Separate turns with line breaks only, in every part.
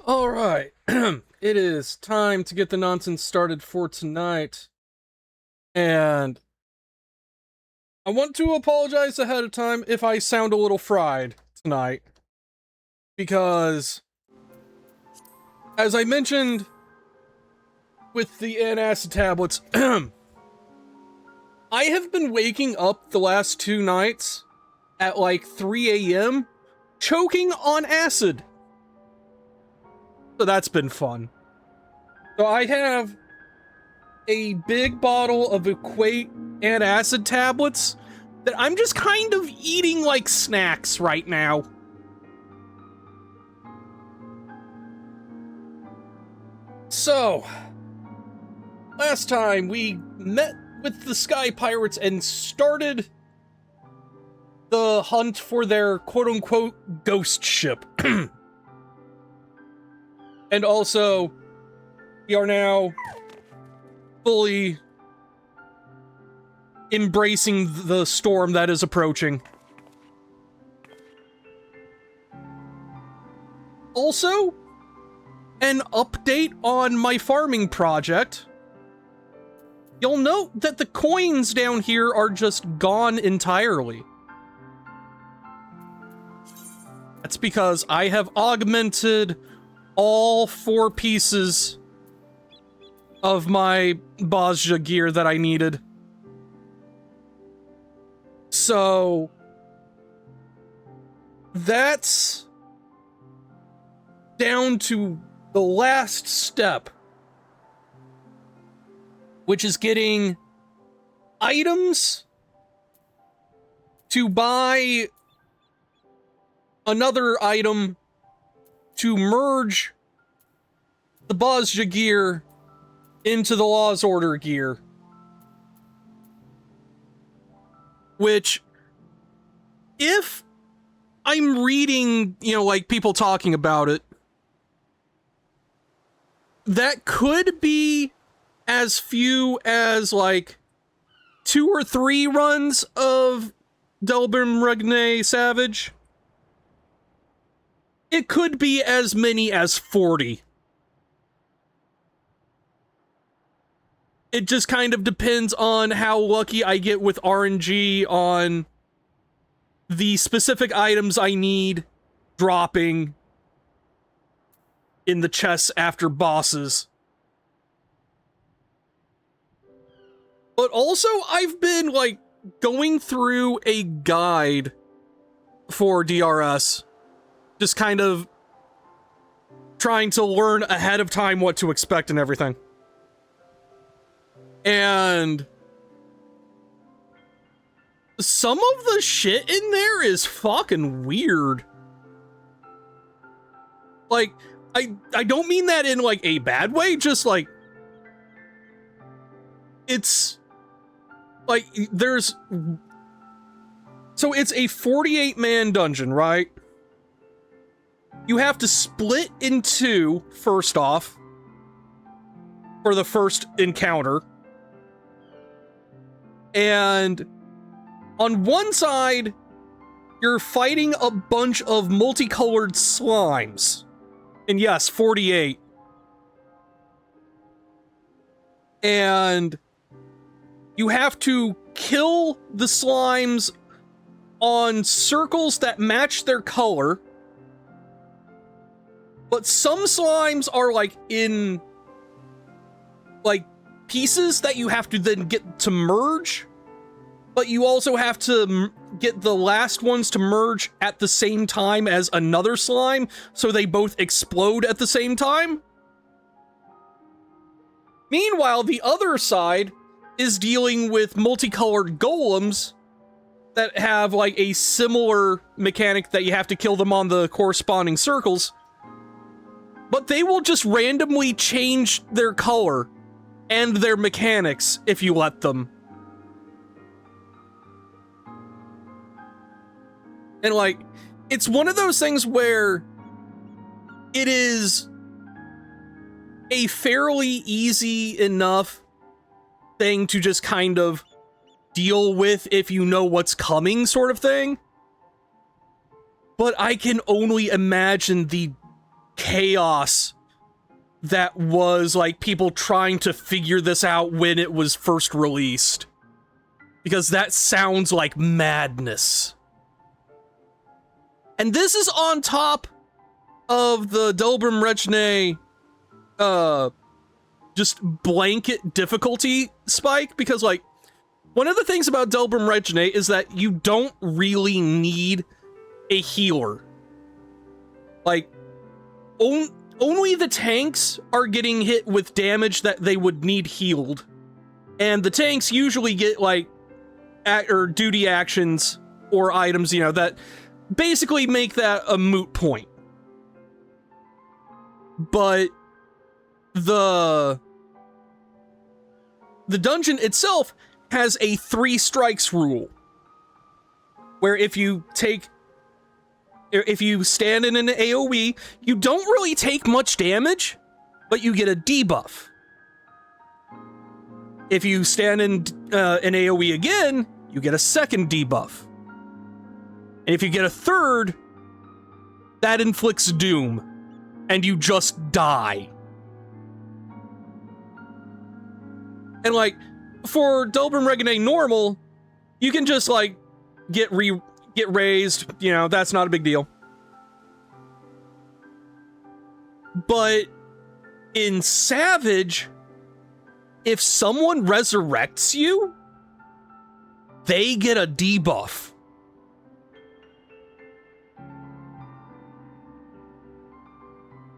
Alright, it is time to get the nonsense started for tonight. And I want to apologize ahead of time if I sound a little fried tonight. Because, as I mentioned with the antacid tablets, I have been waking up the last 2 nights at like 3 a.m. choking on acid. So that's been fun. So I have a big bottle of Equate antacid tablets that I'm just kind of eating like snacks right now. So, last time we met with the Sky Pirates and started the hunt for their quote-unquote ghost ship. And also, we are now fully embracing the storm that is approaching. Also, an update on my farming project. You'll note that the coins down here are just gone entirely. That's because I have augmented all 4 pieces of my Bozja gear that I needed. So that's down to the last step, which is getting items to buy another item to merge the Bozja gear into the Law's Order gear. Which, if I'm reading, like people talking about it, that could be as few as like 2 or 3 runs of Delbrim Regne Savage. It could be as many as 40. It just kind of depends on how lucky I get with RNG on the specific items I need dropping in the chests after bosses. But also, I've been, going through a guide for DRS. Just kind of trying to learn ahead of time what to expect and everything. And some of the shit in there is fucking weird. Like, I don't mean that in, a bad way, just, it's, there's, so it's a 48-man dungeon, right? You have to split in 2, first off, for the first encounter. And on one side, you're fighting a bunch of multicolored slimes. And yes, 48. And you have to kill the slimes on circles that match their color. But some slimes are in pieces that you have to then get to merge, but you also have to get the last ones to merge at the same time as another slime, so they both explode at the same time. Meanwhile, the other side is dealing with multicolored golems that have a similar mechanic that you have to kill them on the corresponding circles, but they will just randomly change their color and their mechanics if you let them. And it's one of those things where it is a fairly easy enough thing to just kind of deal with if you know what's coming, sort of thing. But I can only imagine the chaos that was like people trying to figure this out when it was first released. Because that sounds like madness. And this is on top of the Delbrum Rechne, just blanket difficulty spike, because, like, one of the things about Delbrum Rechne is that you don't really need a healer. Like, only the tanks are getting hit with damage that they would need healed. And the tanks usually get, like, or duty actions or items, you know, that basically make that a moot point. But the dungeon itself has a 3 strikes rule, where if you stand in an AoE, you don't really take much damage, but you get a debuff. If you stand in an AoE again, you get a second debuff. And if you get a third, that inflicts doom, and you just die. And, like, for Delbrum Rechne normal, you can just, like, get raised, you know, that's not a big deal. But in Savage, if someone resurrects you, they get a debuff.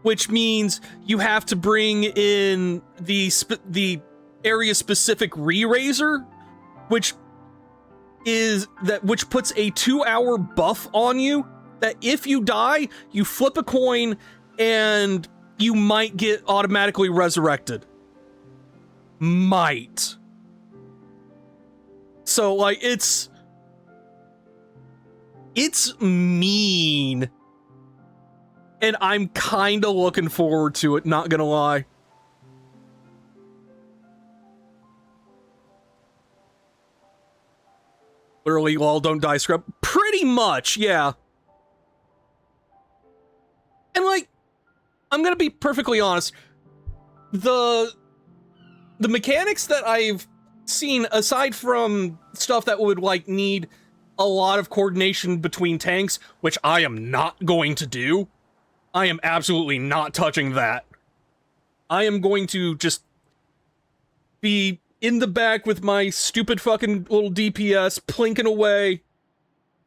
Which means you have to bring in the area-specific re-raiser, which puts a 2-hour buff on you, that if you die, you flip a coin and you might get automatically resurrected. Might. So, like, it's mean. And I'm kinda looking forward to it, not gonna lie. Literally, lol, don't die, scrub. Pretty much, yeah. And, like, I'm gonna be perfectly honest. The mechanics that I've seen, aside from stuff that would, like, need a lot of coordination between tanks, which I am not going to do. I am absolutely not touching that. I am going to just be in the back with my stupid fucking little DPS, plinking away,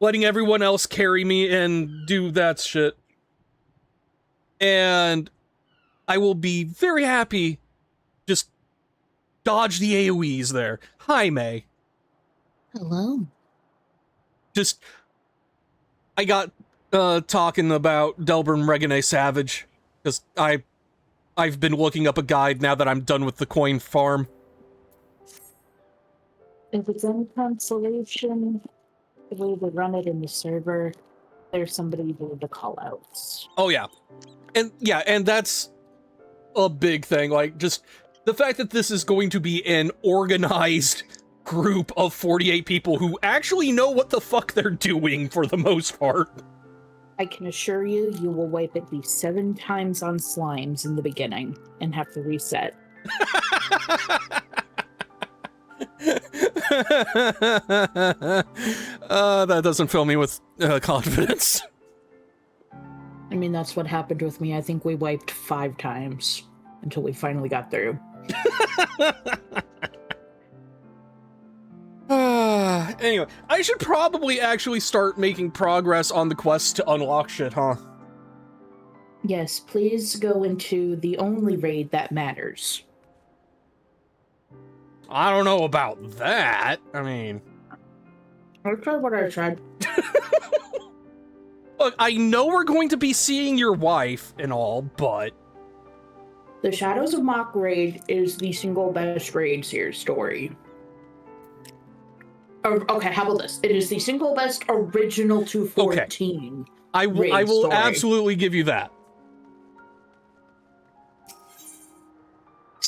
letting everyone else carry me and do that shit. And I will be very happy just dodge the AoEs there. Hi, May.
Hello.
Just, I got talking about Delbrum Rechne Savage, because I've been looking up a guide now that I'm done with the coin farm.
If it's any consolation, the way they run it in the server, there's somebody doing the call-outs.
Oh, yeah. And that's a big thing. Like, just the fact that this is going to be an organized group of 48 people who actually know what the fuck they're doing for the most part.
I can assure you, you will wipe at least 7 times on slimes in the beginning and have to reset.
That doesn't fill me with confidence.
I mean, that's what happened with me. I think we wiped 5 times until we finally got through.
Anyway, I should probably actually start making progress on the quest to unlock shit, huh?
Yes, please go into the only raid that matters.
I don't know about that. I mean...
I'll try what I tried.
Look, I know we're going to be seeing your wife and all, but...
The Shadows of Mach raid is the single best raid series story. Okay, how about this? It is the single best original 214.
Okay. I will story. Absolutely give you that.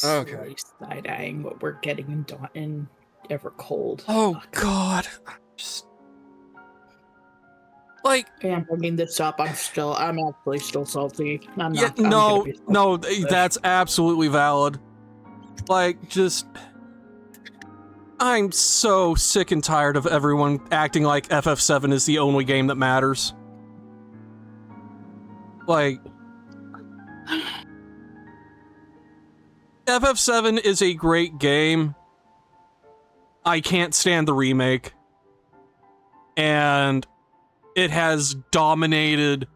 Okay.
Side-eyeing what we're getting in Evercold.
Oh, God. Just... Like,
Yeah, I'm bringing this up. I'm actually still salty. I'm
yeah,
not. I'm gonna be salty
no,
about this.
that's absolutely valid. Like, just, I'm so sick and tired of everyone acting like FF7 is the only game that matters. Like, FF7 is a great game. I can't stand the remake. And it has dominated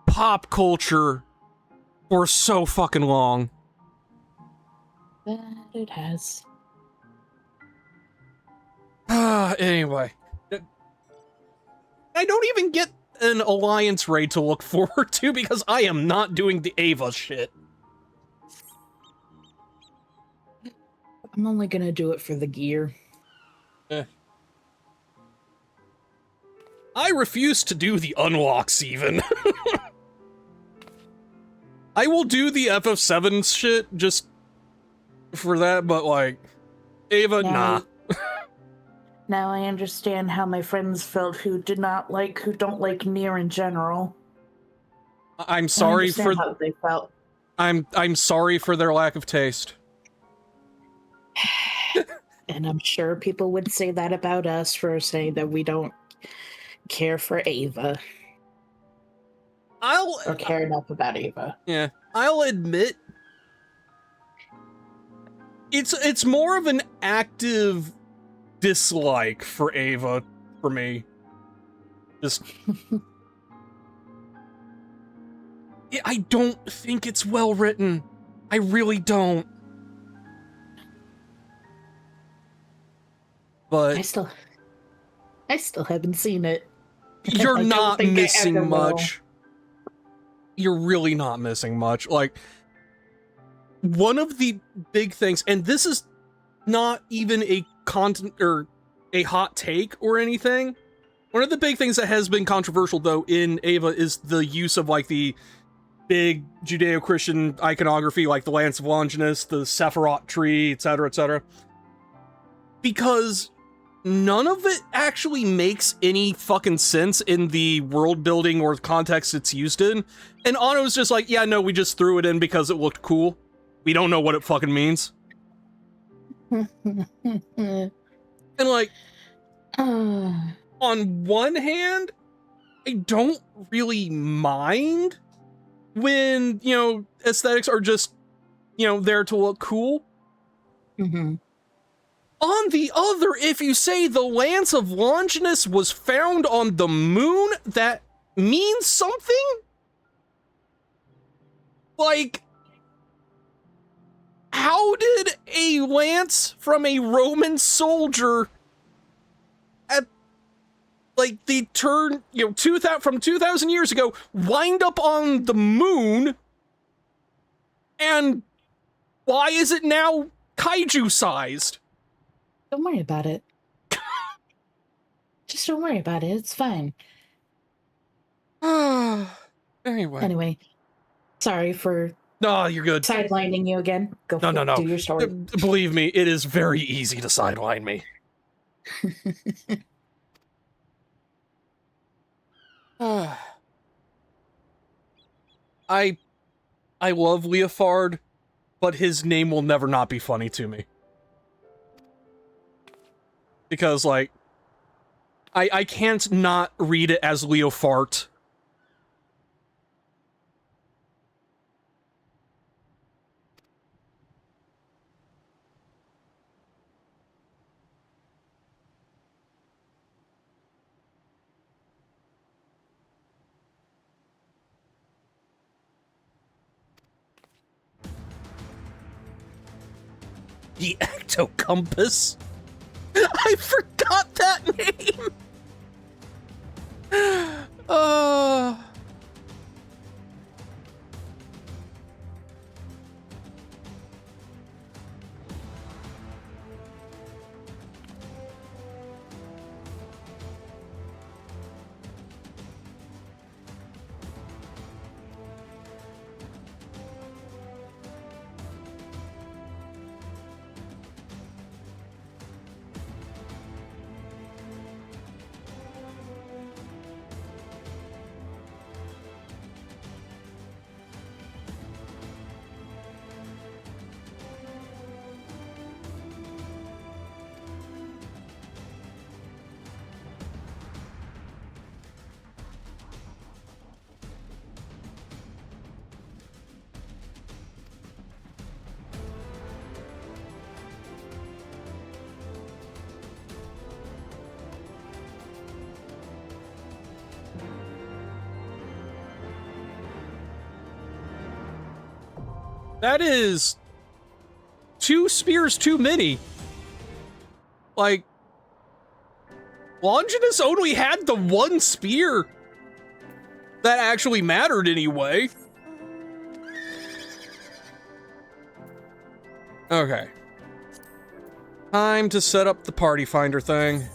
pop culture for so fucking long.
That it has.
Anyway. I don't even get an alliance raid to look forward to because I am not doing the Ava shit.
I'm only gonna do it for the gear.
I refuse to do the unlocks even. I will do the FF7 shit just for that, but like, Ava, nah.
Now I understand how my friends felt who don't like Nier in general.
I'm sorry for
how they felt.
I'm sorry for their lack of taste.
And I'm sure people would say that about us for saying that we don't care for Ava. Or care enough about Ava.
Yeah, I'll admit it's more of an active dislike for Ava for me. Just I don't think it's well written. I really don't. But
I still haven't seen it.
You're not missing much. You're really not missing much. Like, one of the big things, and this is not even a content or a hot take or anything. One of the big things that has been controversial though in Ava is the use of like the big Judeo-Christian iconography, like the Lance of Longinus, the Sephiroth tree, etc., etc. Because none of it actually makes any fucking sense in the world building or context it's used in. And Anno's just like, yeah, no, we just threw it in because it looked cool. We don't know what it fucking means. And like, on one hand, I don't really mind when, you know, aesthetics are just, you know, there to look cool.
Mm-hmm.
On the other, if you say the Lance of Longinus was found on the moon, that means something? Like, how did a lance from a Roman soldier at, like, the turn, you know, from 2,000 years ago, wind up on the moon? And why is it now kaiju-sized?
Don't worry about it. Just don't worry about it. It's fine. Anyway, sorry for
No, you're good.
sidelining you again. Go for it. Do your story.
Believe me, it is very easy to sideline me. I love Leofard, but his name will never not be funny to me. Because, like, I can't not read it as Leofart. The Ectocompass? I forgot that name! That is 2 spears too many. Like, Longinus only had the 1 spear that actually mattered anyway. Okay. Time to set up the party finder thing.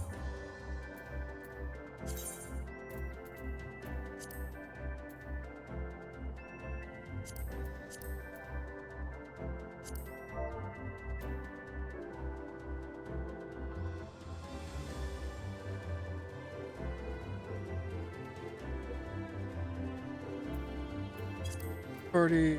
Party.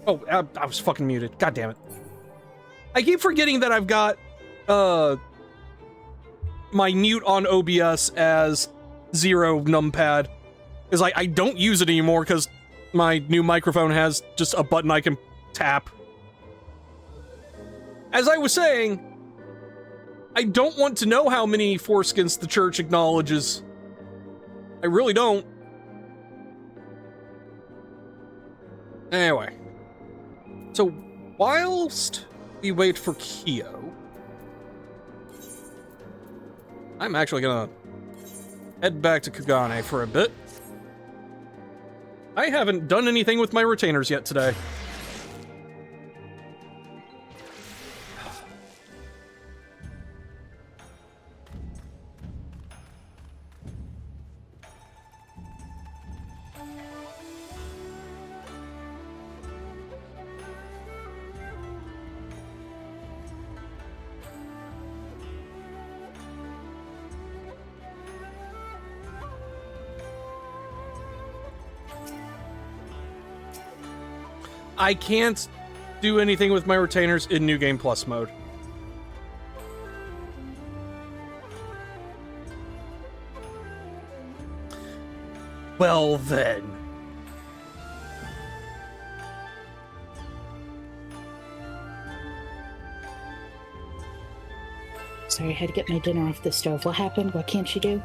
Oh, I was fucking muted. God damn it. I keep forgetting that I've got, my mute on OBS as 0 numpad. Because I don't use it anymore because my new microphone has just a button I can tap. As I was saying, I don't want to know how many foreskins the church acknowledges. I really don't. Anyway. So, whilst we wait for Kyo, I'm actually gonna head back to Kugane for a bit. I haven't done anything with my retainers yet today. I can't do anything with my retainers in New Game Plus mode. Well then.
Sorry, I had to get my dinner off the stove. What happened? What can't you do?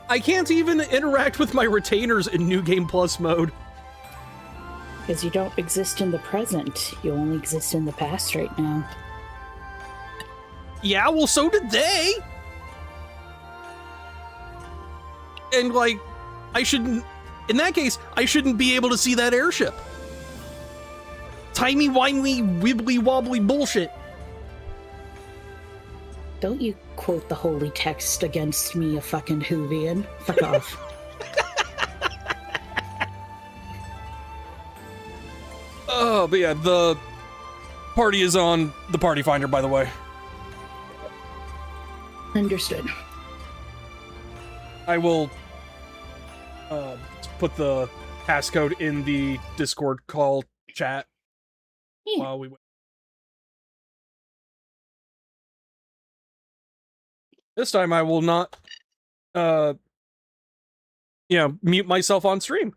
I can't even interact with my retainers in New Game Plus mode.
Because you don't exist in the present. You only exist in the past right now.
Yeah, well, so did they. And, like, I shouldn't... In that case, I shouldn't be able to see that airship. Timey-wimey, wibbly-wobbly bullshit.
Don't you quote the holy text against me, a fucking Whovian. Fuck off.
Oh, but yeah, the party is on the party finder, by the way.
Understood.
I will put the passcode in the Discord call chat while we wait. This time I will not, mute myself on stream.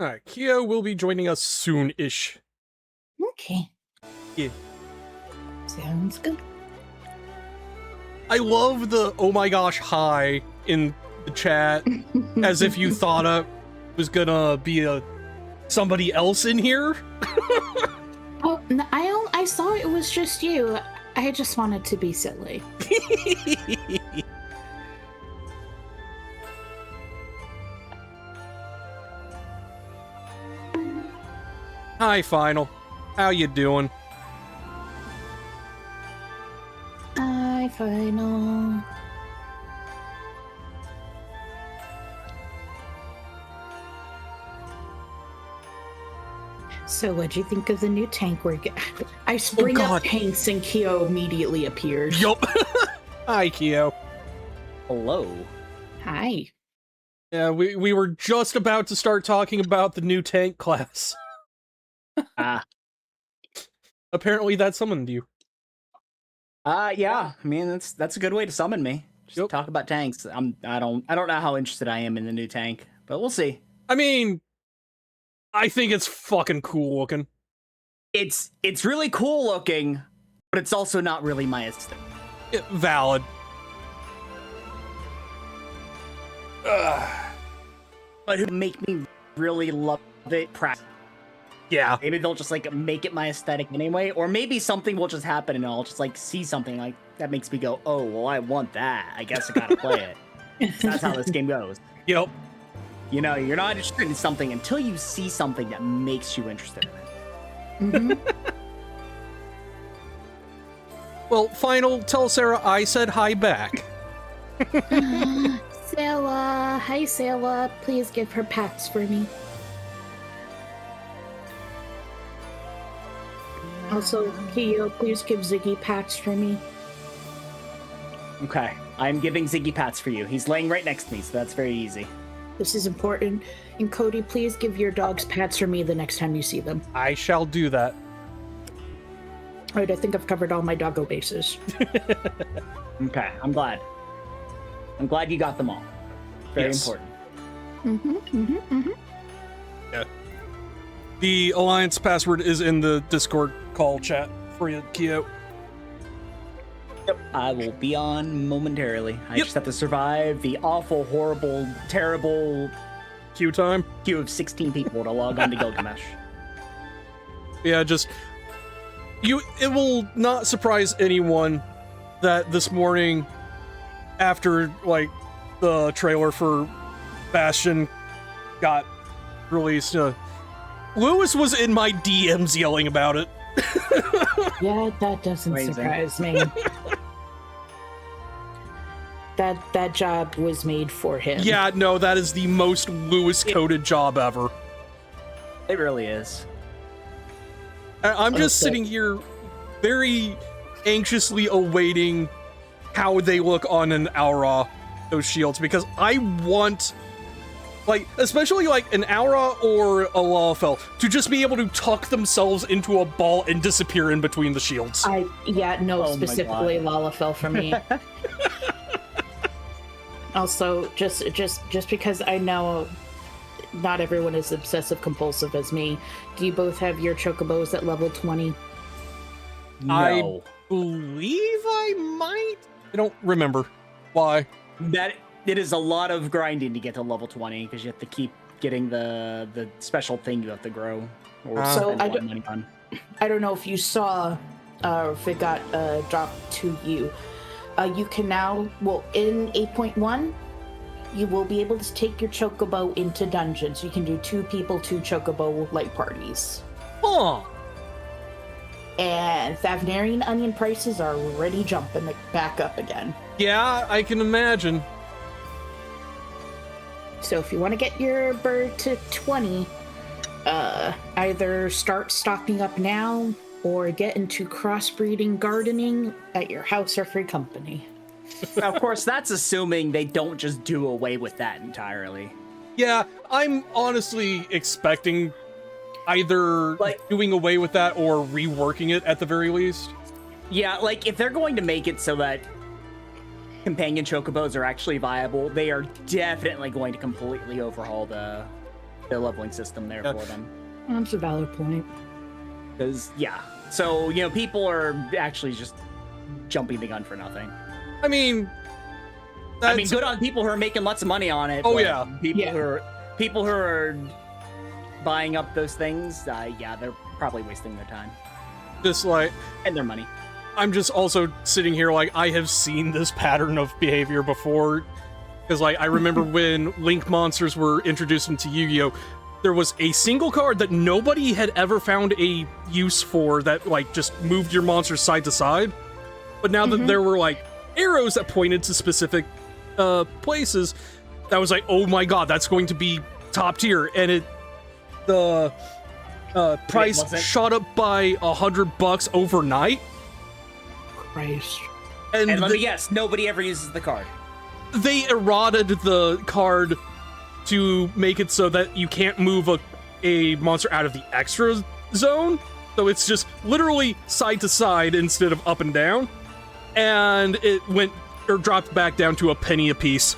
Alright, Kyo will be joining us soon-ish.
Okay.
Yeah.
Sounds good.
I love the oh my gosh hi in the chat, as if you thought it was gonna be somebody else in here.
Oh, no, I saw it was just you. I just wanted to be silly.
Hi, Final. How you doing?
Hi, Final. So, what'd you think of the new tank? I spring up tanks and Kyo immediately appears.
Yup. Hi, Kyo.
Hello.
Hi.
Yeah, we were just about to start talking about the new tank class. Apparently that summoned you.
Yeah. I mean, that's a good way to summon me. Just talk about tanks. I don't know how interested I am in the new tank, but we'll see.
I mean, I think it's fucking cool looking.
It's really cool looking, but it's also not really my aesthetic.
Valid.
But who make me really love it?
Yeah.
Maybe they'll just like make it my aesthetic anyway, or maybe something will just happen and I'll just like see something like that makes me go, oh, well, I want that. I guess I gotta play it. That's how this game goes.
Yep.
You know, you're not interested in something until you see something that makes you interested in it.
Mm-hmm.
Well, Final, tell Sarah I said hi back.
Sarah, hi Sarah. Please give her pats for me. Also, Kyo, please give Ziggy pats for me.
Okay, I'm giving Ziggy pats for you. He's laying right next to me, so that's very easy.
This is important. And Cody, please give your dogs pats for me the next time you see them.
I shall do that.
Alright, I think I've covered all my doggo bases.
Okay, I'm glad. I'm glad you got them all. Very important.
Yeah. The Alliance password is in the Discord call chat for you, Kyo.
Yep, I will be on momentarily. I just have to survive the awful, horrible, terrible
queue time.
Queue of 16 people to log on to Gilgamesh.
Yeah, just it will not surprise anyone that this morning, after like the trailer for Bastion got released, Lewis was in my DMs yelling about it.
Yeah, that doesn't surprise me. That job was made for him.
Yeah, no, that is the most Lewis-coded job ever.
It really is.
I'm just sitting here very anxiously awaiting how they look on an Aura, those shields, because I want, like, especially like an Aura or a Lalafell, to just be able to tuck themselves into a ball and disappear in between the shields.
Specifically Lalafell for me. Also, just because I know not everyone is obsessive compulsive as me, do you both have your chocobos at level 20?
No.
I believe I might. I don't remember. Why?
That it is a lot of grinding to get to level 20 because you have to keep getting the special thing you have to grow. Or
so
money on.
I don't know if you saw, if it got dropped to you. You can now, in 8.1, you will be able to take your chocobo into dungeons. You can do 2 people, 2 chocobo light parties.
Huh.
And Thavnarian onion prices are already jumping back up again.
Yeah, I can imagine.
So if you want to get your bird to 20, either start stocking up now or get into crossbreeding gardening at your house or free company.
Now, of course, that's assuming they don't just do away with that entirely.
Yeah, I'm honestly expecting either doing away with that or reworking it at the very least.
Yeah, like if they're going to make it so that companion chocobos are actually viable, they are definitely going to completely overhaul the the leveling system there for them.
That's a valid point.
Because, yeah. So, people are actually just jumping the gun for nothing.
I mean,
good on people who are making lots of money on it.
Oh,
but
yeah.
People who are buying up those things, yeah, they're probably wasting their time.
Just like...
And their money.
I'm just also sitting here like, I have seen this pattern of behavior before. Because, like, I remember when Link monsters were introduced into Yu-Gi-Oh!, there was a single card that nobody had ever found a use for that, like, just moved your monsters side to side. But now that there were, like, arrows that pointed to specific places, that was like, oh my god, that's going to be top tier. And the price shot up by $100 overnight.
Christ.
And let me guess, nobody ever uses the card.
They eroded the card to make it so that you can't move a monster out of the extra zone. So it's just literally side to side instead of up and down. And it dropped back down to a penny a piece.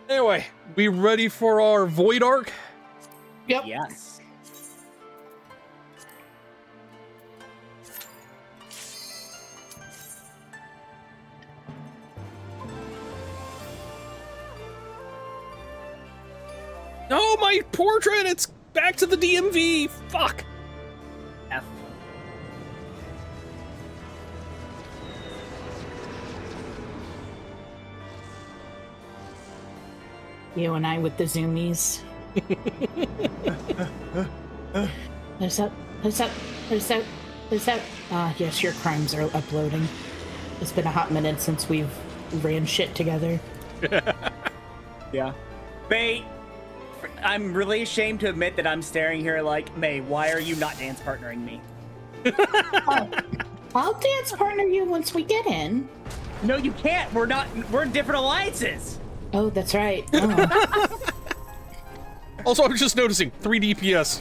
Anyway, we ready for our Void Arc?
Yep.
Yes.
No, my portrait! It's back to the DMV! Fuck!
F.
You and I with the zoomies. There's that. Yes, your crimes are uploading. It's been a hot minute since we've ran shit together.
Yeah. May, I'm really ashamed to admit that I'm staring here like, May, why are you not dance partnering me?
I'll dance partner you once we get in.
No, you can't. We're in different alliances.
Oh, that's right. Oh.
Also, I'm just noticing 3 DPS.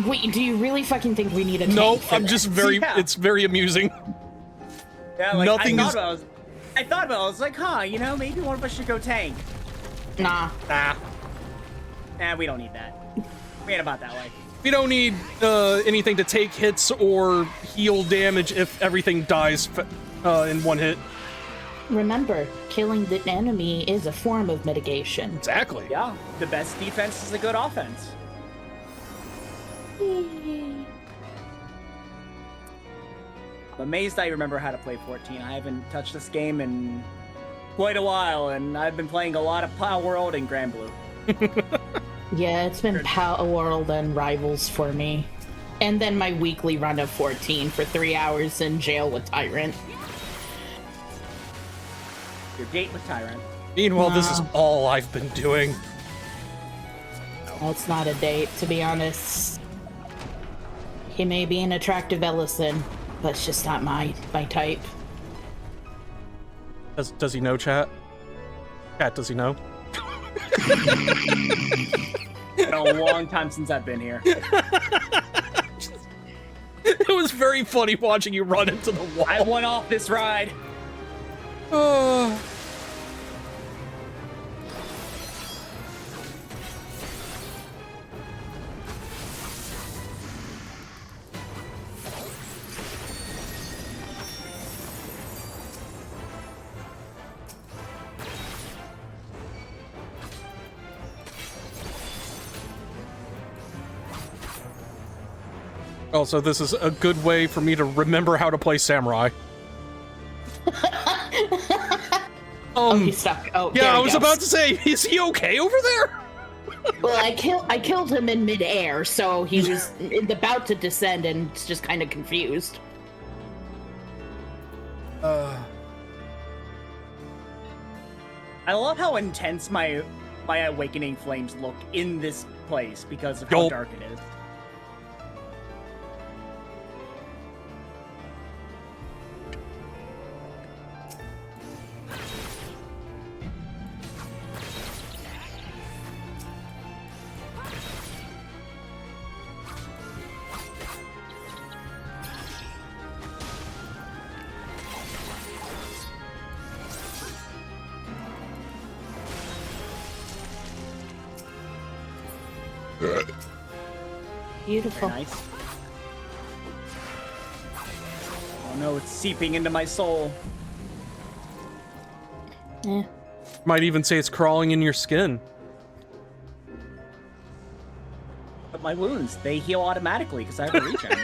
Wait, do you really fucking think we need a tank?
No,
for
I'm
this?
just very.
Yeah.
It's very amusing.
Yeah, like,
Nothing
I thought about it. I was like, maybe one of us should go tank.
Nah.
Nah, we don't need that. We ain't about that way.
We don't need anything to take hits or heal damage if everything dies in one hit.
Remember, killing the enemy is a form of mitigation.
Exactly.
Yeah, the best defense is a good offense. I'm amazed I remember how to play 14. I haven't touched this game in quite a while, and I've been playing a lot of Power World and Grand Blue.
Yeah, it's been Power World and Rivals for me. And then my weekly run of 14 for 3 hours in jail with Tyrant.
Your date with Tyrant.
Meanwhile, this is all I've been doing.
That's not a date, to be honest. He may be an attractive Ellison, but it's just not my type.
Does he know, chat? Chat, does he know?
Been a long time since I've been here.
It was very funny watching you run into the wall.
I went off this ride.
Also, this is a good way for me to remember how to play Samurai.
He's stuck. Oh,
yeah,
there he
I was
goes.
about to say, is he okay over there?
Well, I killed him in midair, so he was about to descend and just kind of confused.
I love how intense my awakening flames look in this place because of how dark it is.
Beautiful.
Very nice. Oh no, it's seeping into my soul.
Yeah.
Might even say it's crawling in your skin.
But my wounds, they heal automatically because I have a regen.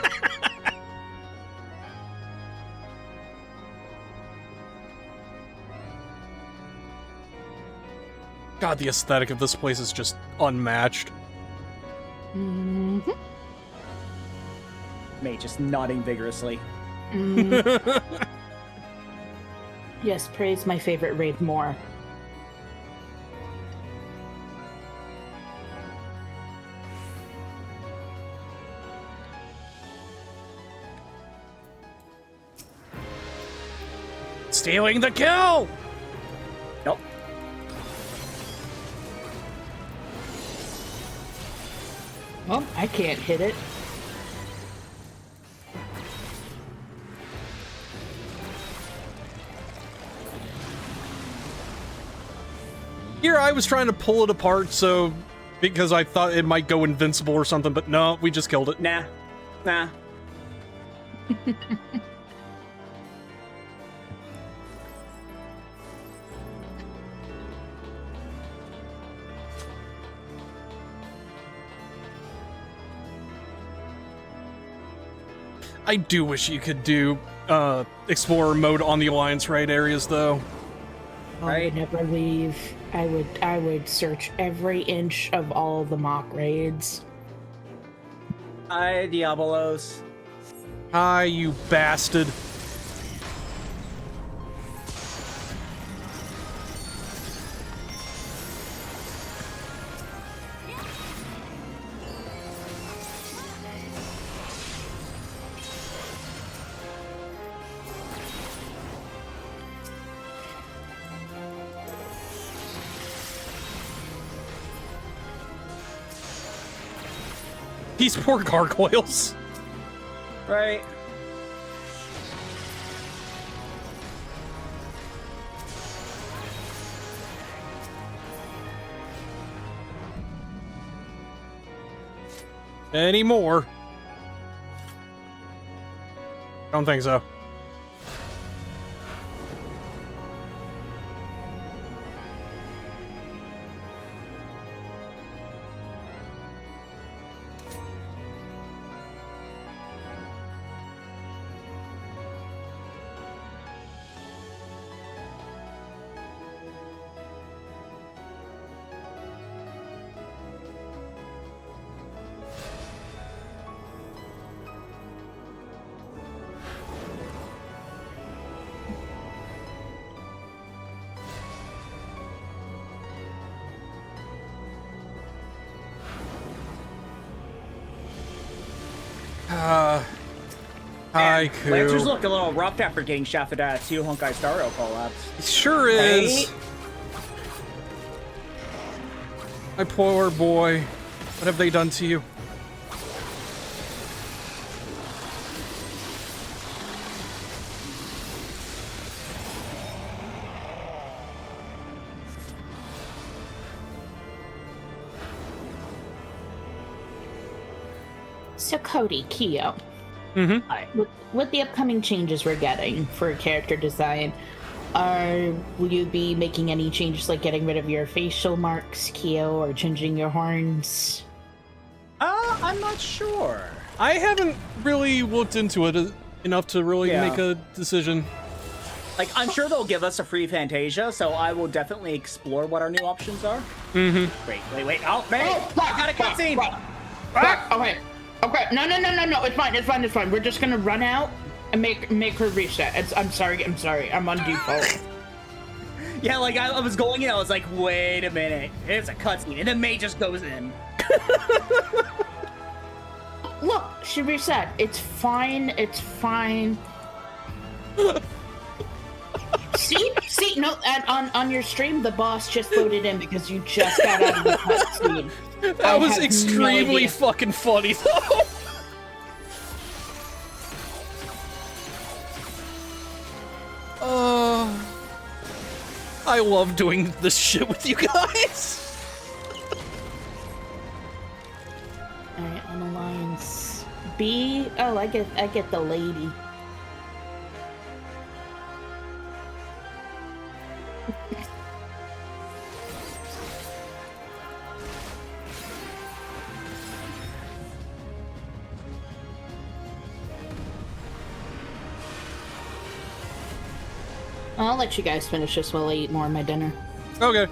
God, the aesthetic of this place is just unmatched.
Mm-hmm.
Mate just nodding vigorously.
Yes, praise my favorite raid more.
Stealing the kill!
Nope.
Well, I can't hit it.
Here, I was trying to pull it apart, because I thought it might go invincible or something, but no, we just killed it.
Nah. Nah.
I do wish you could do explorer mode on the Alliance raid areas, though.
I
Right.
would never leave. I would search every inch of all the mock raids.
Hi, Diabolos.
Hi, you bastard. These poor gargoyles.
Right.
Any more? Don't think so. Haiku.
Lancers look a little rough after getting shafted at 2 Honkai Star Rail collabs.
Sure is.
Right?
My poor boy. What have they done to you?
So Cody, Kyo,
Mm-hmm.
with the upcoming changes we're getting for character design, will you be making any changes like getting rid of your facial marks, Kyo, or changing your horns?
I'm not sure.
I haven't really looked into it enough to really
Yeah.
make a decision.
Like, I'm sure they'll give us a free Fantasia, so I will definitely explore what our new options are.
Mm-hmm.
Wait. Oh, man! I got a cutscene!
Okay. Okay. No. It's fine. We're just gonna run out and make her reset. I'm sorry. I'm on default.
Yeah, like, I was going in, I was like, wait a minute. It's a cutscene, and then May just goes in.
Look, she reset. It's fine. See, no, on your stream, the boss just loaded in because you just got out of the cutscene.
That was
have no
extremely
idea.
fucking funny, though. I love doing this shit with you guys.
Alright, on Alliance B. Oh, I get the lady. I'll let you guys finish this while I eat more of my dinner.
Okay.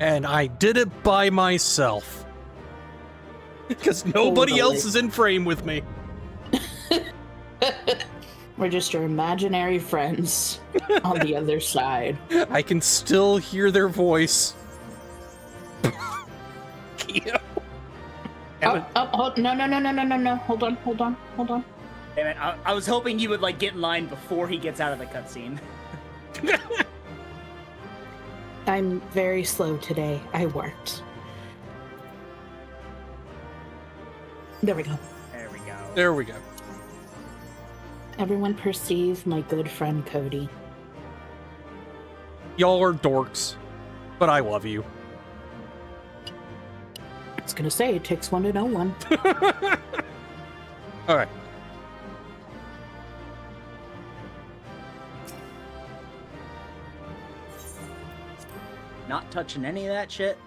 And I did it by myself. Because nobody else is in frame with me.
We're just your imaginary friends on the other side.
I can still hear their voice. Keo.
Oh, no. Hold on.
Damn it, I was hoping you would, like, get in line before he gets out of the cutscene.
I'm very slow today. I worked. There we go.
There we go.
There we go.
Everyone perceive my good friend Cody.
Y'all are dorks, but I love you.
I was gonna say, it takes one to know one.
Alright.
Not touching any of that shit.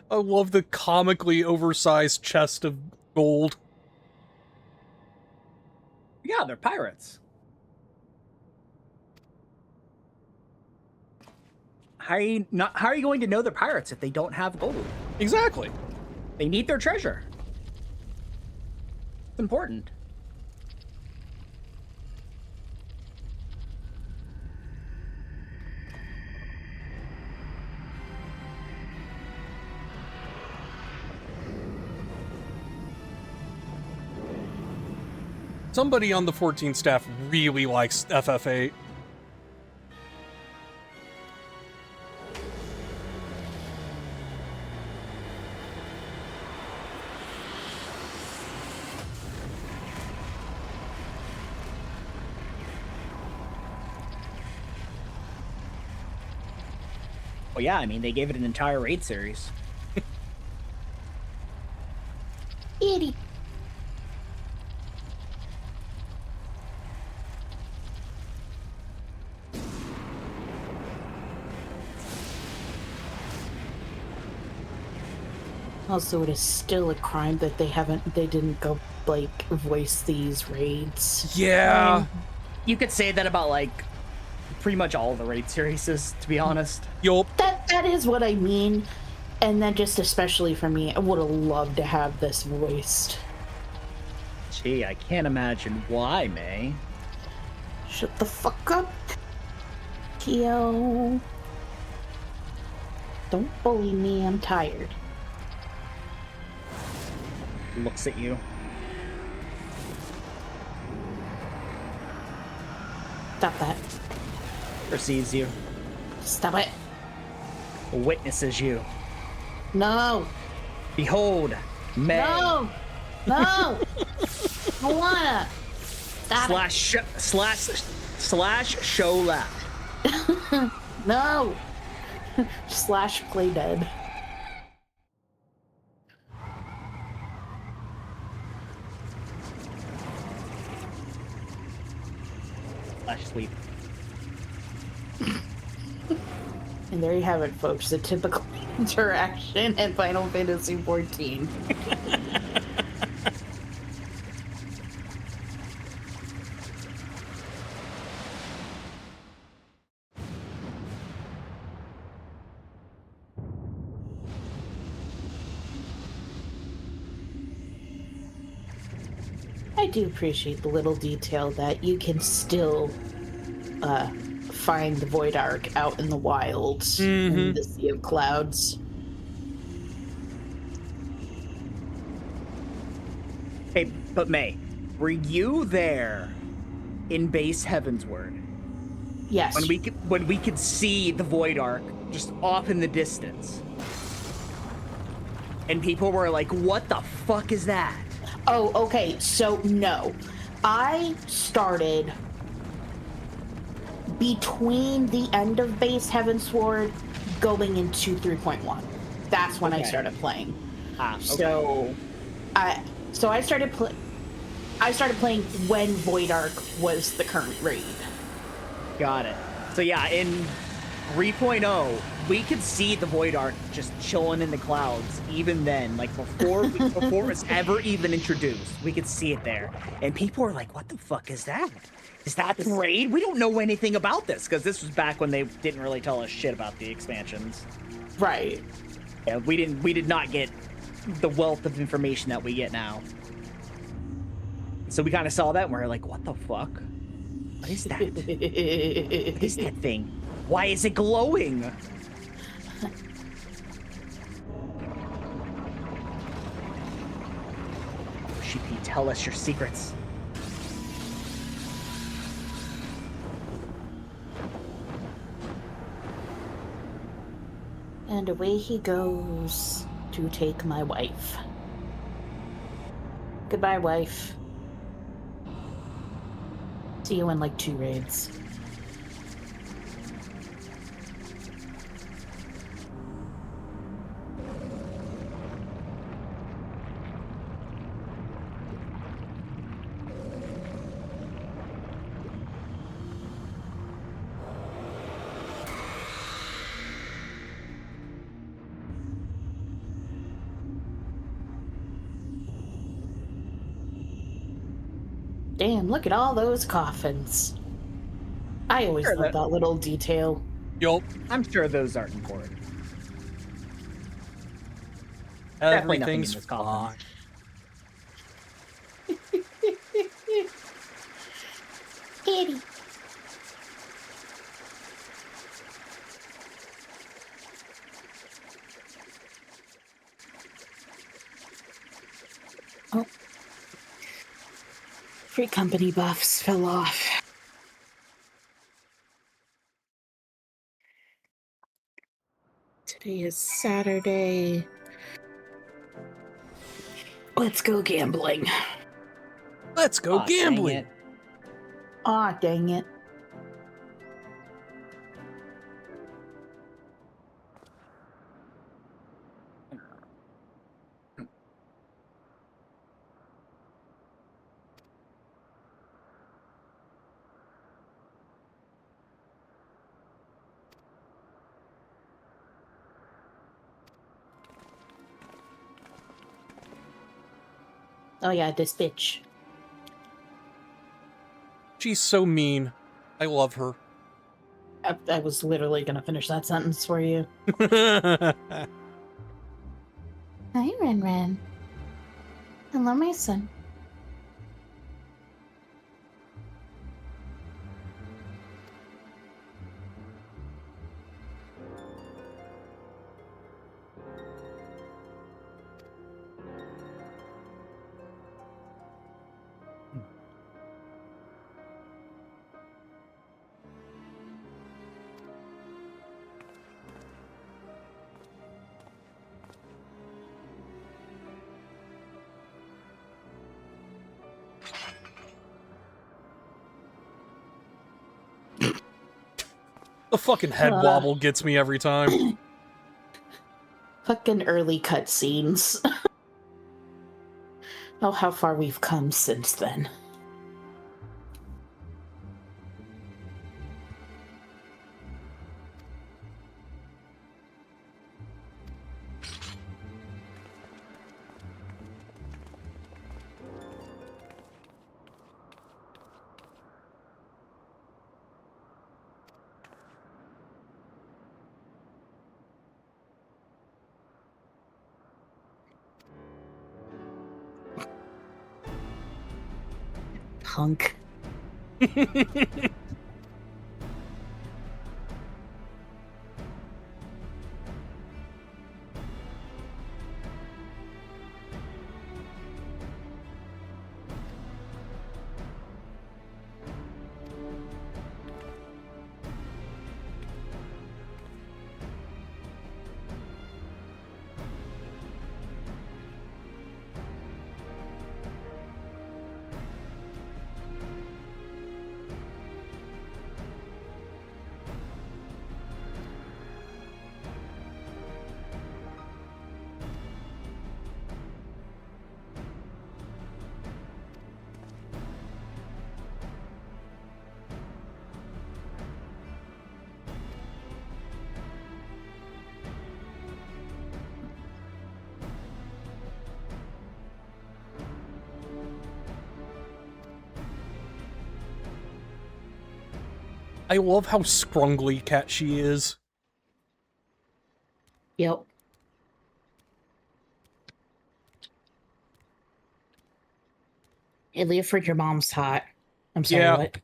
I love the comically oversized chest of gold.
Yeah, they're pirates. How are you going to know they're pirates if they don't have gold?
Exactly.
They need their treasure. It's important.
Somebody on the 14 staff really likes FF8.
Well, yeah, I mean, they gave it an entire raid series.
Itty. Also, it is still a crime that they didn't go, like, voice these raids.
Yeah.
You could say that about, like, pretty much all the raid series, to be honest.
Yup.
That is what I mean. And then just especially for me, I would have loved to have this voiced.
Gee, I can't imagine why, May.
Shut the fuck up, Kyo. Don't bully me, I'm tired.
Looks at you.
Stop that.
Perceives you.
Stop it.
Witnesses you.
No.
Behold, May.
No. No. I wanna. Stop
slash show left.
it. No. Slash play dead.
Slash sleep.
And there you have it, folks. The typical interaction in Final Fantasy XIV. I do appreciate the little detail that you can still find the Void Ark out in the wilds in the Sea of Clouds.
Hey, but May, were you there in base Heavensward
Yes.
when we could see the Void Ark just off in the distance? And people were like, "What the fuck is that?"
Oh, okay. So no, I started between the end of base Heavensward going into 3.1. That's when I
Okay.
started playing.
Ah, okay.
So I started playing when Void Ark was the current raid.
Got it. So yeah, in 3.0, we could see the Void Ark just chilling in the clouds. Even then, like before it was ever even introduced, we could see it there. And people were like, "What the fuck is that? Is that the raid? We don't know anything about this," because this was back when they didn't really tell us shit about the expansions.
Right.
Yeah, we did not get the wealth of information that we get now. So we kind of saw that and we are like, "What the fuck? What is that? What is that thing? Why is it glowing?" Sheepy, tell us your secrets.
And away he goes to take my wife. Goodbye, wife. See you in like 2 raids. Damn, look at all those coffins. I always
Sure,
love that little detail.
Yup.
I'm sure those aren't important. Definitely nothing in
Everything's
this coffin.
fine.
Kitty. Oh. Free company buffs fell off. Today is Saturday. Let's go gambling.
Let's go gambling.
Aw, dang it. Oh yeah, this bitch.
She's so mean. I love her.
I was literally gonna finish that sentence for you.
Hi,
Hi, Ren Ren. Hello, my son.
the fucking head wobble gets me every time.
Fucking early cutscenes. Oh, how far we've come since then. Hunk.
I love how scrungly cat she is.
Yep. Hey, Leofrid, your mom's hot. I'm sorry,
Yeah.
what?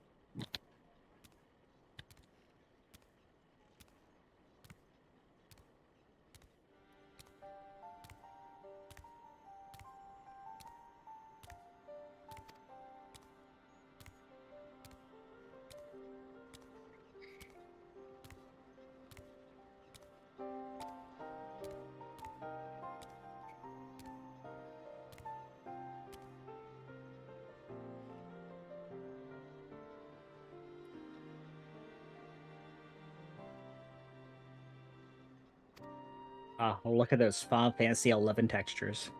Oh, look at those Final Fantasy 11 textures.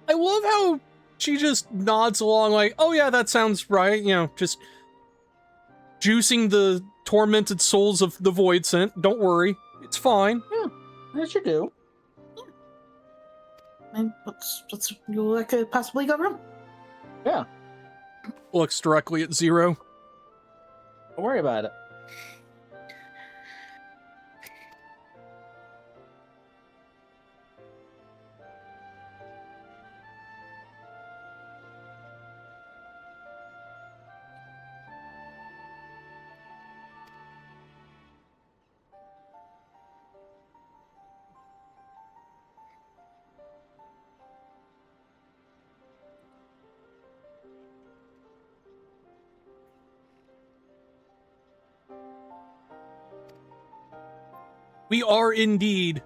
I love how she just nods along like, oh yeah, that sounds right, you know, just juicing the tormented souls of the Void Scent. Don't worry, it's fine.
Yeah, as you do.
And what's what could possibly go wrong?
Yeah,
Looks directly at Zero.
don't worry about it.
We are indeed.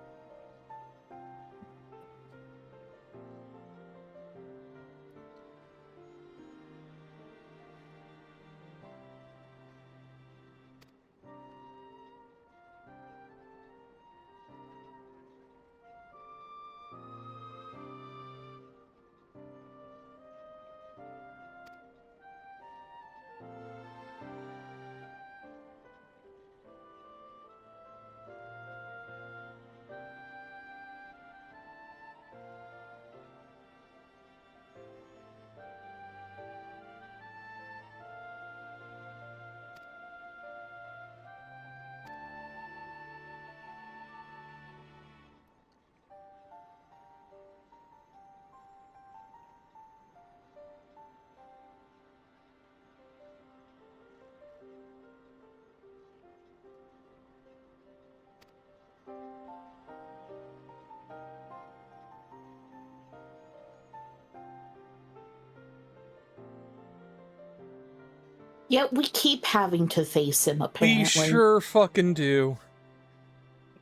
Yeah, we keep having to face him, apparently.
We sure fucking do.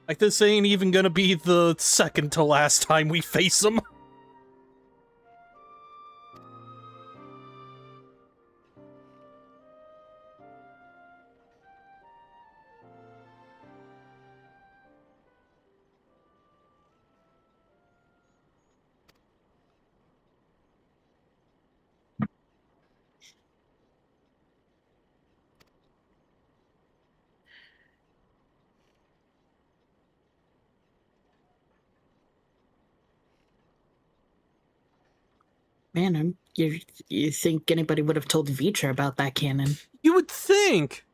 Like, this ain't even gonna be the second to last time we face him.
Man, you think anybody would have told Vitra about that cannon?
You would think.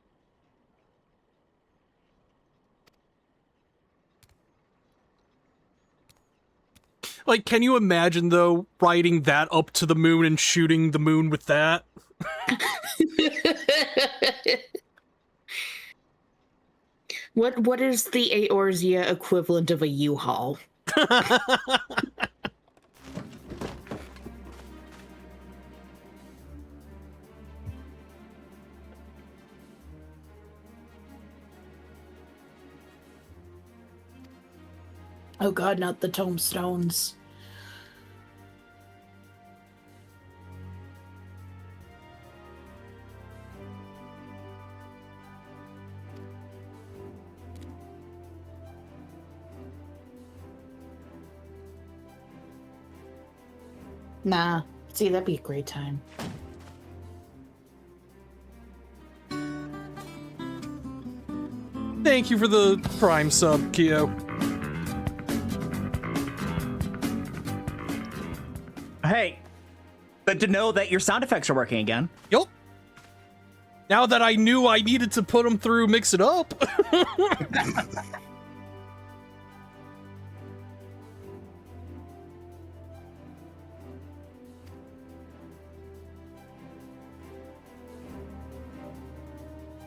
Like, can you imagine, though, riding that up to the moon and shooting the moon with that?
What is the Eorzea equivalent of a U-Haul? Oh god, not the tombstones. Nah, see, that'd be a great time.
Thank you for the Prime sub, Kyo.
Hey, good to know that your sound effects are working again.
Yup. Now that I knew I needed to put them through Mix It Up.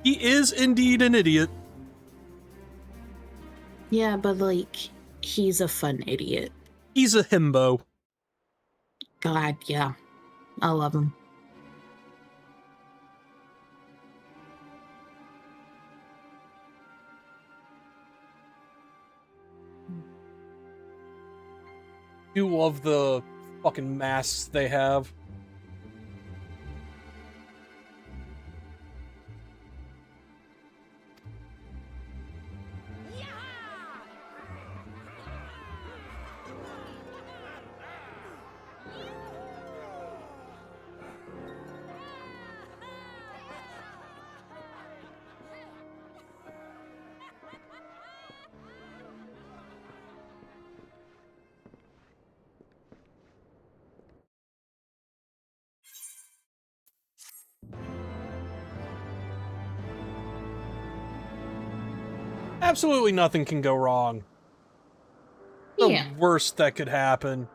He is indeed an idiot.
Yeah, but like, he's a fun idiot.
He's a himbo.
God, yeah. I love him.
You love the fucking masks they have. Absolutely nothing can go wrong. The
Yeah.
worst that could happen.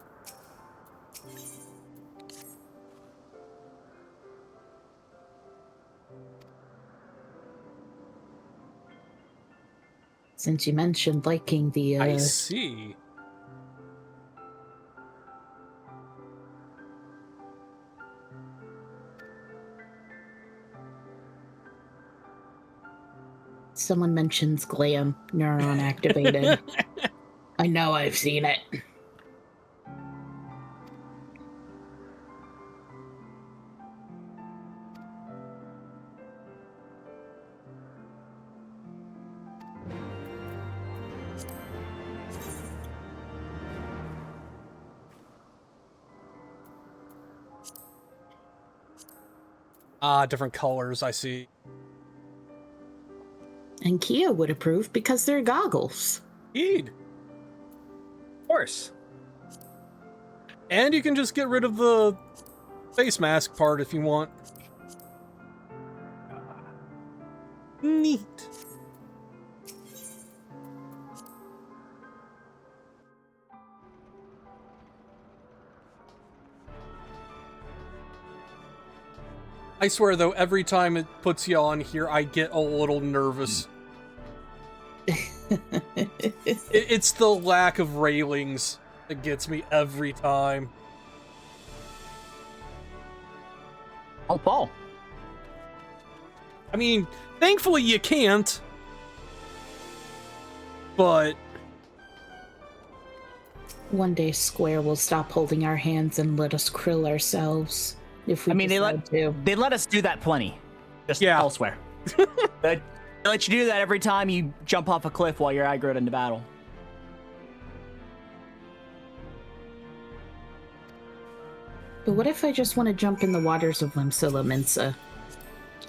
Since you mentioned liking the,
I see.
someone mentions glam, neuron activated. I know I've seen it.
Ah, different colors, I see.
And Kia would approve because they're goggles.
Indeed.
Of course.
And you can just get rid of the face mask part if you want. Neat. I swear, though, every time it puts you on here, I get a little nervous. It's the lack of railings that gets me every time.
I'll fall.
I mean, thankfully you can't. But
One day Square will stop holding our hands and let us krill ourselves if we decide to.
they let us do that plenty, just
Yeah.
elsewhere. They let you do that every time you jump off a cliff while you're aggroed into battle.
But what if I just want to jump in the waters of Limsila Mensa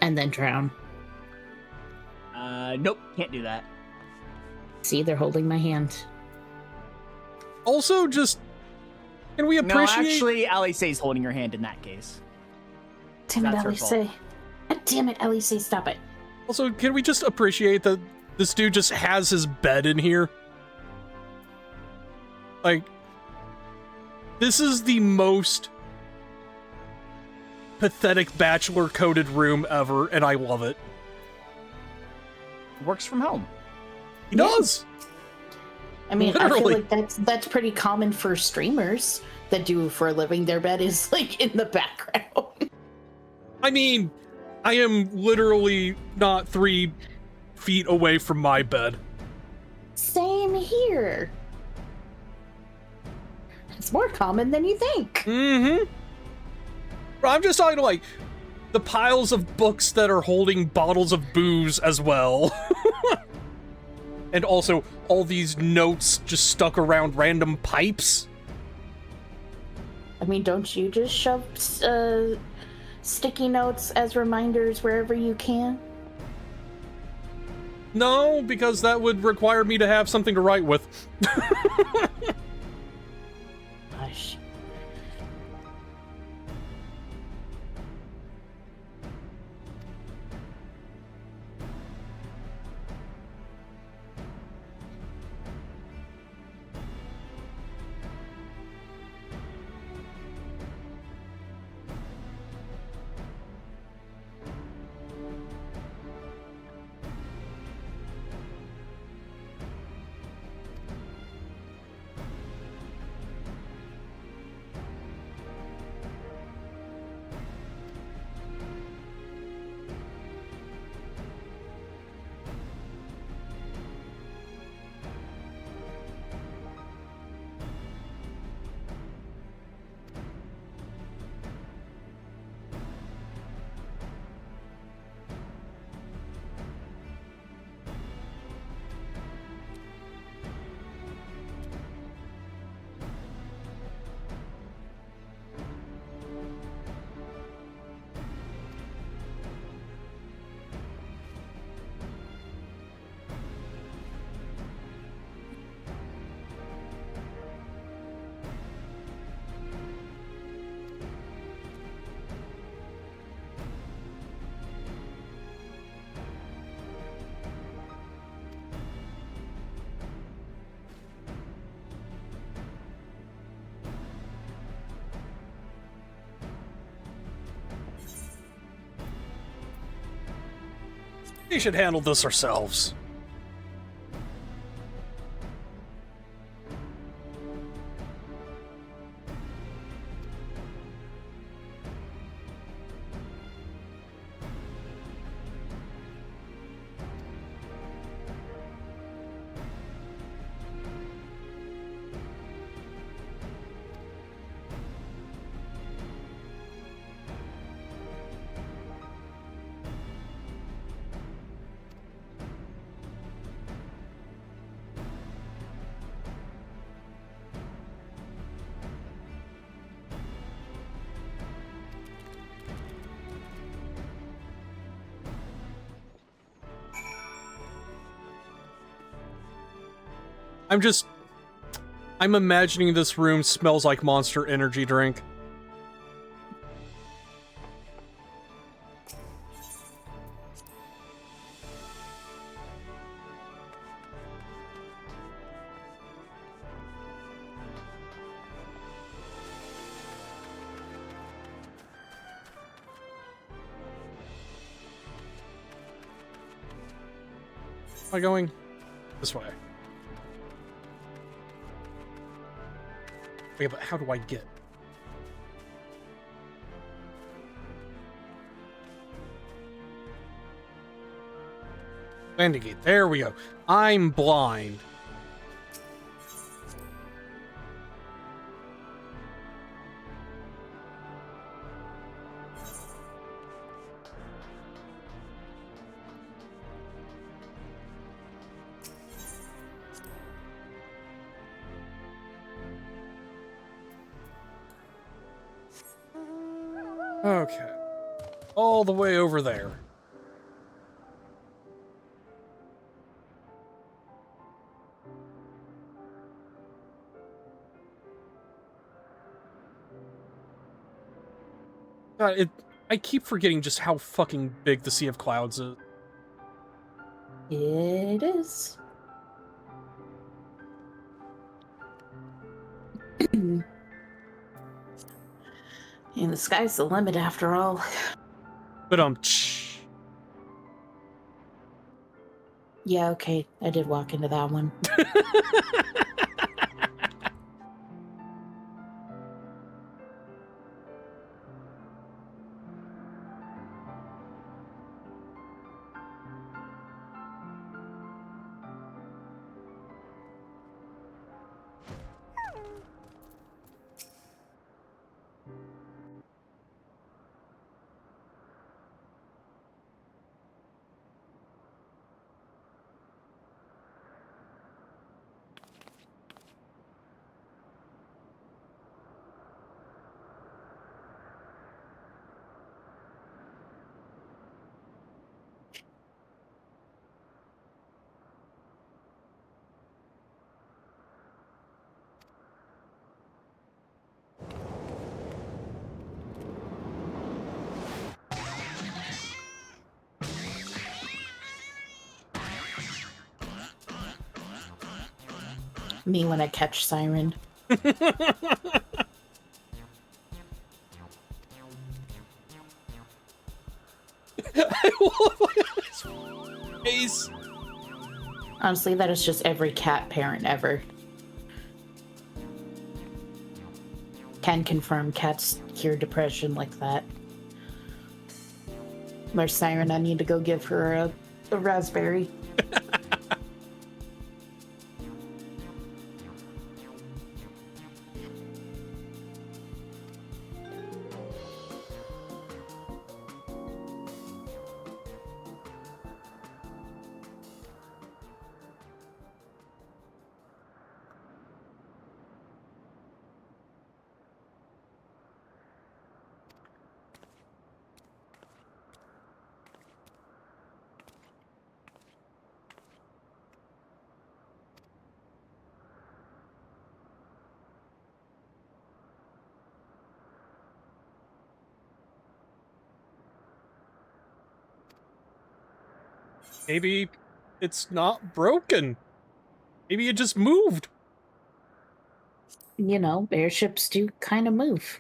and then drown?
Nope, can't do that.
See, they're holding my hand.
also, just can we appreciate?
No, actually, Alice's holding your hand in that case.
Damn it,
That's her fault.
Alice. God damn it, Alice, stop it.
Also, can we just appreciate that this dude just has his bed in here? Like, this is the most pathetic bachelor-coded room ever, and I love it.
Works from home.
He does!
I mean, I
Literally.
feel like that's pretty common for streamers that do for a living. Their bed is like in the background.
I mean, I am literally not 3 feet away from my bed.
Same here. It's more common than you think.
Mm-hmm. I'm just talking like the piles of books that are holding bottles of booze as well. And also all these notes just stuck around random pipes.
I mean, don't you just shove sticky notes as reminders wherever you can?
No, because that would require me to have something to write with.
Gosh.
We should handle this ourselves. I'm imagining this room smells like Monster Energy drink. Am I going this way? Okay, but how do I get? Landing gate. There we go. I'm blind. Okay. All the way over there. God, I keep forgetting just how fucking big the Sea of Clouds is.
It is. And the sky's the limit after all.
But
Yeah, okay. I did walk into that one. Me when I catch Siren.
I love his face.
Honestly, that is just every cat parent ever. Can confirm cats cure depression like that. There's Siren, I need to go give her a raspberry.
Maybe it's not broken. Maybe it just moved.
You know, airships do kind of move.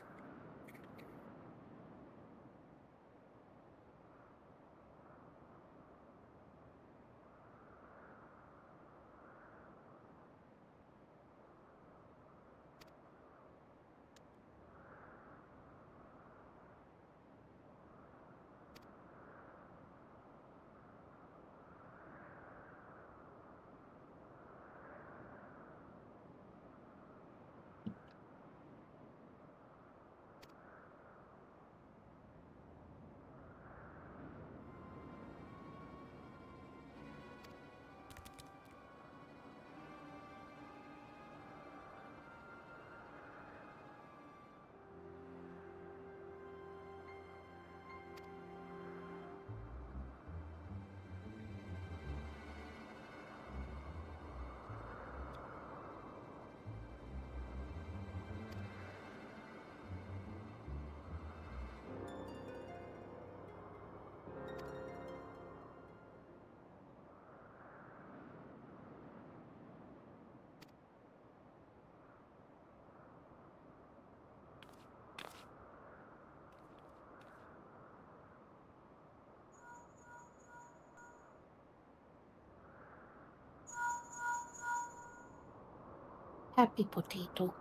Happy potato.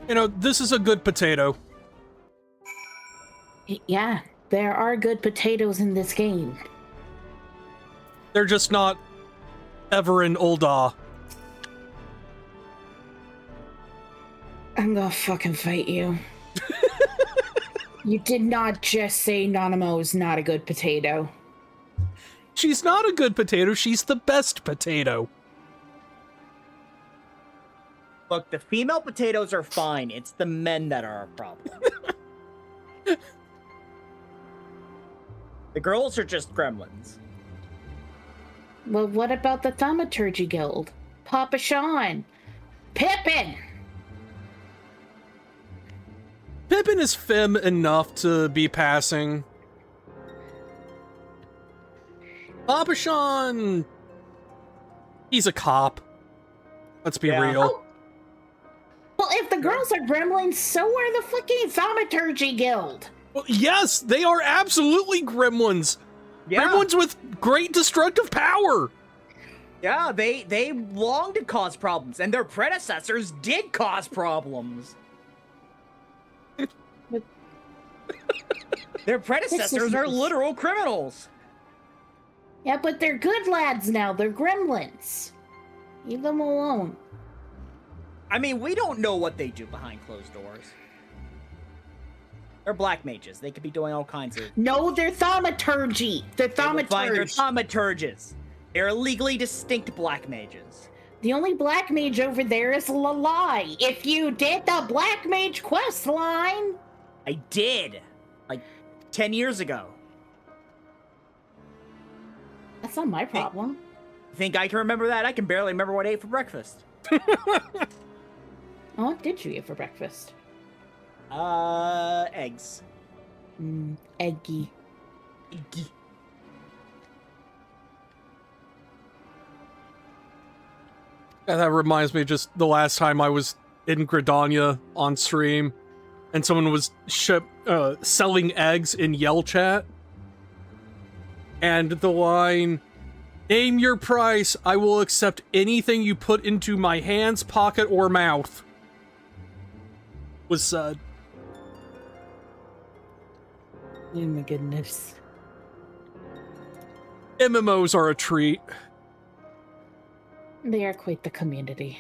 You know, this is a good potato.
Yeah, there are good potatoes in this game.
They're just not ever in Ul'dah.
I'm gonna fucking fight you. You did not just say Nanamo is not a good potato.
She's not a good potato, she's the best potato.
Look, the female potatoes are fine. It's the men that are a problem. The girls are just gremlins.
Well, what about the Thaumaturgy Guild? Papa Sean! Pippin!
Pippin is femme enough to be passing. Papa Sean, he's a cop. Let's be real.
Well, if the girls are gremlins, so are the fucking Thaumaturgy Guild.
Well, yes, they are absolutely gremlins.
Yeah.
Gremlins with great destructive power.
Yeah, they long to cause problems, and their predecessors did cause problems. Their predecessors are literal criminals.
Yeah, but they're good lads now. They're gremlins. Leave them alone.
I mean, we don't know what they do behind closed doors. They're black mages. They could be doing all kinds of...
No, they're Thaumaturgy. They're
They're
Thaumaturgy.
thaumaturges. They're legally distinct black mages.
The only black mage over there is Lalai. If you did the black mage quest line...
I did. Like, 10 years ago.
That's not my problem.
Think I can remember that? I can barely remember what I ate for breakfast.
Oh, what did you eat for breakfast?
Eggs.
Eggy.
Eggy.
Yeah, that reminds me just the last time I was in Gridania on stream and someone was selling eggs in Yell chat. And the line, "Name your price, I will accept anything you put into my hands, pocket, or mouth," was said.
Oh my goodness.
MMOs are a treat.
They are quite the community.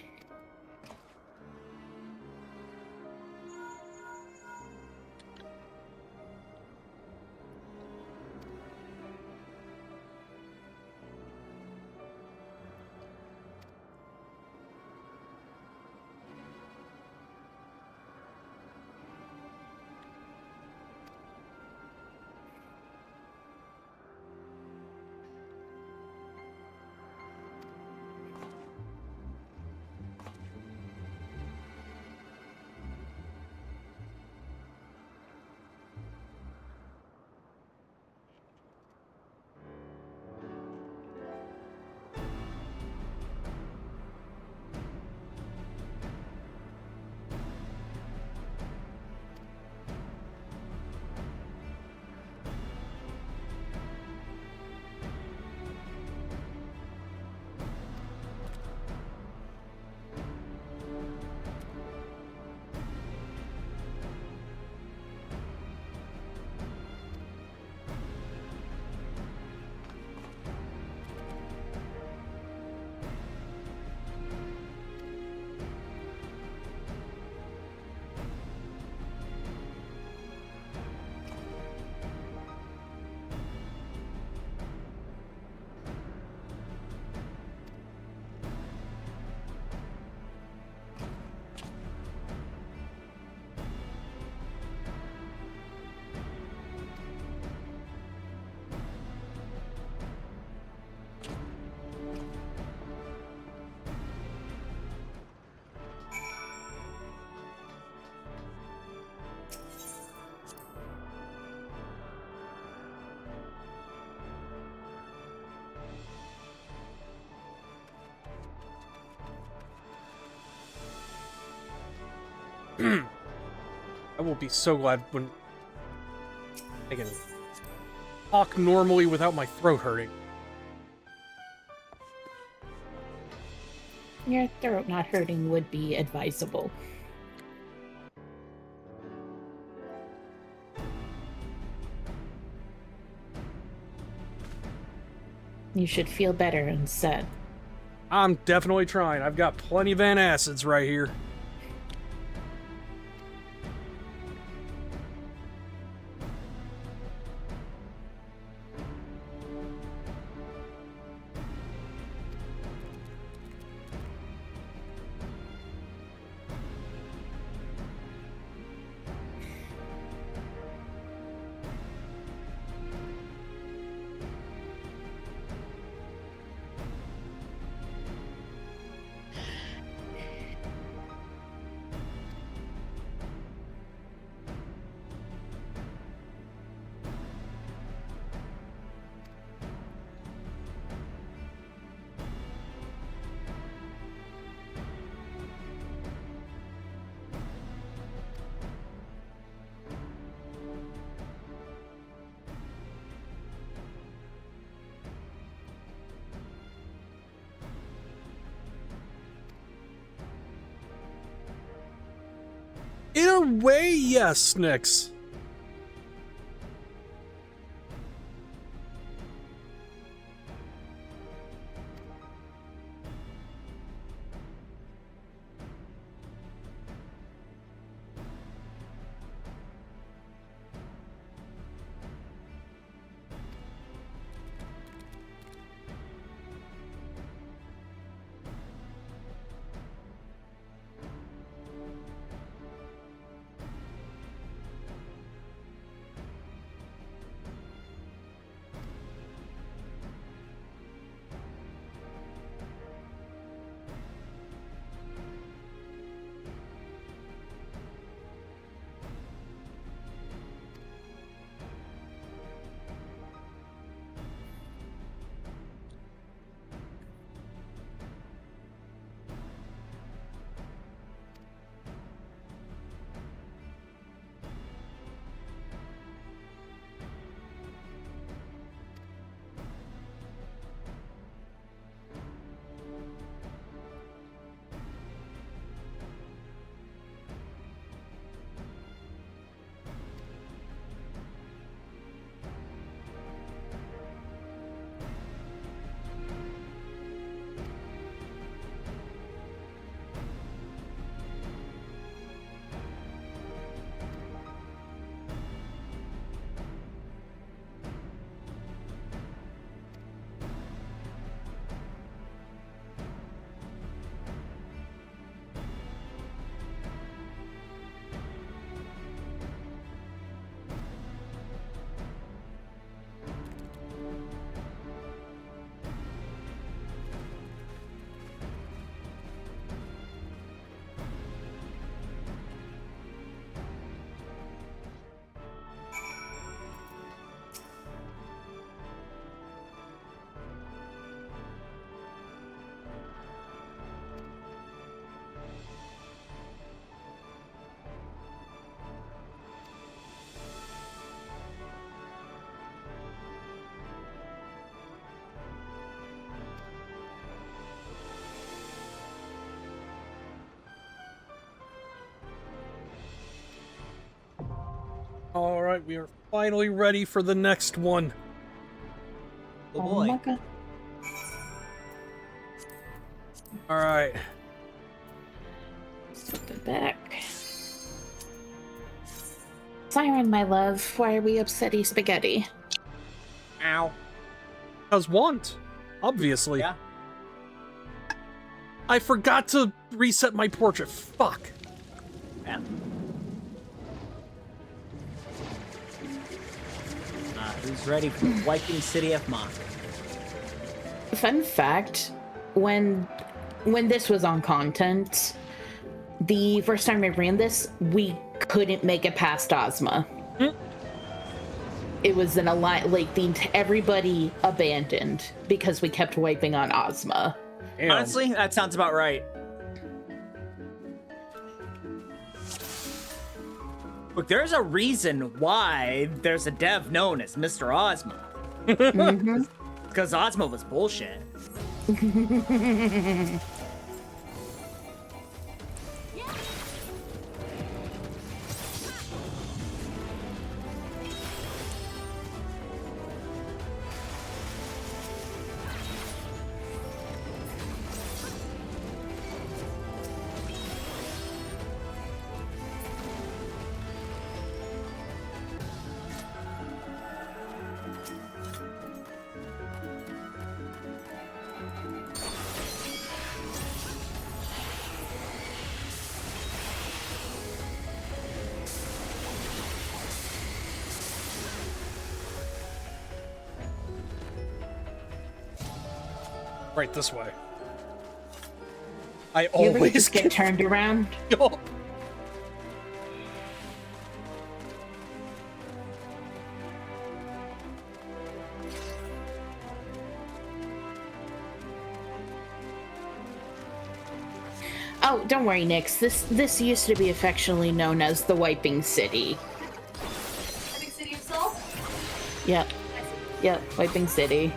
I will be so glad when I can talk normally without my throat hurting.
Your throat not hurting would be advisable. You should feel better instead.
I'm definitely trying. I've got plenty of antacids right here. In a way, yes, Nix. All right, we are finally ready for the next one.
Oh boy.
my god.
All right.
Flip it back. Siren, my love, why are we upsetty spaghetti?
Ow.
As want, obviously.
Yeah.
I forgot to reset my portrait. Fuck.
Yeah. Who's ready for wiping City of Mock?
Fun fact, when this was on content, the first time I ran this, we couldn't make it past Ozma. It was an everybody abandoned because we kept wiping on Ozma.
Damn.
Honestly, that sounds about right. Look, there's a reason why there's a dev known as Mr. Ozma. Because Ozma was bullshit.
Right this way. I
You ever
always
just get turned around?
Yup.
Oh, don't worry, Nix. This used to be affectionately known as the Wiping City.
Wiping City of Souls?
Yep.
I see.
Yep, Wiping City.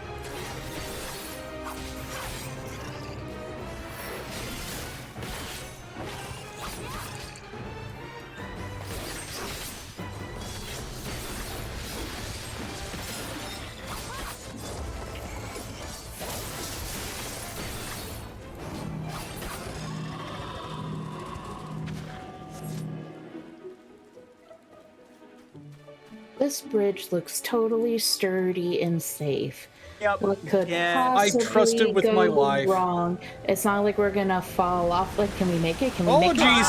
This bridge looks totally sturdy and safe.
Yep.
What could
Yeah.
I
possibly
trust it with
go
my life.
wrong? It's not like we're gonna fall off. Like, can we make it? Can we
Oh,
make
jeez.
it?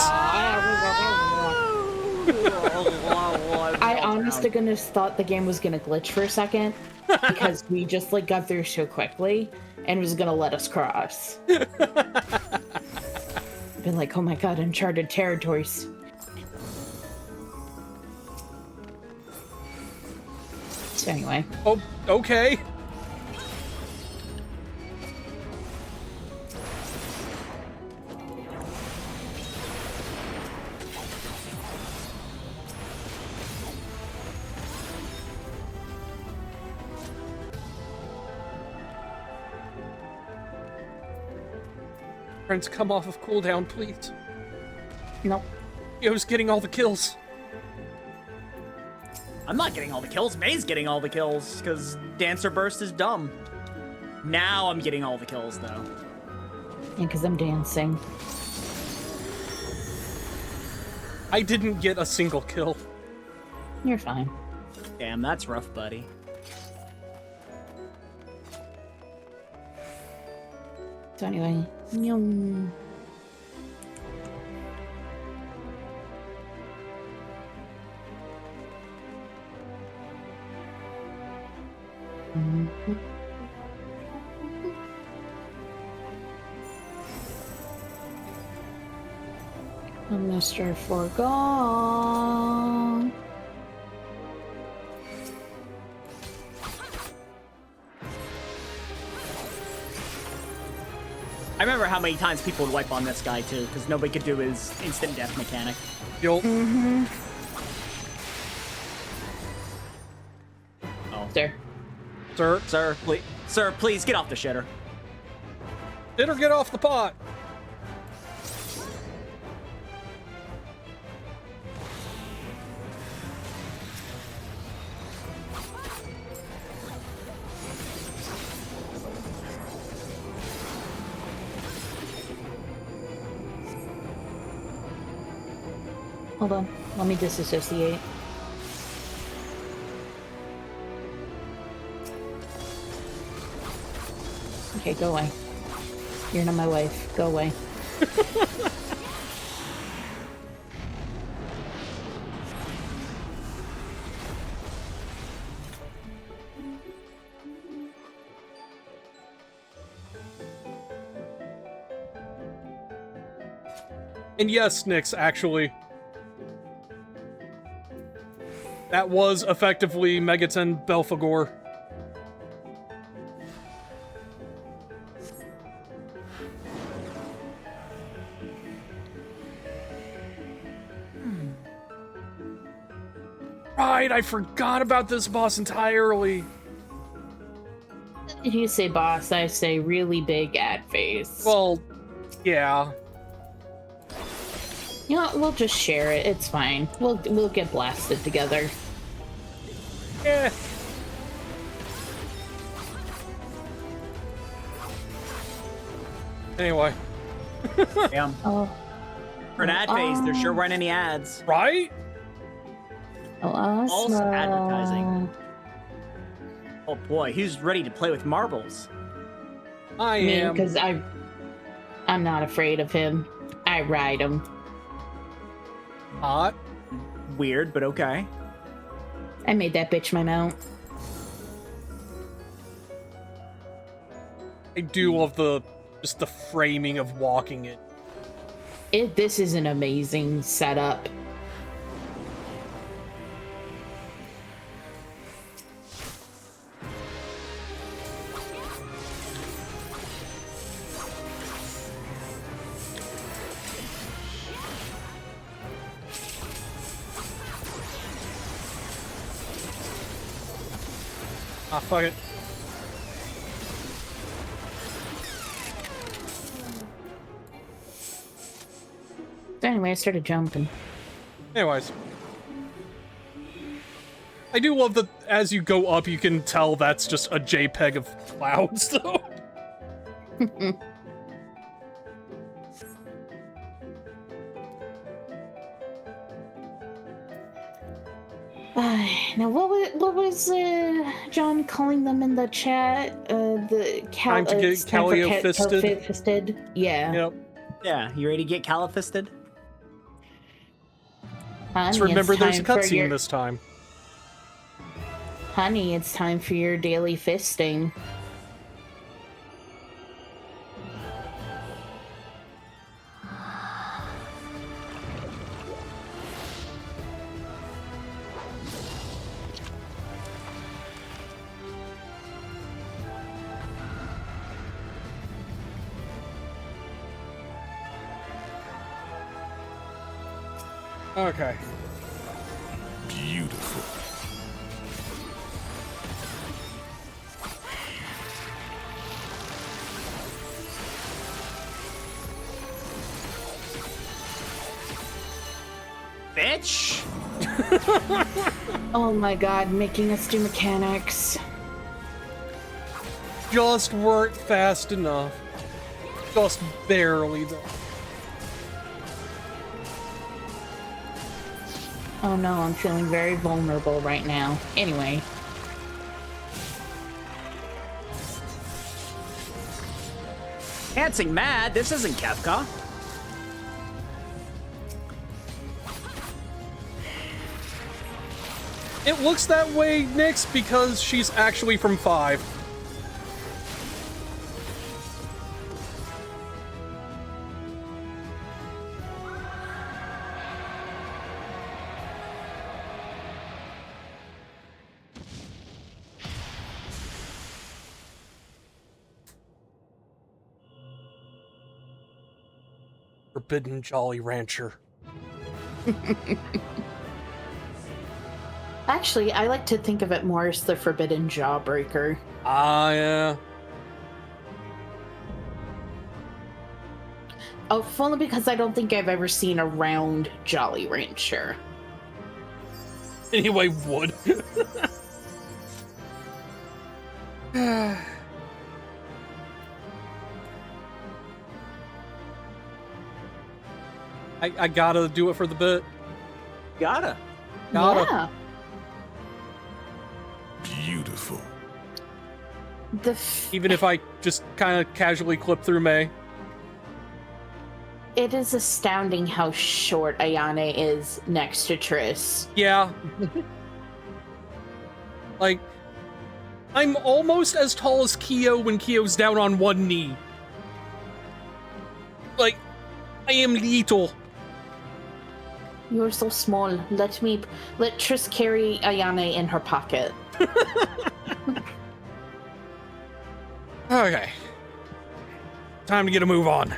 I honestly goodness thought the game was gonna glitch for a second because we just like got through so quickly and was gonna let us cross. Been like, oh my god, uncharted territories. So anyway.
Oh, okay. Friends, come off of cooldown, please.
Nope.
Yo's getting all the kills.
I'm not getting all the kills. May's getting all the kills because Dancer Burst is dumb. Now I'm getting all the kills though.
Yeah, because I'm dancing.
I didn't get a single kill.
You're fine.
Damn, that's rough, buddy.
So anyway, yum. Mr. Forgone.
I remember how many times people would wipe on this guy too, because nobody could do his instant death mechanic.
Yo.
Oh,
Sir.
sir, please get off the shitter.
Did her get off the pot?
Hold on. Let me disassociate. Okay, go away. You're not my wife. Go away.
And yes, Nyx, actually. That was effectively Megaton Belphegor. Right, I forgot about this boss entirely.
If you say boss, I say really big ad face.
Well, yeah.
You know what? We'll just share it. It's fine. We'll get blasted together.
Eh. Anyway.
Damn.
Oh.
For an ad phase, there sure weren't any ads.
Right?
False advertising. Oh boy, who's ready to play with marbles?
I
Me,
am.
because I'm not afraid of him. I ride him.
Hot.
Weird, but okay.
I made that bitch my mount.
I do love just the framing of walking it.
This is an amazing setup.
Ah, fuck it.
Anyway, I started jumping.
Anyways. I do love that as you go up, you can tell that's just a JPEG of clouds, though.
Now, what was John calling them in the chat? The
Time to get
it's time for
Calio-fisted.
Calio-fisted. Yeah.
Yep.
Yeah, you ready to get califisted?
Honey,
Just remember
it's
there's a
time for
cutscene
your-
this time.
Honey, it's time for your daily fisting.
Okay.
Beautiful.
Bitch!
Oh my god, making us do mechanics.
Just weren't fast enough. Just barely, though.
Oh no, I'm feeling very vulnerable right now. Anyway.
Dancing mad? This isn't Kefka.
It looks that way, Nyx, because she's actually from 5. Forbidden Jolly Rancher.
Actually, I like to think of it more as the Forbidden Jawbreaker.
Ah, yeah.
Oh, only because I don't think I've ever seen a round Jolly Rancher.
Anyway, would. I gotta do it for the bit.
Gotta.
Gotta.
Yeah.
Beautiful.
Even if I just kind of casually clip through May.
It is astounding how short Ayane is next to Triss.
Yeah. Like, I'm almost as tall as Kyo when Kyo's down on one knee. Like, I am little.
You're so small. Let Triss carry Ayane in her pocket.
Okay. Time to get a move on.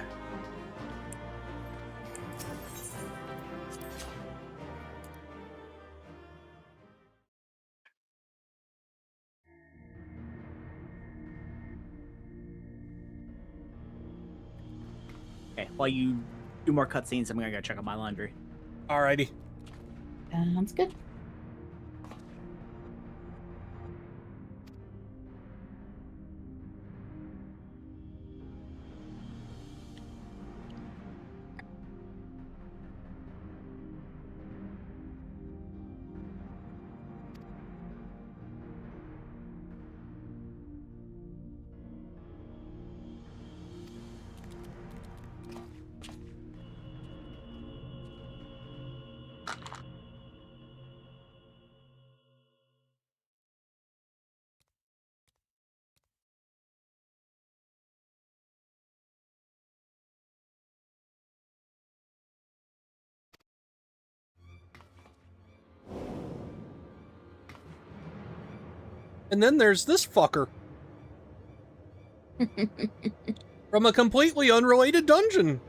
Okay, while you do more cutscenes, I'm gonna go check out my laundry.
Alrighty.
Sounds good.
And then there's this fucker. From a completely unrelated dungeon.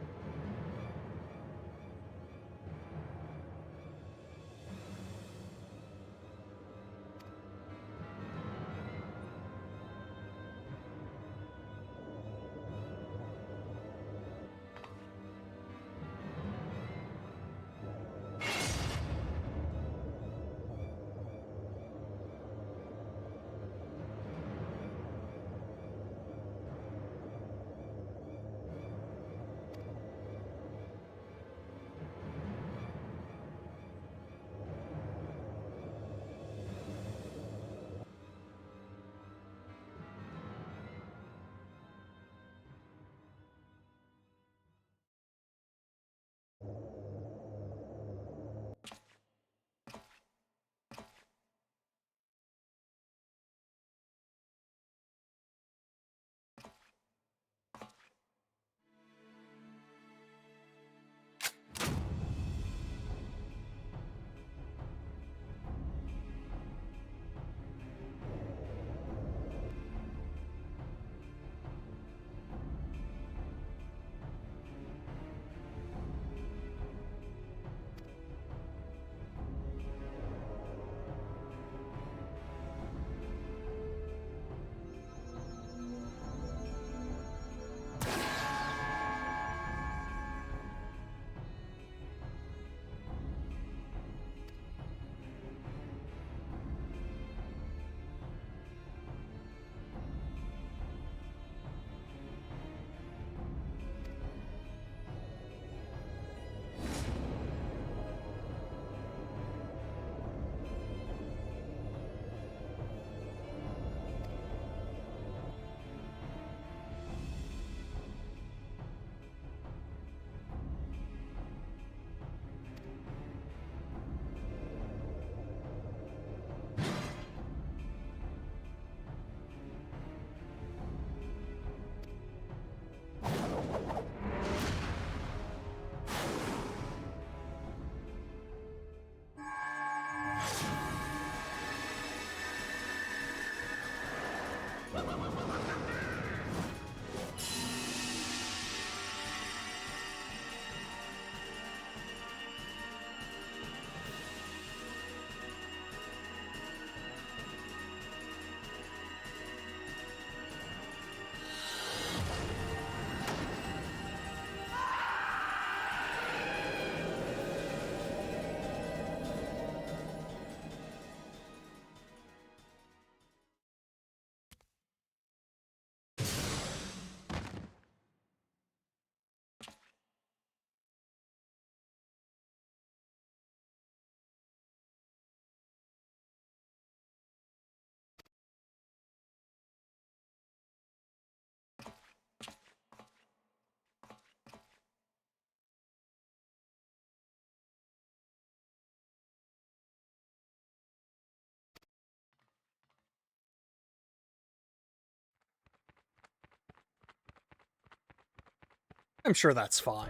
I'm sure that's fine.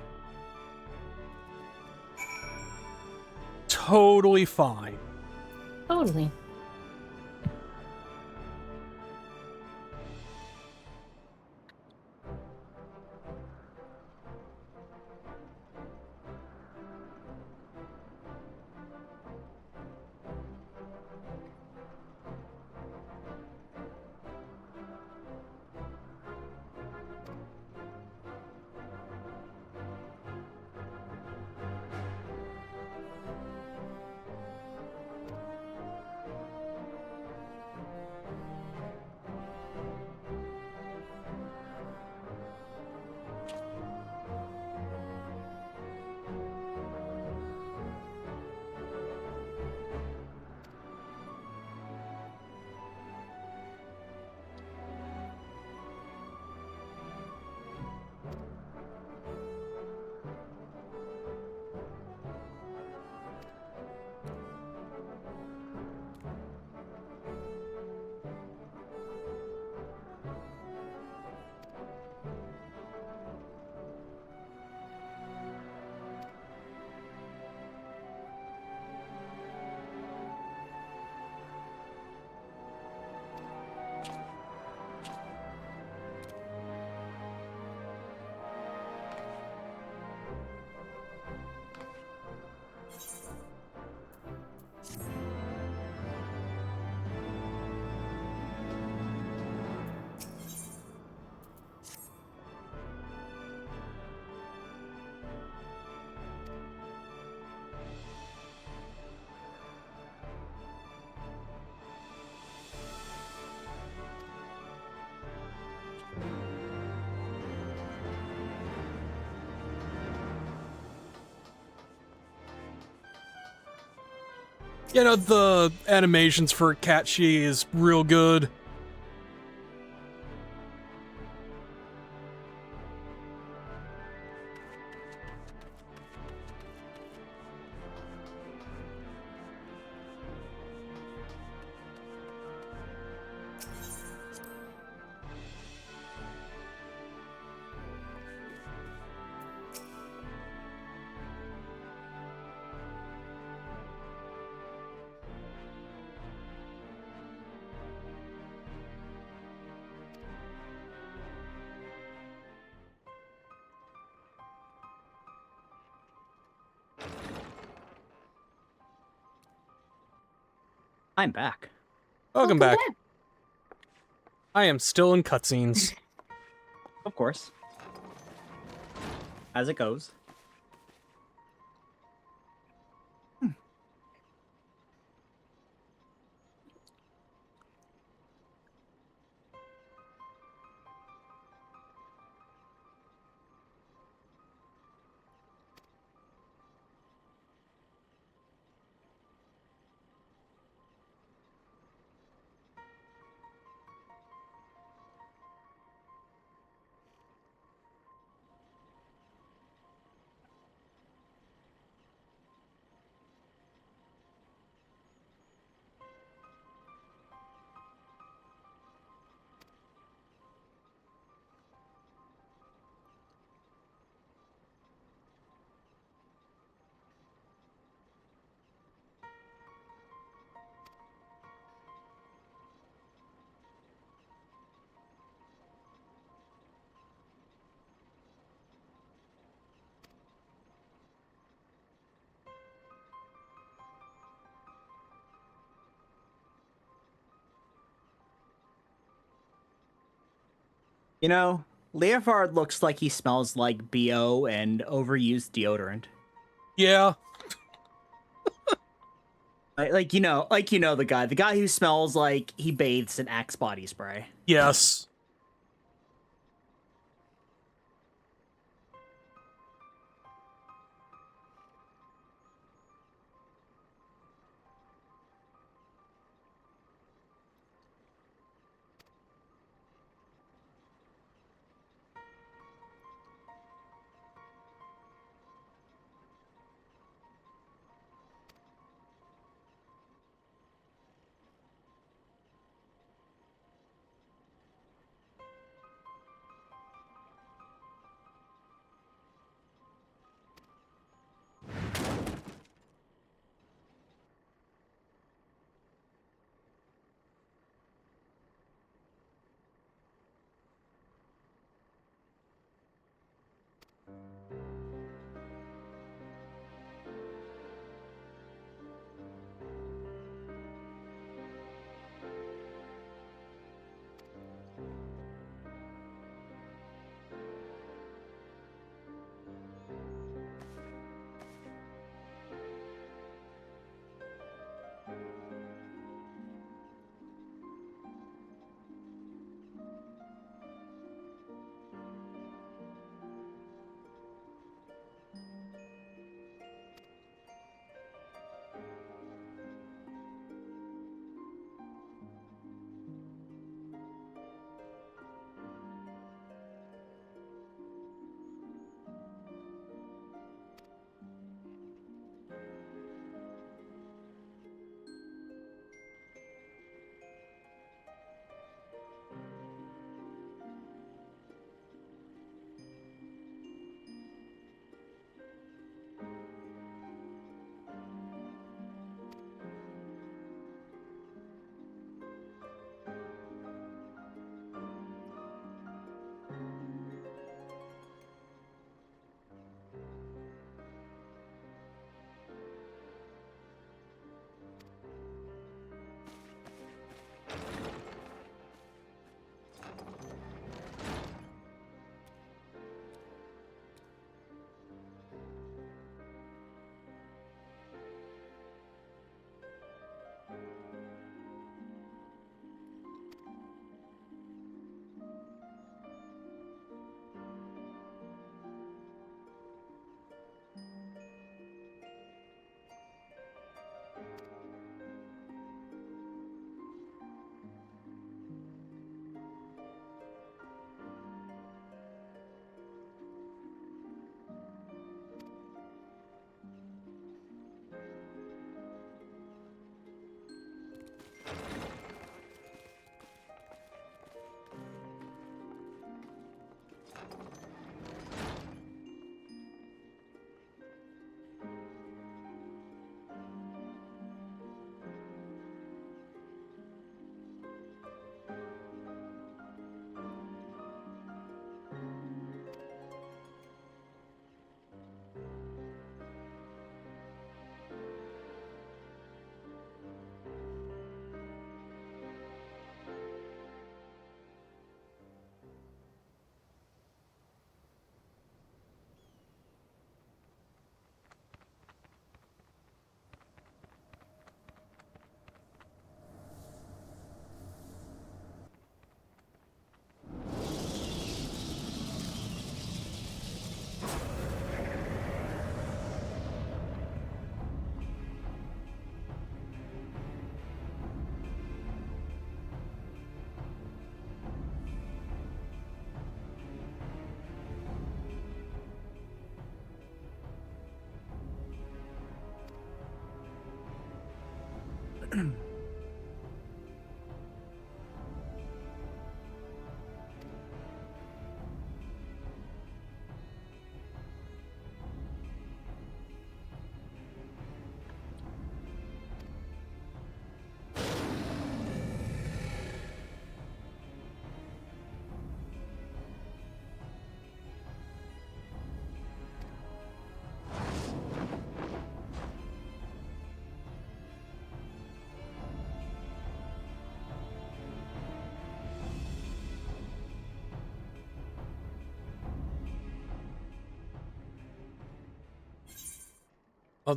Totally fine.
Totally.
You know, the animations for Catchy is real good.
I'm back.
Welcome back. I am still in cutscenes.
Of course. As it goes. You know, Leofard looks like he smells like BO and overused deodorant.
Yeah.
Like you know the guy who smells like he bathes in Axe body spray.
Yes.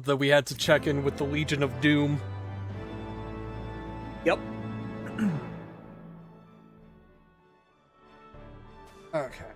That we had to check in with the Legion of Doom.
Yep.
Okay.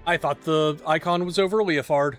I thought the icon was over Leofard.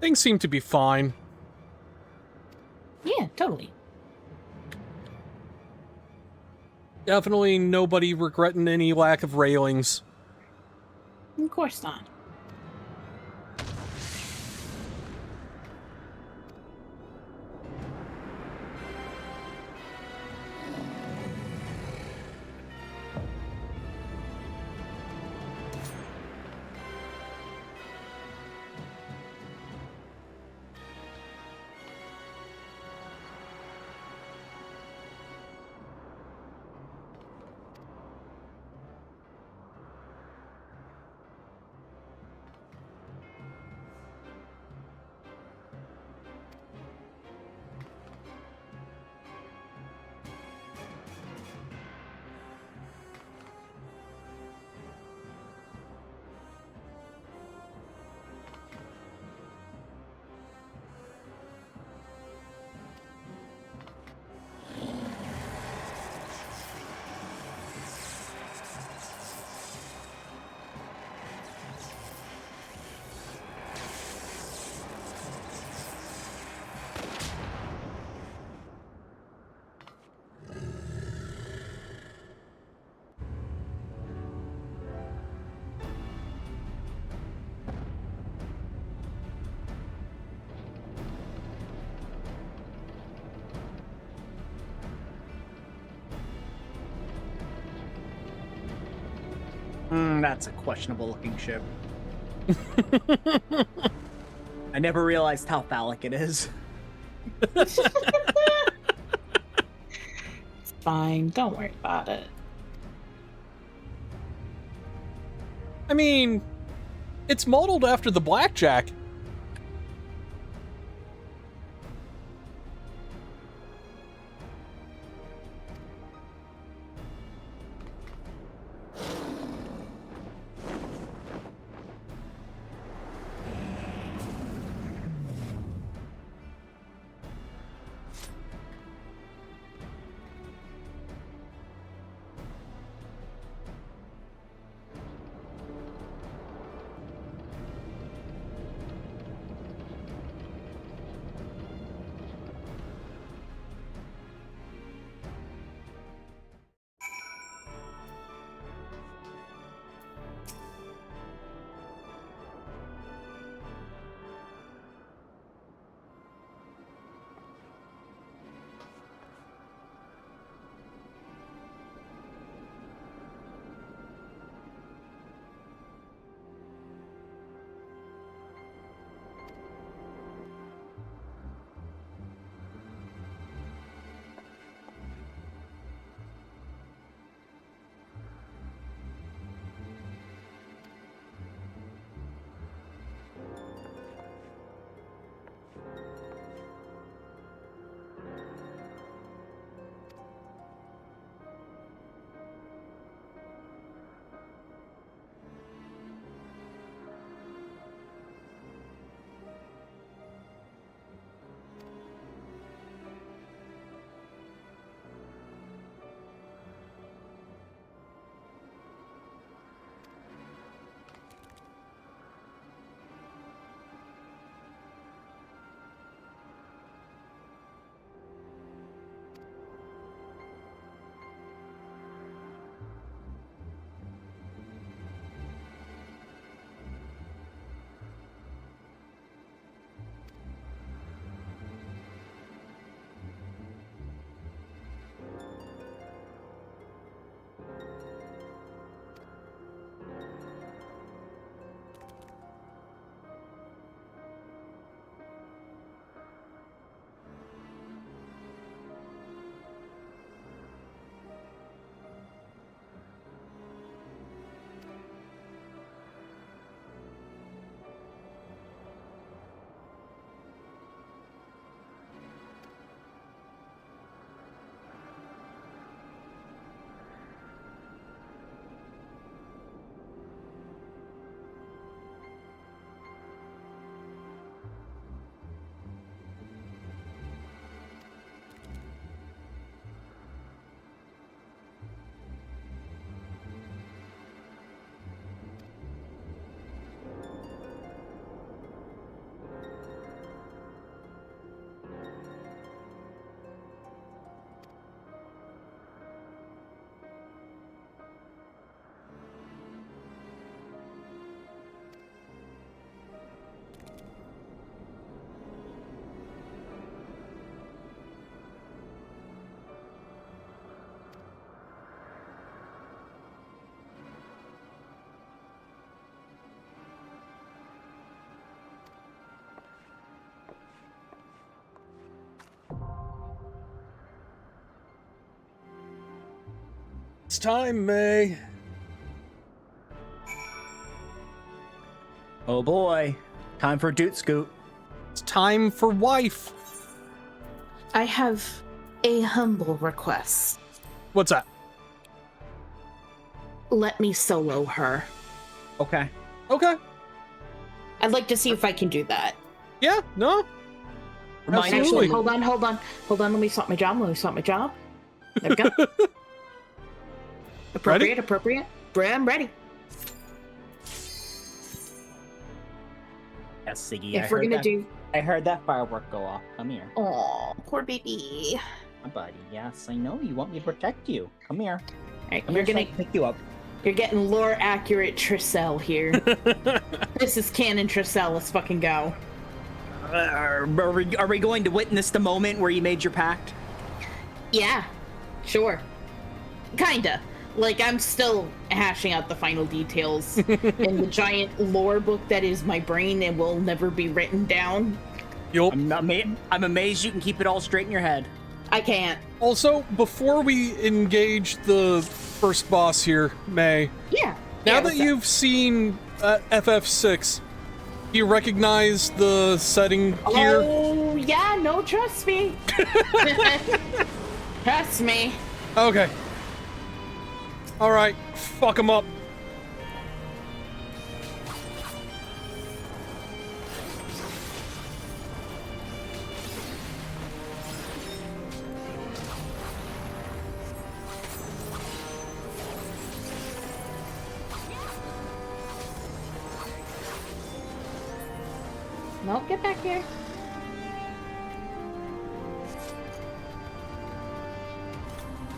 Things seem to be fine.
Yeah, totally.
Definitely nobody regretting any lack of railings.
Of course not.
That's a questionable looking ship. I never realized how phallic it is.
It's fine. Don't worry about it.
I mean, it's modeled after the Blackjack. It's time, May.
Oh boy. Time for Doot Scoot.
It's time for wife.
I have a humble request.
What's that?
Let me solo her.
Okay.
Okay.
I'd like to see if I can do that.
Yeah, no.
Remind
Absolutely.
Actually, hold on. Let me swap my job. There we go. Appropriate. I'm ready.
Yes, Siggy.
If we're gonna do...
I heard that firework go off. Come here.
Oh, poor baby.
My buddy. Yes, I know. You want me to protect you. Come here.
Alright,
Come
you're
here so I
gonna...
can pick you up.
You're getting lore accurate Tricell here. This is canon Tricell. Let's fucking go.
Are we going to witness the moment where you made your pact?
Yeah, sure. Kinda. Like, I'm still hashing out the final details in the giant lore book that is my brain and will never be written down.
Yup.
I'm amazed you can keep it all straight in your head.
I can't.
Also, before we engage the first boss here, May,
Yeah.
now
Yeah,
that
what's up?
you've seen FF6, do you recognize the setting here?
Oh, yeah, no, trust me. Trust me.
Okay. Alright, fuck him up.
No, get back here.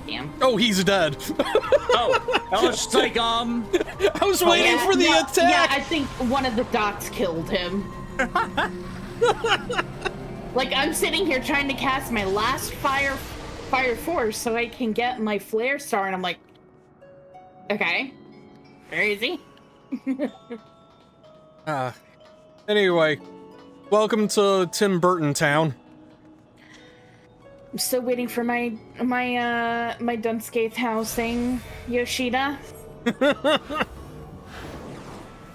Damn.
Oh, he's dead.
Oh, I was just like,
I was waiting for the
Yeah,
attack.
I think one of the dots killed him. Like, I'm sitting here trying to cast my last fire force so I can get my flare star, and I'm like, okay, where is he?
Anyway, welcome to Tim Burton Town.
I'm still waiting for my Dunscaith housing, Yoshida.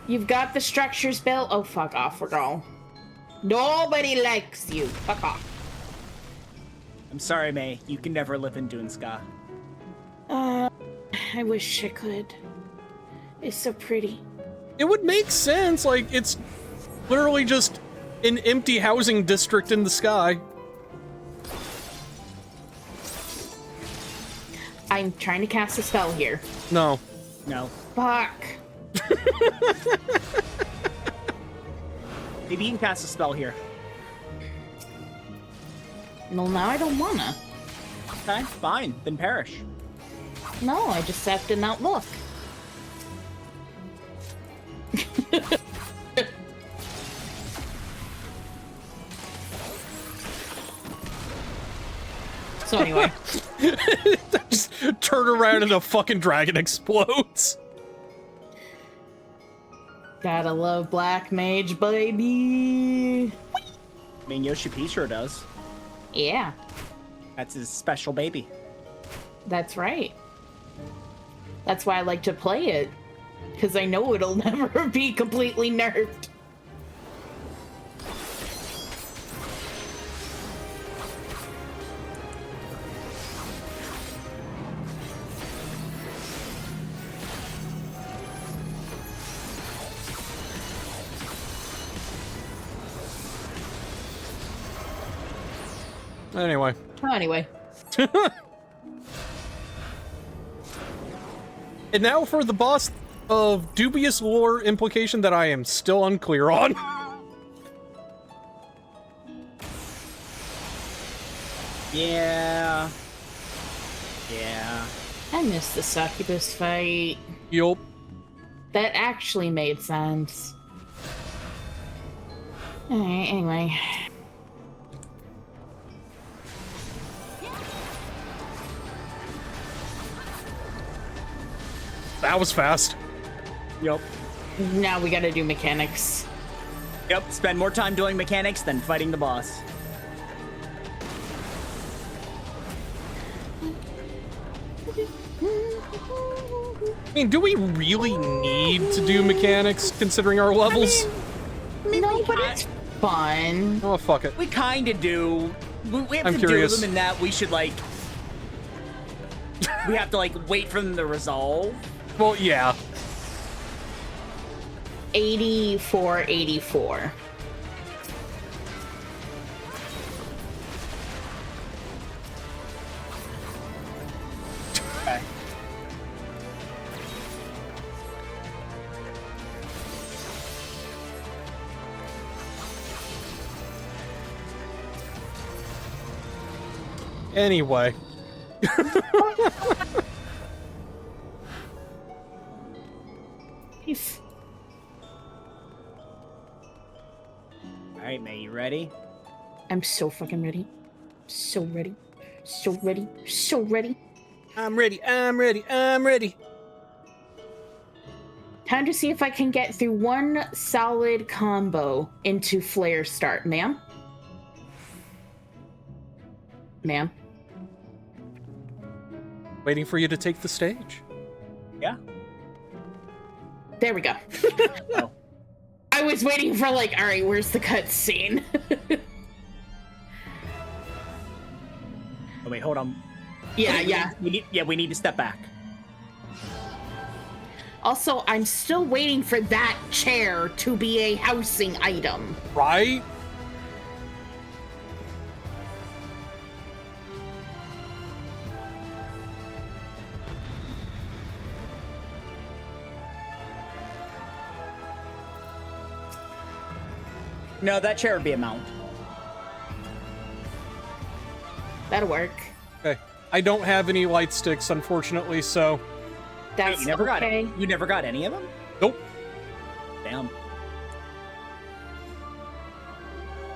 You've got the structures built. Oh, fuck off, we're all. Nobody likes you. Fuck off.
I'm sorry, May. You can never live in Dunska.
I wish I could. It's so pretty.
It would make sense, like, it's literally just an empty housing district in the sky.
I'm trying to cast a spell here.
No.
No.
Fuck.
Maybe you can cast a spell here.
Well, now I don't wanna.
Okay, fine. Then perish.
No, I just have to not look. So anyway,
Just turn around and a fucking dragon explodes.
gotta love Black Mage, baby.
I mean, Yoshi P sure does.
Yeah,
That's his special baby.
that's right. That's why I like to play it, because I know it'll never be completely nerfed.
Anyway.
Anyway,
And now for the boss of dubious lore implication that I am still unclear on.
Yeah. Yeah.
I missed the succubus fight.
Yup.
That actually made sense. Alright, anyway.
That was fast.
Yep.
Now we gotta do mechanics.
Yep. Spend more time doing mechanics than fighting the boss.
I mean, do we really need to do mechanics considering our levels?
No, but it's fun.
Oh, fuck it.
We kind of do. We have
I'm
to
curious.
do them in that we should, like... we have to, like, wait for them to resolve.
Well, yeah.
84, 84.
Okay.
Anyway.
Peace.
All right, May, you ready?
I'm so fucking ready. So ready. So ready. So ready.
I'm ready, I'm ready, I'm ready.
Time to see if I can get through one solid combo into Flare Start, ma'am. Ma'am.
Waiting for you to take the stage.
Yeah.
There we go.
Oh.
I was waiting for like, all right, where's the cutscene?
Oh, wait, hold on.
yeah.
We need to step back.
Also, I'm still waiting for that chair to be a housing item.
Right?
No, that chair would be a mount.
That'll work.
Okay. I don't have any light sticks, unfortunately, so...
That's
Wait, you never got
okay.
it. You never got any of them?
Nope.
Damn.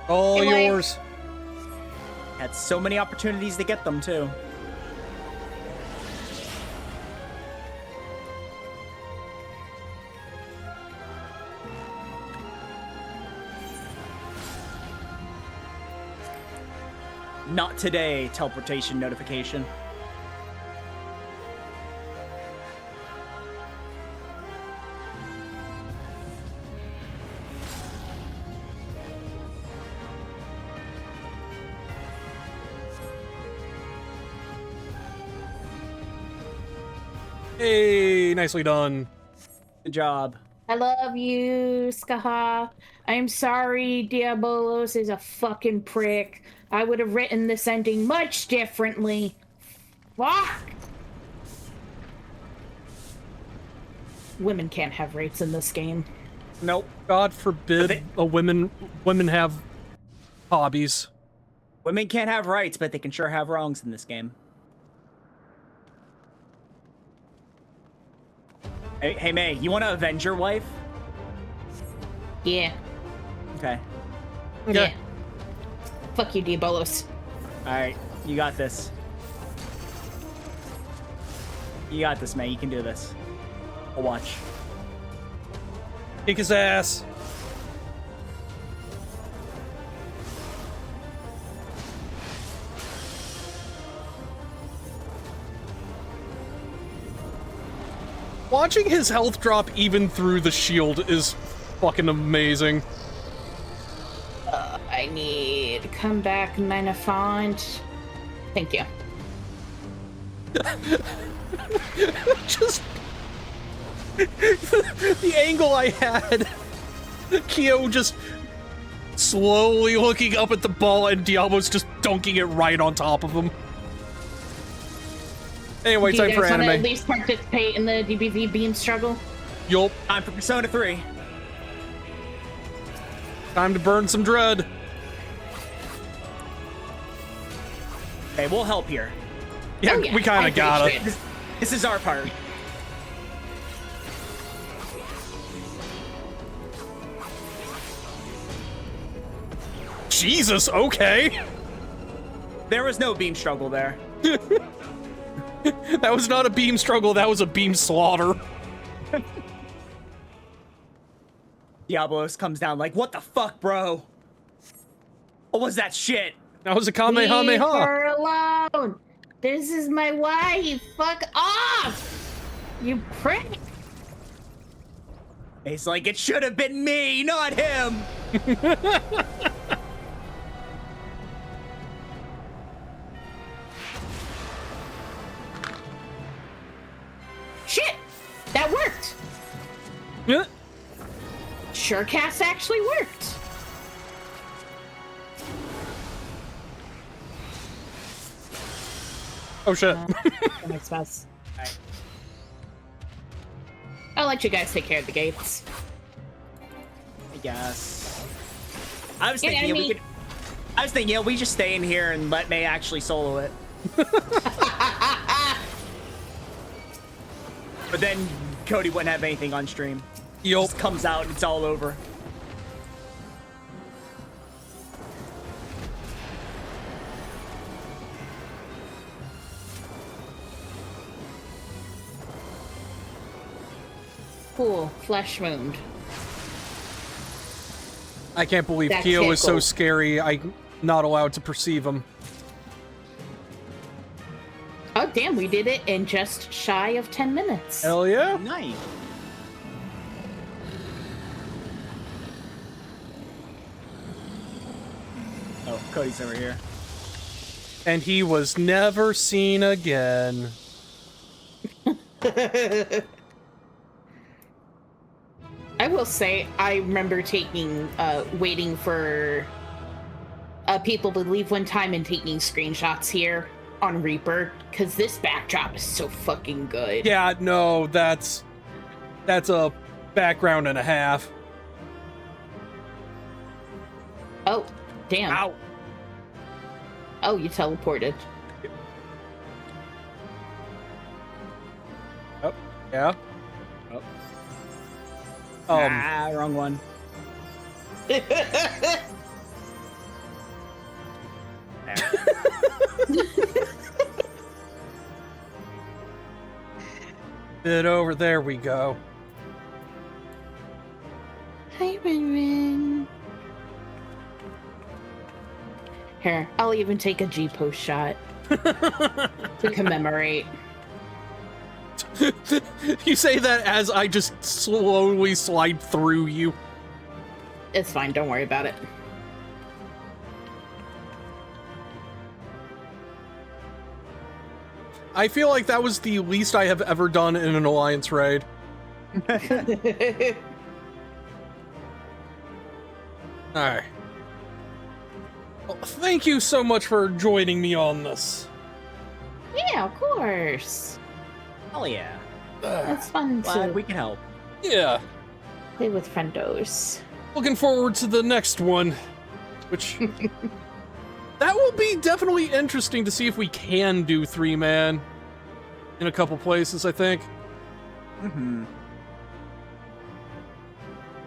All
Anyway.
yours.
Had so many opportunities to get them, too. Not today, teleportation notification.
Hey, nicely done.
Good job.
I love you, Skaha. I'm sorry, Diabolos is a fucking prick. I would have written this ending much differently. Fuck! Women can't have rights in this game.
Nope.
God forbid women have hobbies.
Women can't have rights, but they can sure have wrongs in this game. Hey May, you want to avenge your wife?
Yeah.
Okay.
Yeah. Fuck you, Diabolos.
Alright, you got this. You got this, May. You can do this. I'll watch.
Kick his ass. Watching his health drop even through the shield is fucking amazing.
I need come back mana font. Thank you.
Just the angle I had. Kyo just slowly looking up at the ball and Diablo's just dunking it right on top of him. Anyway,
Do
time
you
for
guys want to at
anime.
least participate in the DBV beam struggle?
Yup.
Time for Persona 3.
Time to burn some dread.
Okay, we'll help here.
Yeah,
Oh, yeah,
we kind
I
of gotta.
appreciate it.
This is our part.
Jesus, okay.
There was no beam struggle there.
That was not a beam struggle, that was a beam slaughter.
Diablos comes down like, what the fuck, bro? What was that shit?
That was a
Leave
Kamehameha.
her alone. This is my wife. Fuck off. You prick!
It's like, it should have been me, not him.
Shit! That worked!
Yeah.
Surecast actually worked.
Oh shit.
That makes sense.
Alright.
I'll let you guys take care of the gates.
I guess. I was
Yeah,
thinking
I
we
mean-
could. I was thinking, we just stay in here and let May actually solo it. But then Cody wouldn't have anything on stream.
Yup.
Just comes out and it's all over.
Cool. Flesh wound.
I can't believe
That's
Keo is so
cool.
scary. I'm not allowed to perceive him.
Oh, damn, we did it in just shy of 10 minutes.
Hell yeah.
Nice. Oh, Cody's over here.
And he was never seen again.
I will say, I remember waiting for people to leave one time and taking screenshots here on Reaper, because this backdrop is so fucking good.
Yeah, no, that's a background and a half.
Oh, damn.
Ow.
Oh, you teleported.
Oh, yeah.
Oh.
Um,
Wrong one.
bit over there we go.
Hi, Rin Rin. Here, I'll even take a G-post shot to commemorate.
You say that as I just slowly slide through you.
It's fine, don't worry about it.
I feel like that was the least I have ever done in an Alliance raid. Alright. Well, thank you so much for joining me on this.
Yeah, of course.
Hell yeah.
It's fun
Glad
to
we can help.
Yeah.
play with friendos.
Looking forward to the next one, which that will be definitely interesting to see if we can do 3-man in a couple places, I think.
Mm-hmm.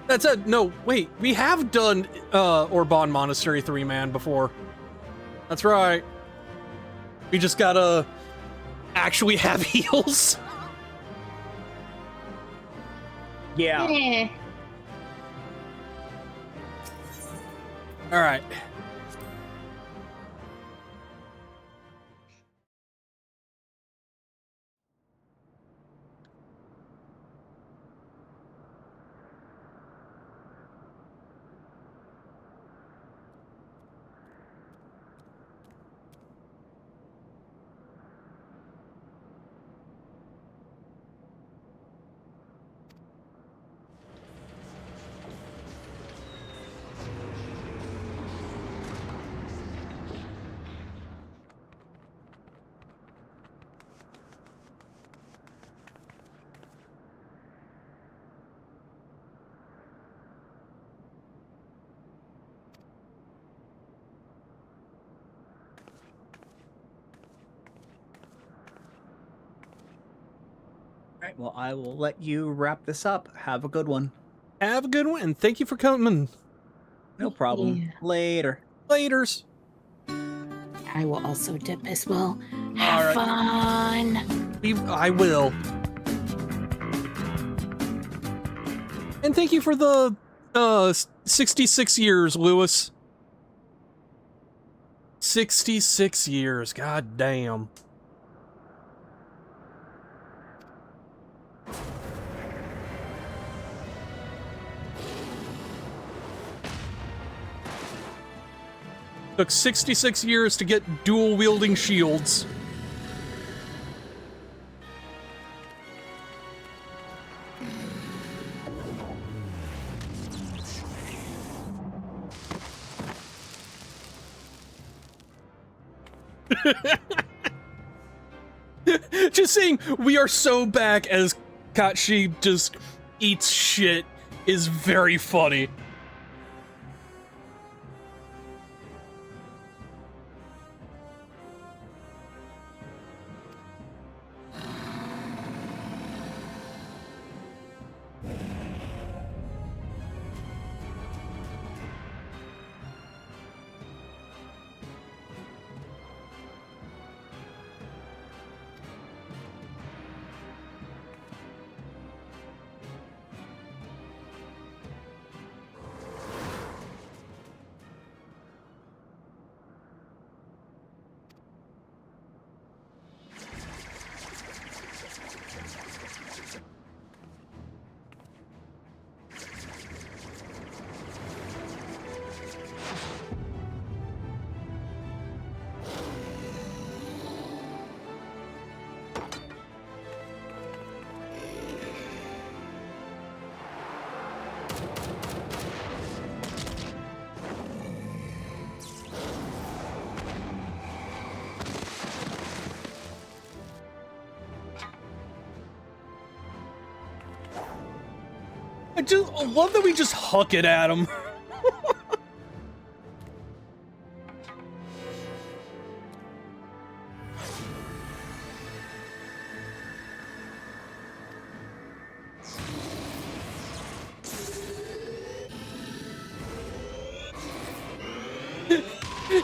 That said, no, wait, we have done Orban Monastery 3-man before. That's right. We just gotta actually have heals.
Yeah.
Eh.
All right.
All right, well, I will let you wrap this up. Have a good one.
Have a good one, and thank you for coming.
No problem.
Yeah.
Later.
Laters.
I will also dip as well.
All
Have
right.
fun.
I will. And thank you for the 66 years, Lewis. 66 years. God damn. Took 66 years to get dual-wielding shields. Just saying, we are so back as Kachi just eats shit is very funny. I love that we just huck it at him.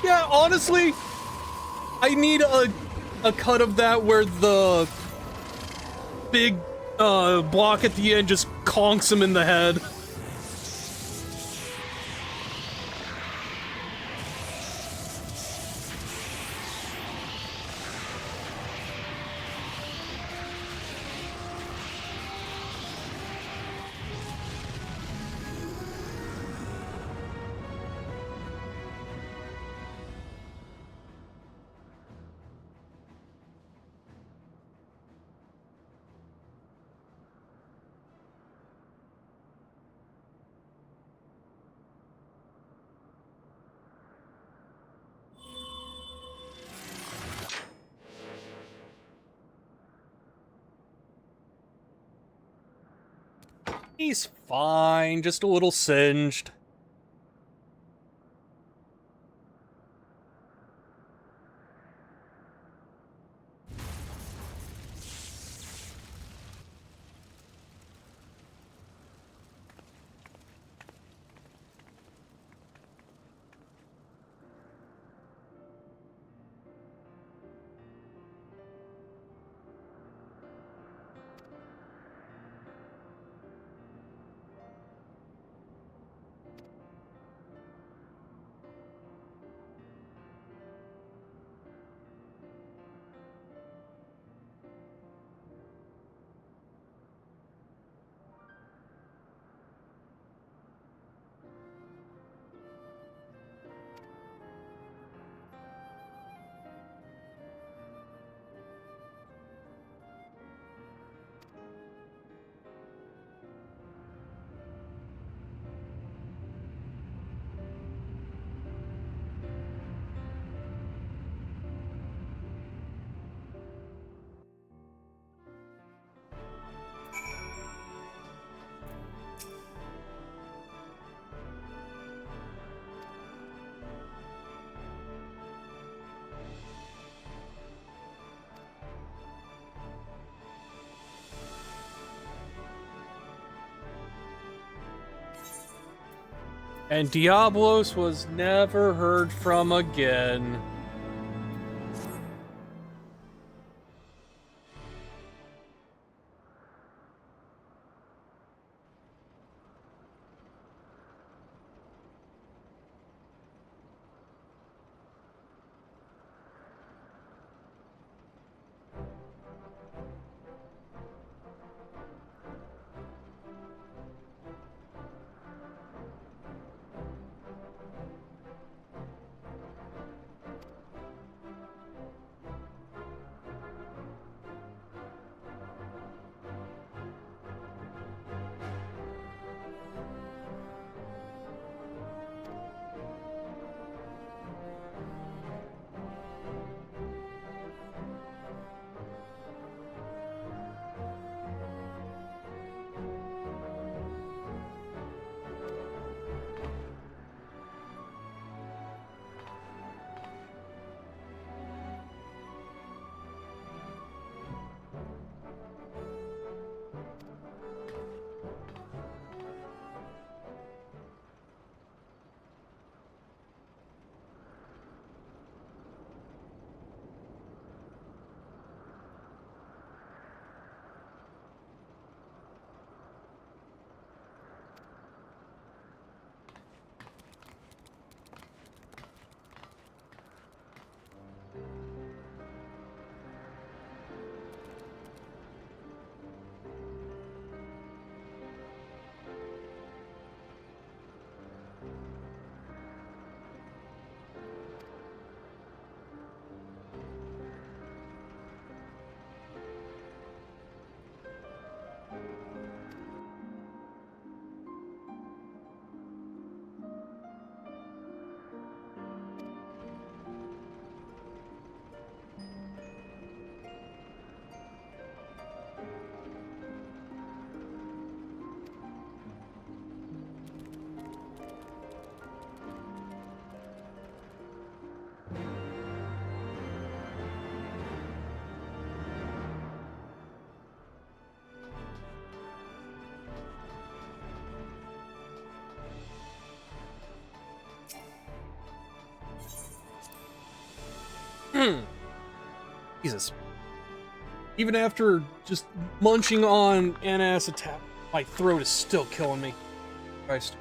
Yeah, honestly, I need a cut of that where the big block at the end just conks him in the head. He's fine, just a little singed. And Diablos was never heard from again. Jesus. Even after just munching on anacetab, my throat is still killing me. Christ.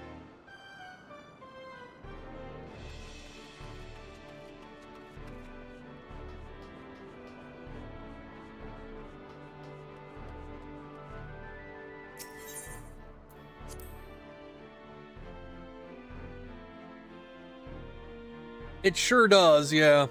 It sure does, yeah.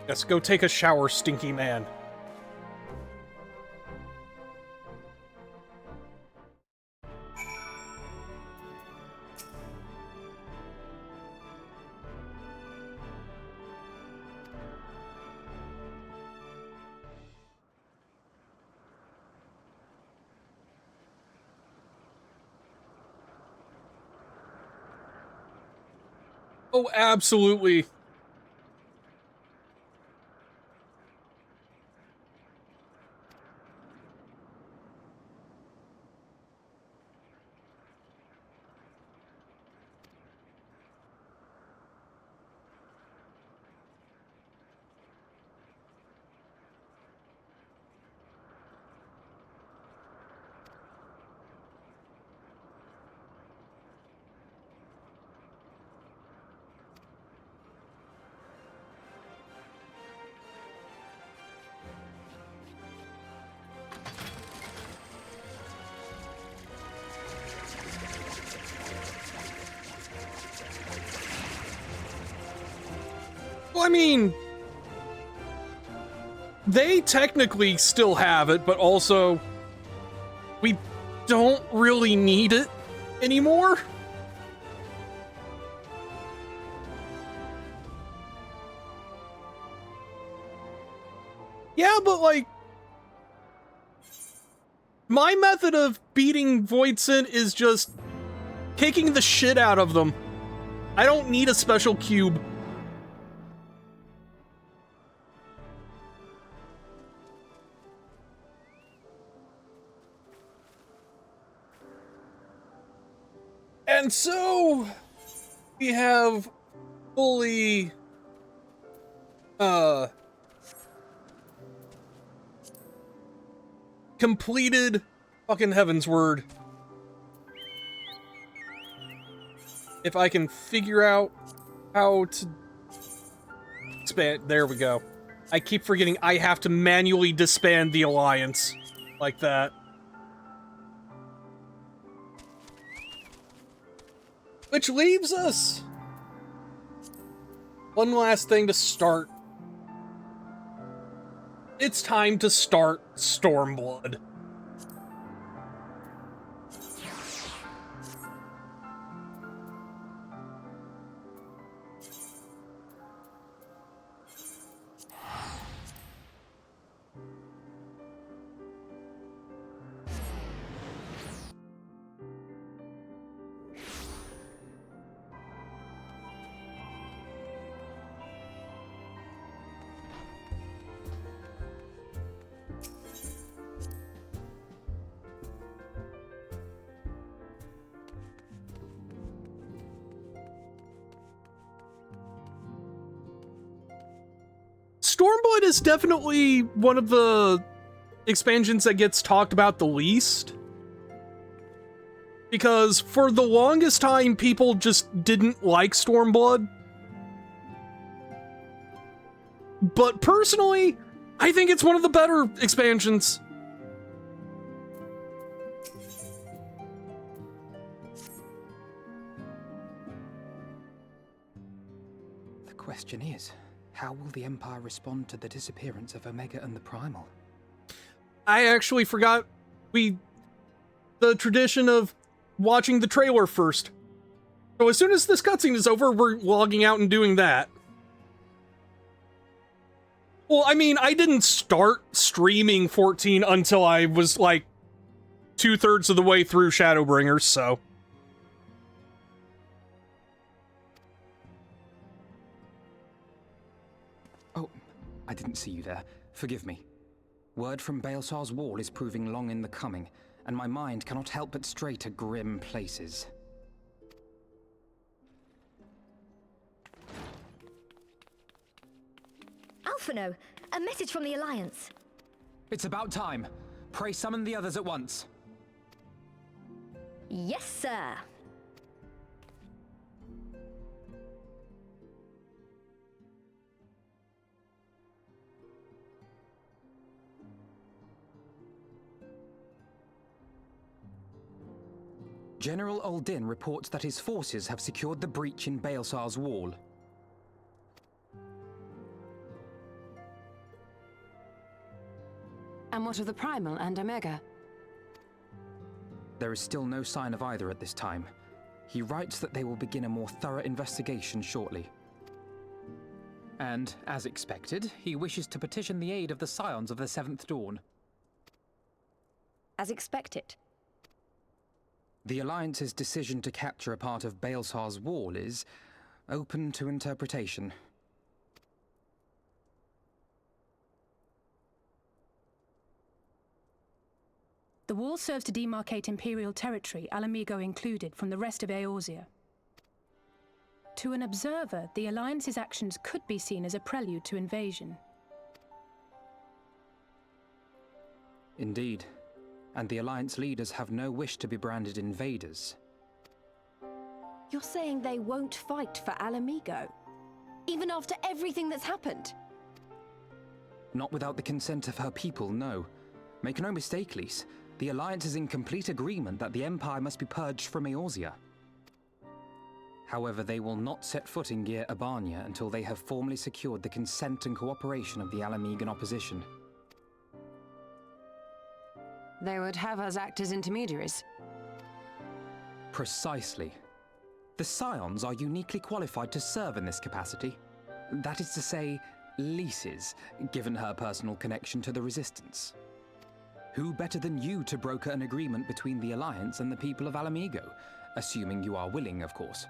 Yes, go take a shower, stinky man. Oh, absolutely. I mean, they technically still have it, but also we don't really need it anymore. Yeah, but like, my method of beating Voidson is just kicking the shit out of them. I don't need a special cube. And so we have fully completed fucking Heaven's Word. If I can figure out how to expand, there we go. I keep forgetting I have to manually disband the Alliance like that. Which leaves us one last thing to start. It's time to start Stormblood. Stormblood is definitely one of the expansions that gets talked about the least. Because for the longest time, people just didn't like Stormblood. But personally, I think it's one of the better expansions.
The question is, how will the Empire respond to the disappearance of Omega and the Primal?
I actually forgot the tradition of watching the trailer first. So as soon as this cutscene is over, we're logging out and doing that. Well, I mean, I didn't start streaming 14 until I was like 2/3 of the way through Shadowbringers, so.
Oh, I didn't see you there. Forgive me. Word from Baelsar's wall is proving long in the coming, and my mind cannot help but stray to grim places.
Alphino, a message from the Alliance.
It's about time. Pray summon the others at once.
Yes, sir.
General Uldin reports that his forces have secured the breach in Baelsar's wall.
And what of the Primal and Omega?
There is still no sign of either at this time. He writes that they will begin a more thorough investigation shortly. And, as expected, he wishes to petition the aid of the Scions of the Seventh Dawn.
As expected.
The Alliance's decision to capture a part of Baelsar's wall is open to interpretation.
The wall serves to demarcate Imperial territory, Alamigo included, from the rest of Eorzea. To an observer, the Alliance's actions could be seen as a prelude to invasion.
Indeed. And the Alliance leaders have no wish to be branded invaders.
You're saying they won't fight for Alamigo? Even after everything that's happened?
Not without the consent of her people, no. Make no mistake, Lise. The Alliance is in complete agreement that the Empire must be purged from Eorzea. However, they will not set foot in Gyr Abania until they have formally secured the consent and cooperation of the Alamegan opposition.
They would have us act as intermediaries.
Precisely. The Scions are uniquely qualified to serve in this capacity. That is to say, leases, given her personal connection to the Resistance. Who better than you to broker an agreement between the Alliance and the people of Alamigo, assuming you are willing, of course.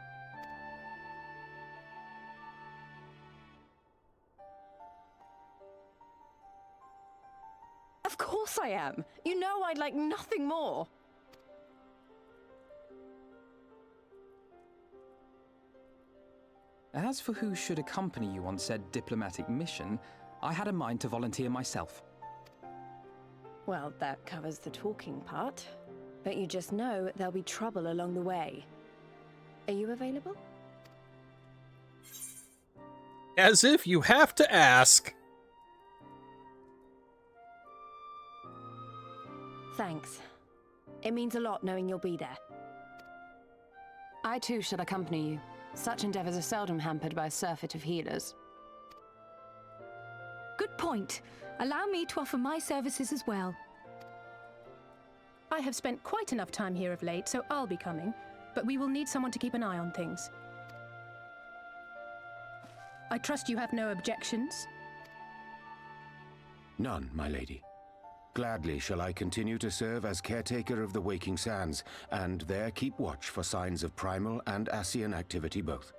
Of course I am. You know I'd like nothing more.
As for who should accompany you on said diplomatic mission, I had in mind to volunteer myself.
Well, that covers the talking part. But you just know there'll be trouble along the way. Are you available?
As if you have to ask.
Thanks. It means a lot knowing you'll be there. I too shall accompany you. Such endeavors are seldom hampered by a surfeit of healers.
Good point. Allow me to offer my services as well.
I have spent quite enough time here of late, so I'll be coming, but we will need someone to keep an eye on things. I trust you have no objections?
None, my lady. Gladly shall I continue to serve as caretaker of the Waking Sands, and there keep watch for signs of primal and Ascian activity both.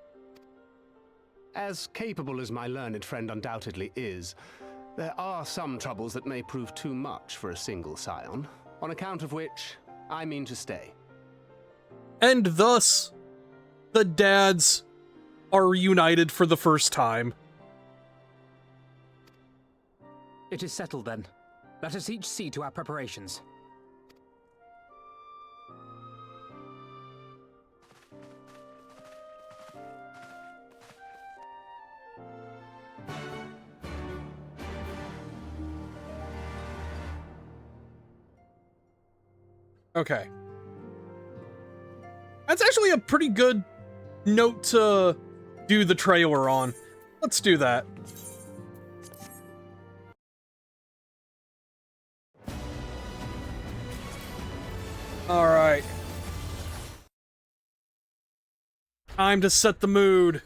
As capable as my learned friend undoubtedly is, there are some troubles that may prove too much for a single scion, on account of which I mean to stay.
And thus, the dads are reunited for the first time.
It is settled then. Let us each see to our preparations.
Okay. That's actually a pretty good note to do the trailer on. Let's do that. Alright. Time to set the mood.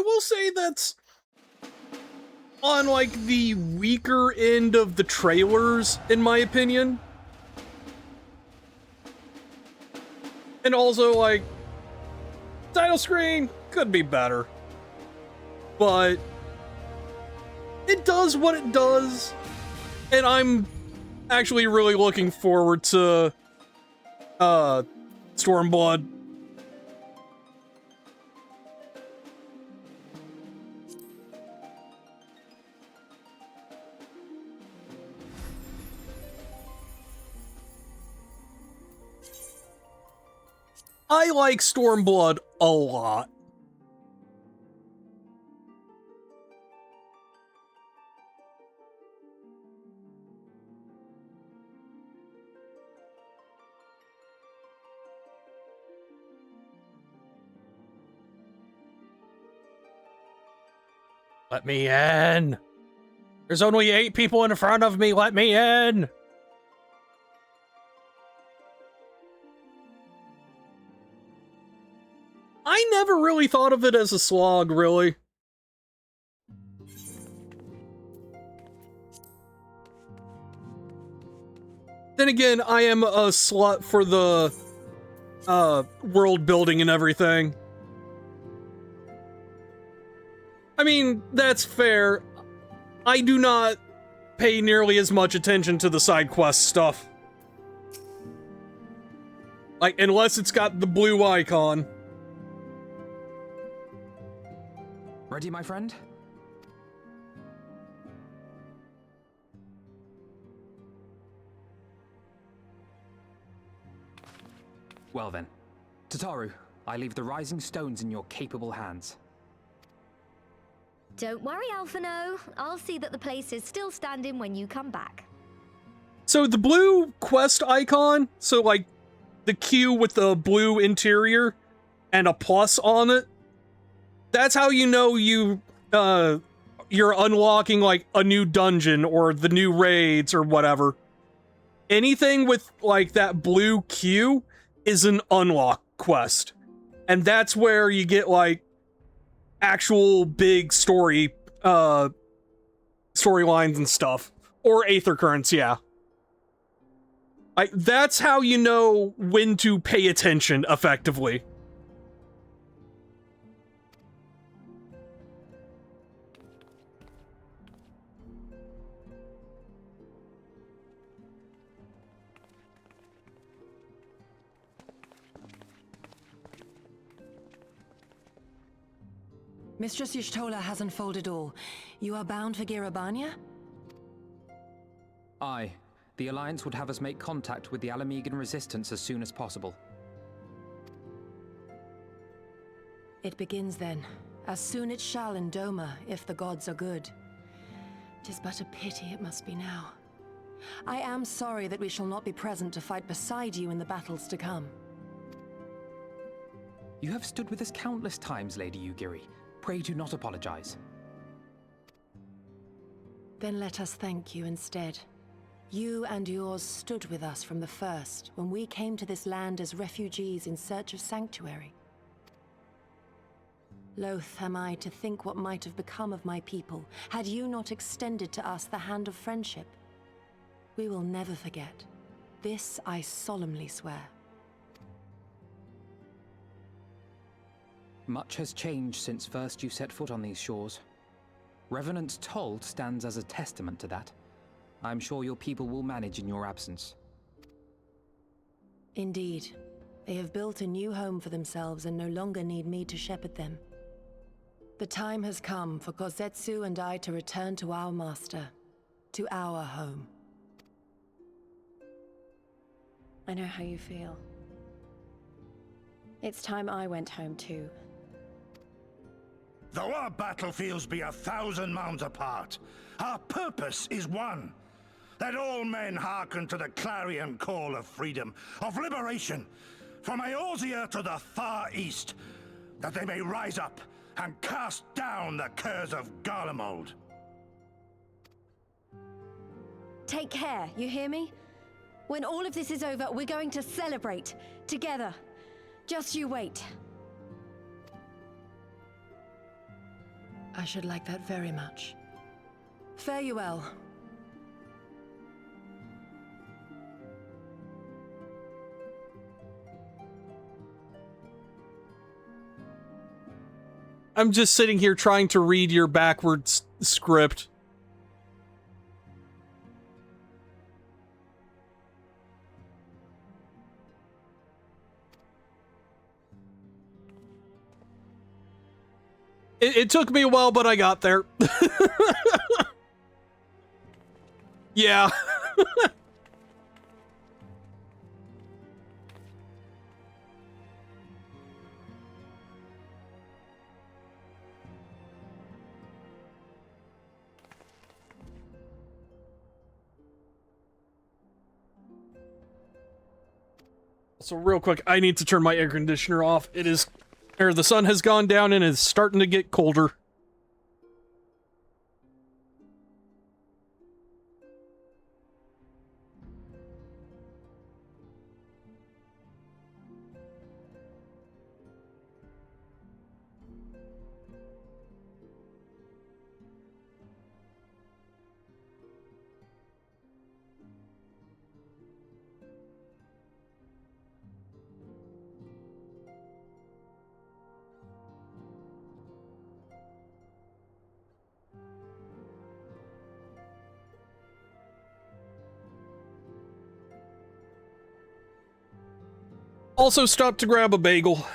I will say that's on, like, the weaker end of the trailers, in my opinion. And also, like, title screen could be better. But it does what it does, and I'm actually really looking forward to Stormblood. I like Stormblood a lot. Let me in! There's only 8 people in front of me, let me in! I never really thought of it as a slog, really. Then again, I am a slut for the world building and everything. I mean, that's fair. I do not pay nearly as much attention to the side quest stuff. Like, unless it's got the blue icon.
Ready, my friend? Well then, Tataru, I leave the rising stones in your capable hands.
Don't worry, Alphino. I'll see that the place is still standing when you come back.
So the blue quest icon, so like the Q with the blue interior and a plus on it, that's how you know you're unlocking like a new dungeon or the new raids or whatever. Anything with like that blue Q is an unlock quest. And that's where you get like actual big storylines and stuff. Or Aether Currents, yeah. That's how you know when to pay attention effectively.
Mistress Y'shtola has unfolded all. You are bound for Girabania?
Aye. The Alliance would have us make contact with the Alamegan resistance as soon as possible.
It begins then. As soon it shall in Doma, if the gods are good. 'Tis but a pity it must be now. I am sorry that we shall not be present to fight beside you in the battles to come.
You have stood with us countless times, Lady Yugiri. Pray do not apologize.
Then let us thank you instead. You and yours stood with us from the first, when we came to this land as refugees in search of sanctuary. Loath am I to think what might have become of my people, had you not extended to us the hand of friendship. We will never forget. This I solemnly swear.
Much has changed since first you set foot on these shores. Revenant's Toll stands as a testament to that. I'm sure your people will manage in your absence.
Indeed. They have built a new home for themselves and no longer need me to shepherd them. The time has come for Kozetsu and I to return to our master, to our home.
I know how you feel. It's time I went home too.
Though our battlefields be 1,000 mounds apart, our purpose is one. Let all men hearken to the clarion call of freedom, of liberation, from Eorzea to the far east, that they may rise up and cast down the curse of Garlemald.
Take care, you hear me? When all of this is over, we're going to celebrate together. Just you wait.
I should like that very much. Fare you well.
I'm just sitting here trying to read your backwards script. It took me a while, but I got there. Yeah. So real quick, I need to turn my air conditioner off. The sun has gone down and is starting to get colder. Also stopped to grab a bagel.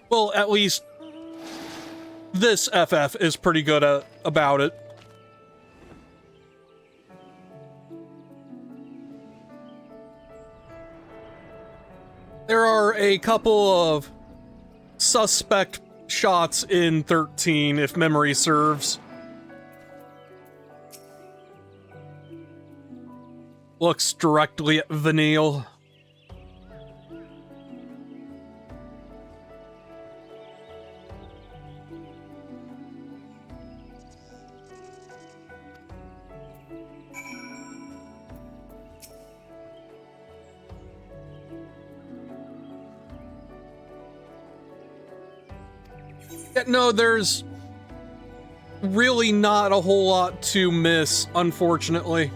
Well, at least this FF is pretty good about it. There are a couple of suspect shots in 13, if memory serves. Looks directly at Vanille. No, there's really not a whole lot to miss, unfortunately.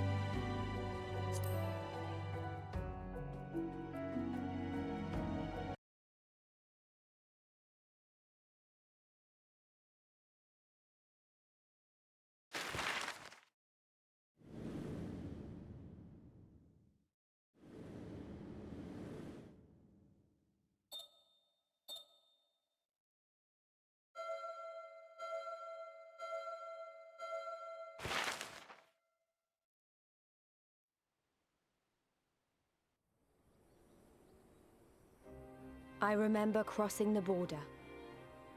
I remember crossing the border,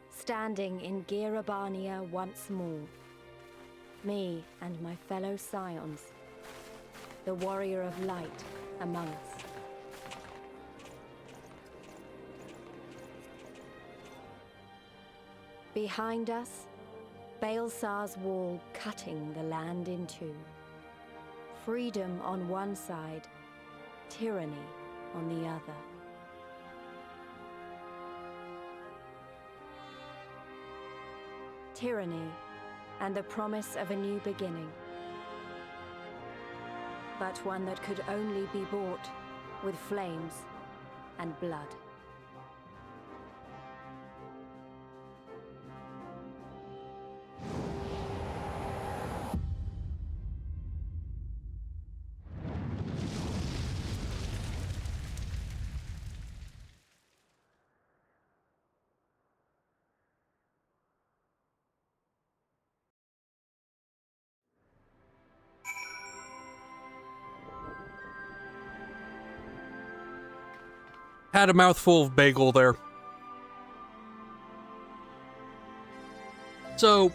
standing in Girabania once more. Me and my fellow scions, the warrior of light among us. Behind us, Baelsar's wall cutting the land in two. Freedom on one side, tyranny on the other. Tyranny and the promise of a new beginning. But one that could only be bought with flames and blood.
Had a mouthful of bagel there. So,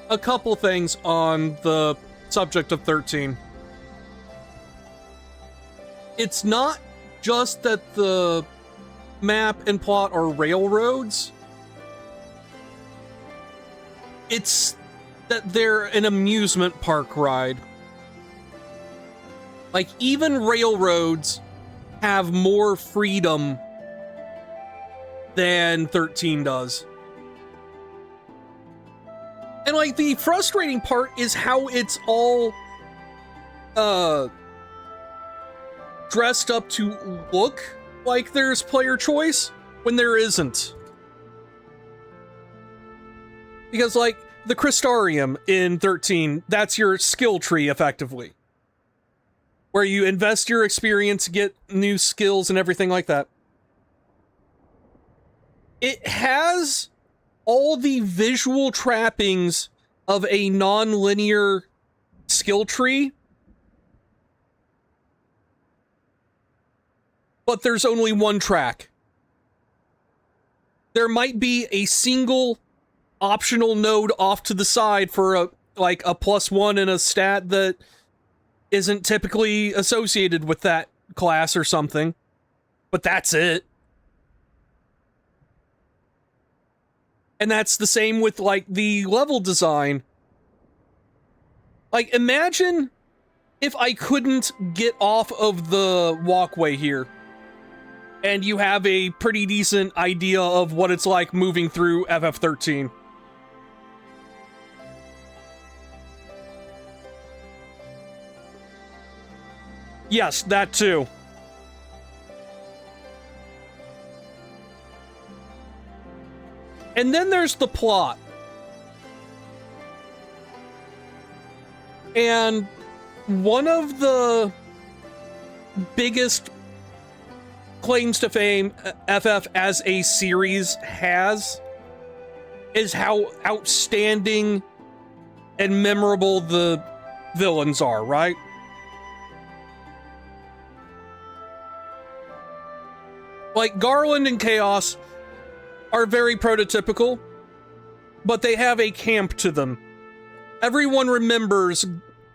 a couple things on the subject of 13. It's not just that the map and plot are railroads. It's that they're an amusement park ride. Like, even railroads have more freedom than 13 does. And like the frustrating part is how it's all dressed up to look like there's player choice when there isn't. Because like the Crystarium in 13, that's your skill tree effectively. Where you invest your experience, get new skills and everything like that. It has all the visual trappings of a non-linear skill tree, but there's only one track. There might be a single optional node off to the side for a +1 in a stat that isn't typically associated with that class or something, but that's it. And that's the same with like the level design. Like, imagine if I couldn't get off of the walkway here and you have a pretty decent idea of what it's like moving through FF13. Yes, that too. And then there's the plot. And one of the biggest claims to fame FF as a series has is how outstanding and memorable the villains are, right? Like, Garland and Chaos are very prototypical, but they have a camp to them. Everyone remembers,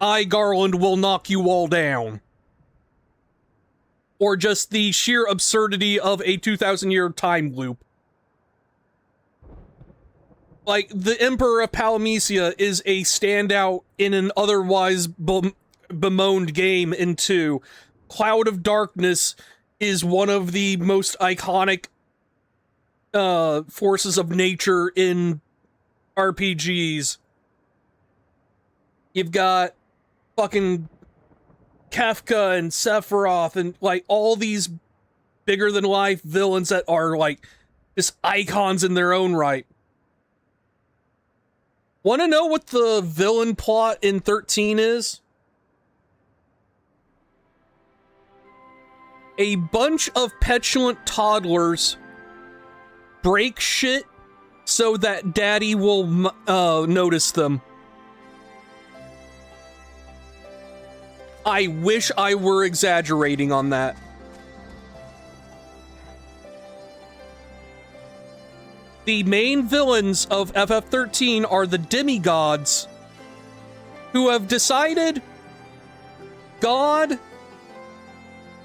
I, Garland, will knock you all down. Or just the sheer absurdity of a 2,000-year time loop. Like, the Emperor of Palamecia is a standout in an otherwise bemoaned game in 2. Cloud of Darkness is one of the most iconic forces of nature in RPGs. You've got fucking Kefka and Sephiroth and like all these bigger than life villains that are like just icons in their own right. Want to know what the villain plot in 13 is? A bunch of petulant toddlers break shit so that daddy will notice them. I wish I were exaggerating on that. the main villains of FF13 are the demigods who have decided God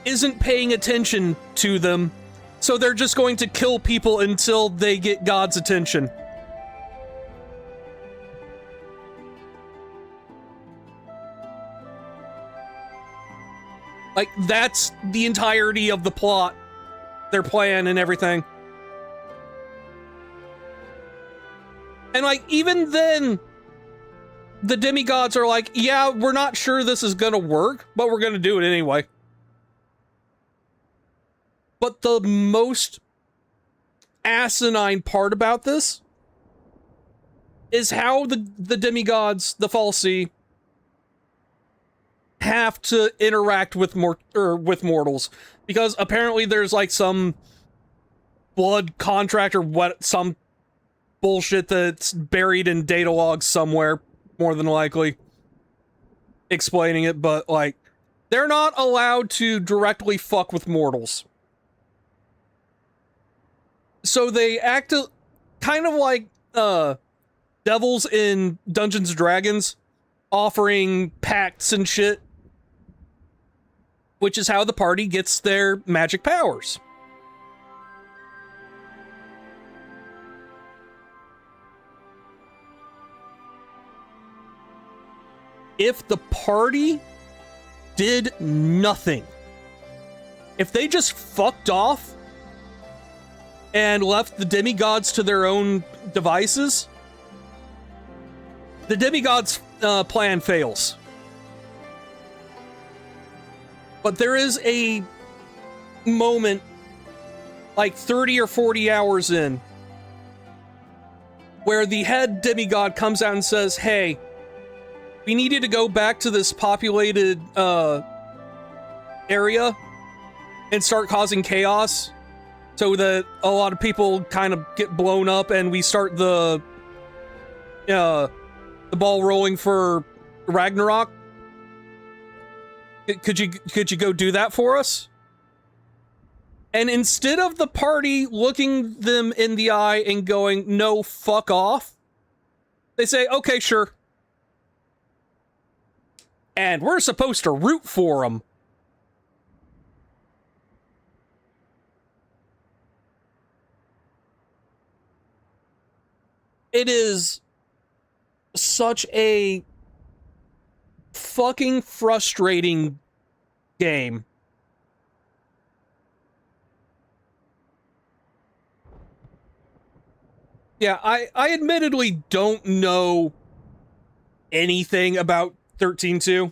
isn't paying attention to them, so they're just going to kill people until they get God's attention. Like, that's the entirety of the plot, their plan and everything. And, like, even then, the demigods are like, yeah, we're not sure this is gonna work, but we're gonna do it anyway. But the most asinine part about this is how the demigods, the fal'Cie, have to interact with mortals, because apparently there's like some blood contract or what, some bullshit that's buried in data logs somewhere, more than likely, explaining it, but like, they're not allowed to directly fuck with mortals. So they act kind of like devils in Dungeons & Dragons, offering pacts and shit, which is how the party gets their magic powers. If the party did nothing, if they just fucked off and left the demigods to their own devices, the demigods' plan fails. But there is a moment, like 30 or 40 hours in, where the head demigod comes out and says, hey, we need you to go back to this populated area and start causing chaos so that a lot of people kind of get blown up and we start the ball rolling for Ragnarok. Could you go do that for us? And instead of the party looking them in the eye and going, no, fuck off, they say, okay, sure. And we're supposed to root for them. It is such a fucking frustrating game. Yeah, I admittedly don't know anything about 13.2.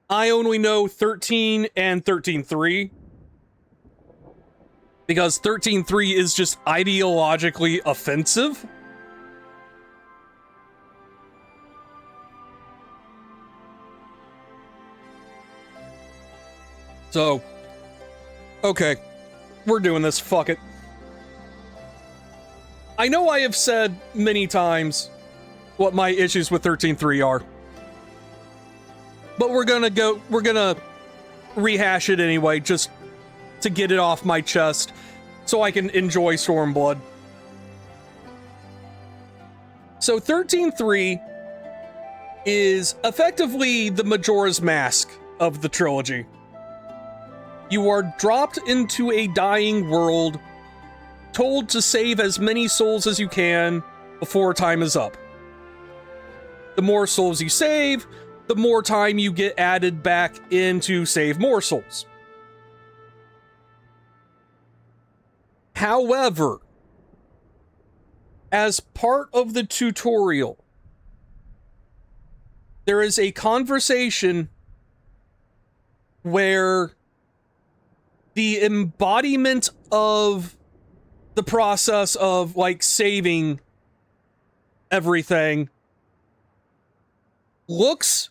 I only know 13 and 13.3. Because 13.3 is just ideologically offensive. So, okay, we're doing this, fuck it. I know I have said many times what my issues with 13.3 are. But we're gonna rehash it anyway, just to get it off my chest, so I can enjoy Stormblood. So 13.3 is effectively the Majora's Mask of the trilogy. You are dropped into a dying world, told to save as many souls as you can before time is up. The more souls you save, the more time you get added back in to save more souls. However, as part of the tutorial, there is a conversation where the embodiment of the process of, like, saving everything looks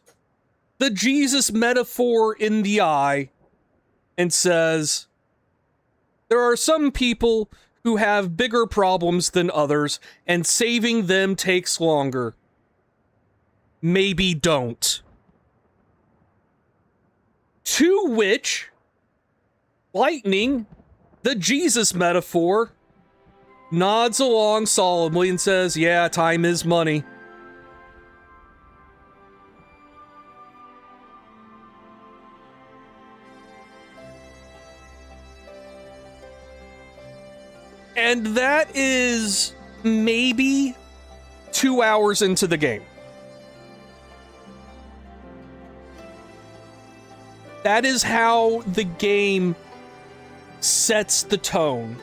the Jesus metaphor in the eye and says, there are some people who have bigger problems than others, and saving them takes longer. Maybe don't. To which Lightning, the Jesus metaphor, nods along solemnly and says, yeah, time is money. And that is maybe 2 hours into the game. That is how the game sets the tone.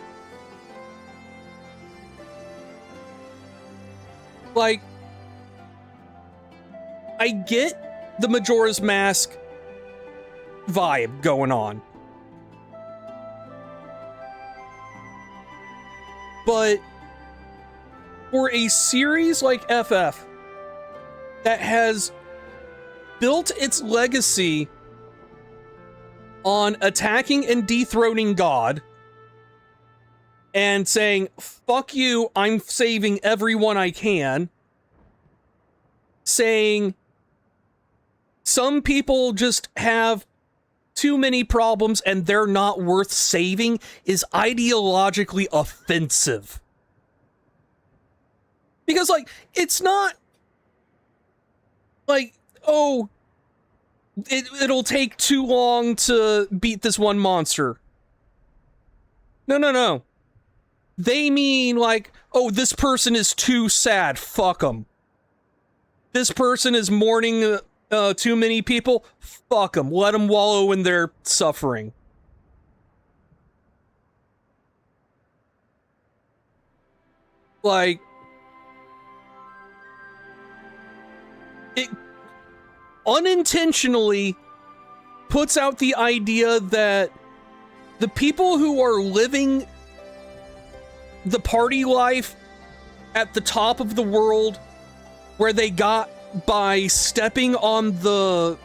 Like, I get the Majora's Mask vibe going on. But for a series like FF that has built its legacy on attacking and dethroning God and saying, fuck you, I'm saving everyone I can, saying some people just have too many problems and they're not worth saving, is ideologically offensive. Because, like, it's not like, oh, it'll take too long to beat this one monster. No. They mean, like, oh, this person is too sad, fuck them. This person is mourning too many people, fuck them. Let them wallow in their suffering. Like, it unintentionally puts out the idea that the people who are living the party life at the top of the world, where they got by stepping on the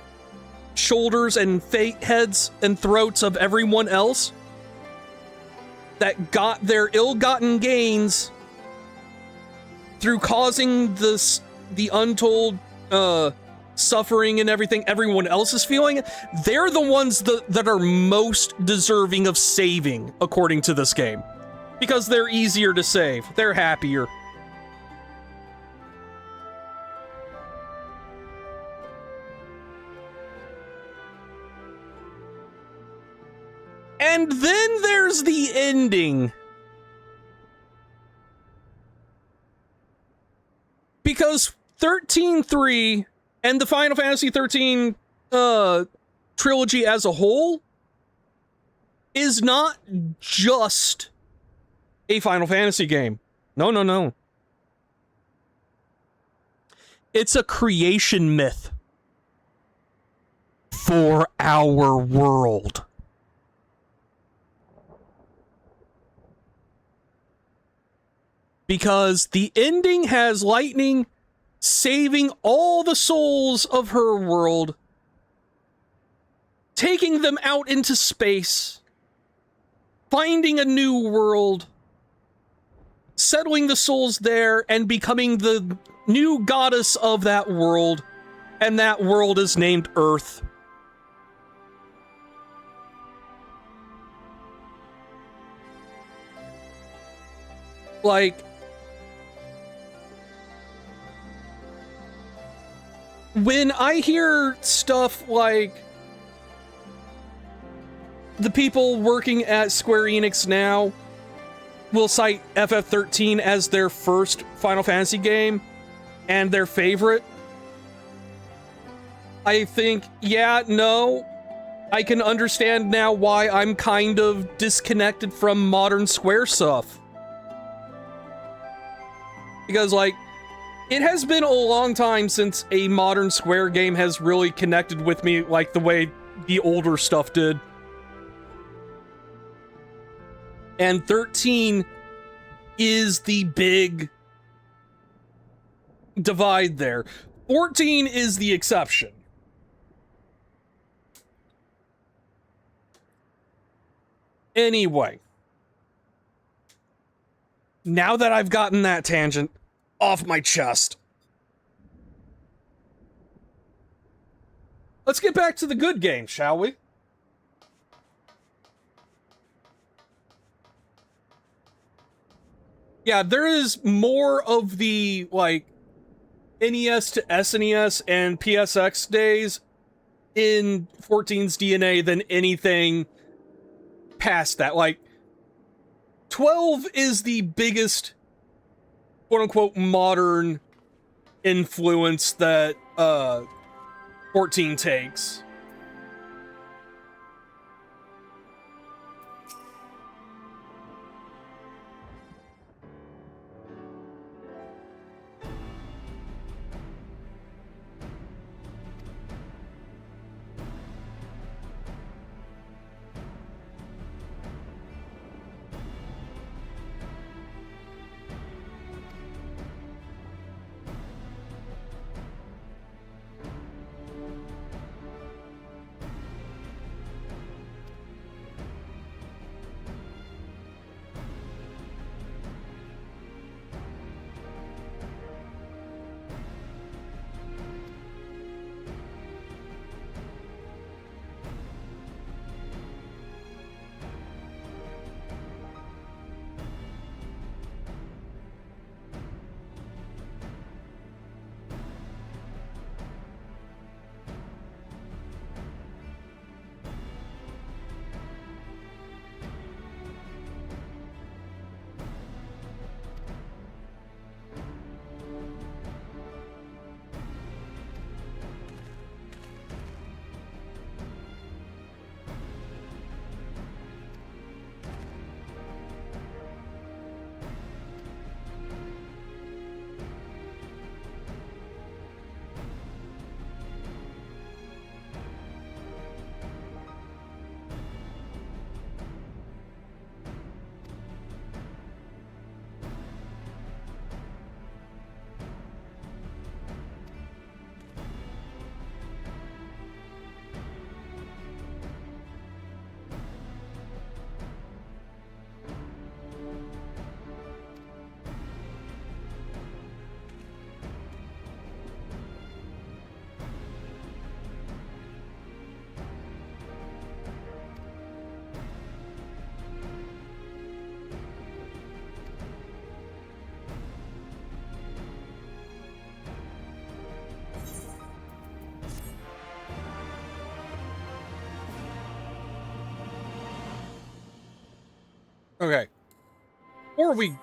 shoulders and heads and throats of everyone else, that got their ill-gotten gains through causing the untold suffering and everything everyone else is feeling, they're the ones that are most deserving of saving, according to this game. Because they're easier to save. They're happier. And then there's the ending. Because 13.3 and the Final Fantasy 13 trilogy as a whole is not just a Final Fantasy game. No. It's a creation myth for our world. Because the ending has Lightning saving all the souls of her world, taking them out into space, finding a new world, settling the souls there, and becoming the new goddess of that world, and that world is named Earth. Like, when I hear stuff like the people working at Square Enix now will cite FF13 as their first Final Fantasy game and their favorite, I think, yeah, no, I can understand now why I'm kind of disconnected from modern Square stuff. Because, like, it has been a long time since a modern Square game has really connected with me like the way the older stuff did. And 13 is the big divide there. 14 is the exception. Anyway. Now that I've gotten that tangent off my chest, let's get back to the good game, shall we? Yeah, there is more of the, like, NES to SNES and PSX days in 14's DNA than anything past that. Like, 12 is the biggest, quote-unquote, modern influence that 14 takes. Okay. Before we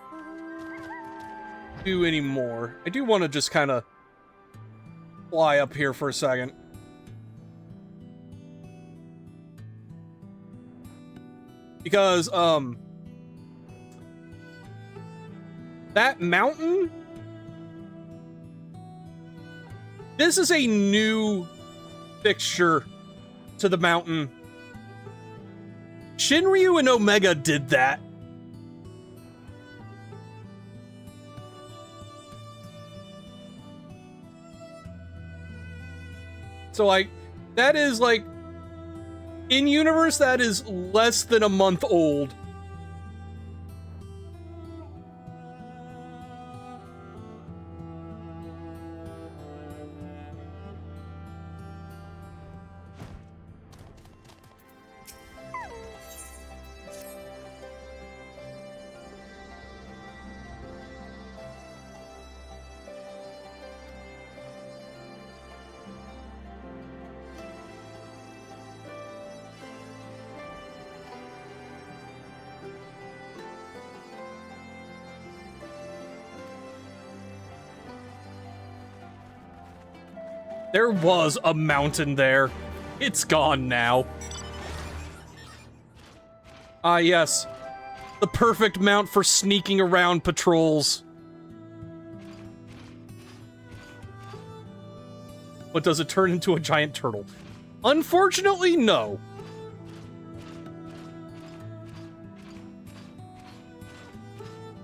do any more, I do want to just kind of fly up here for a second. Because, that mountain, this is a new fixture to the mountain. Shinryu and Omega did that. So, like, that is, like, in universe, that is less than a month old. There was a mountain there. It's gone now. Ah, yes. The perfect mount for sneaking around patrols. But does it turn into a giant turtle? Unfortunately, no.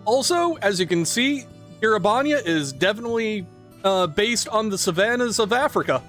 Also, as you can see, Irabania is definitely based on the savannas of Africa.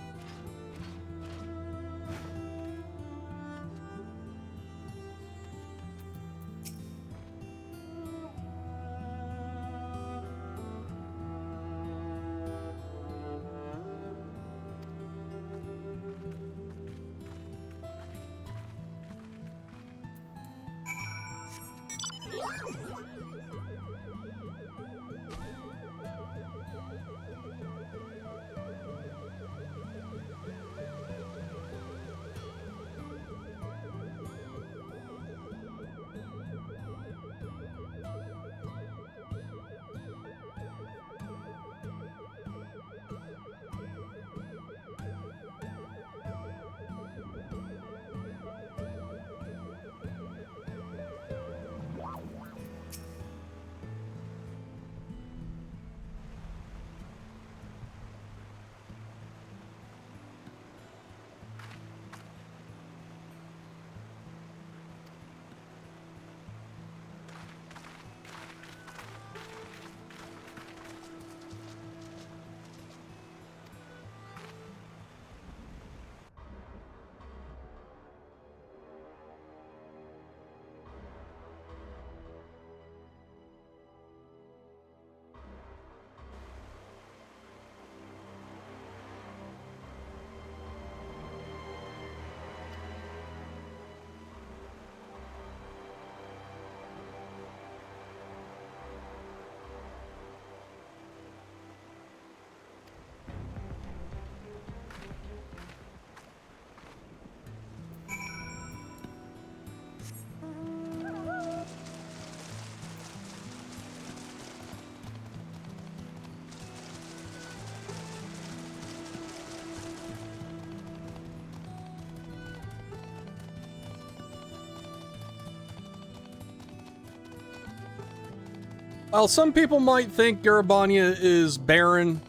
While some people might think Garabania is barren,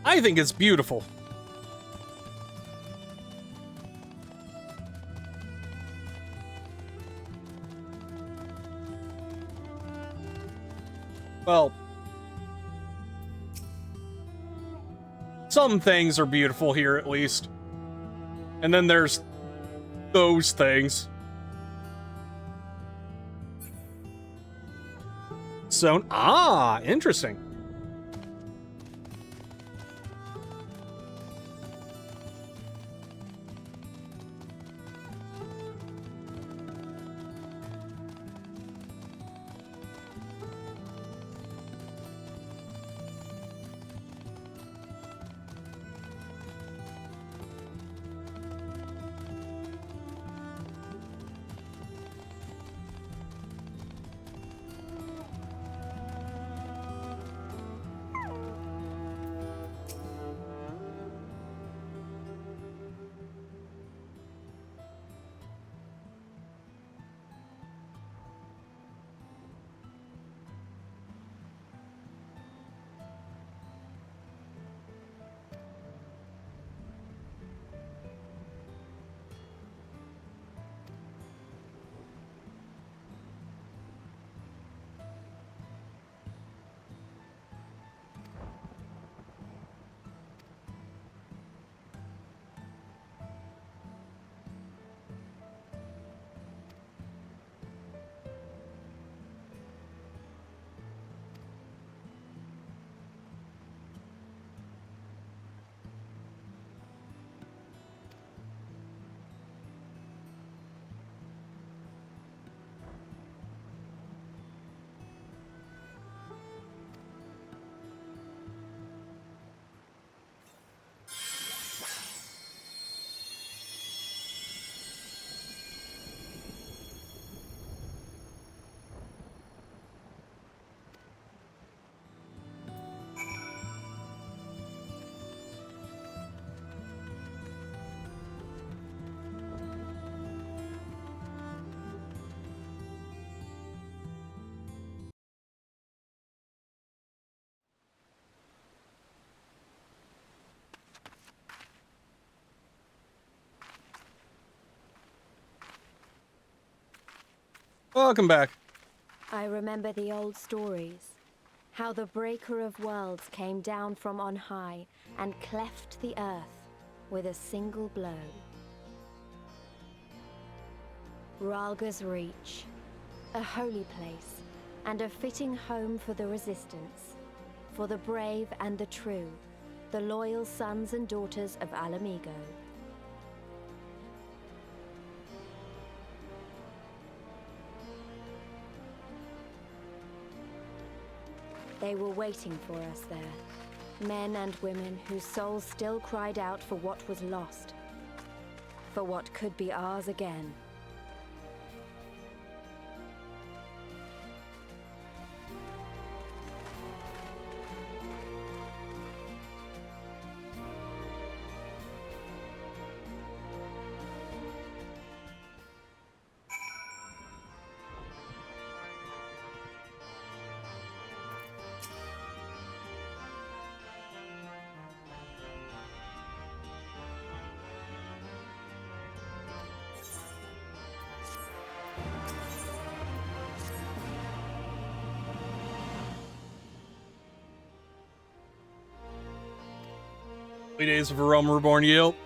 I think it's beautiful. Well, some things are beautiful here, at least. And then there's those things. So, interesting. Welcome back.
I remember the old stories. How the breaker of worlds came down from on high and cleft the earth with a single blow. Ralga's Reach, a holy place and a fitting home for the resistance, for the brave and the true, the loyal sons and daughters of Alamigo. They were waiting for us there, men and women whose souls still cried out for what was lost, for what could be ours again.
Days of a Realm Reborn Yield.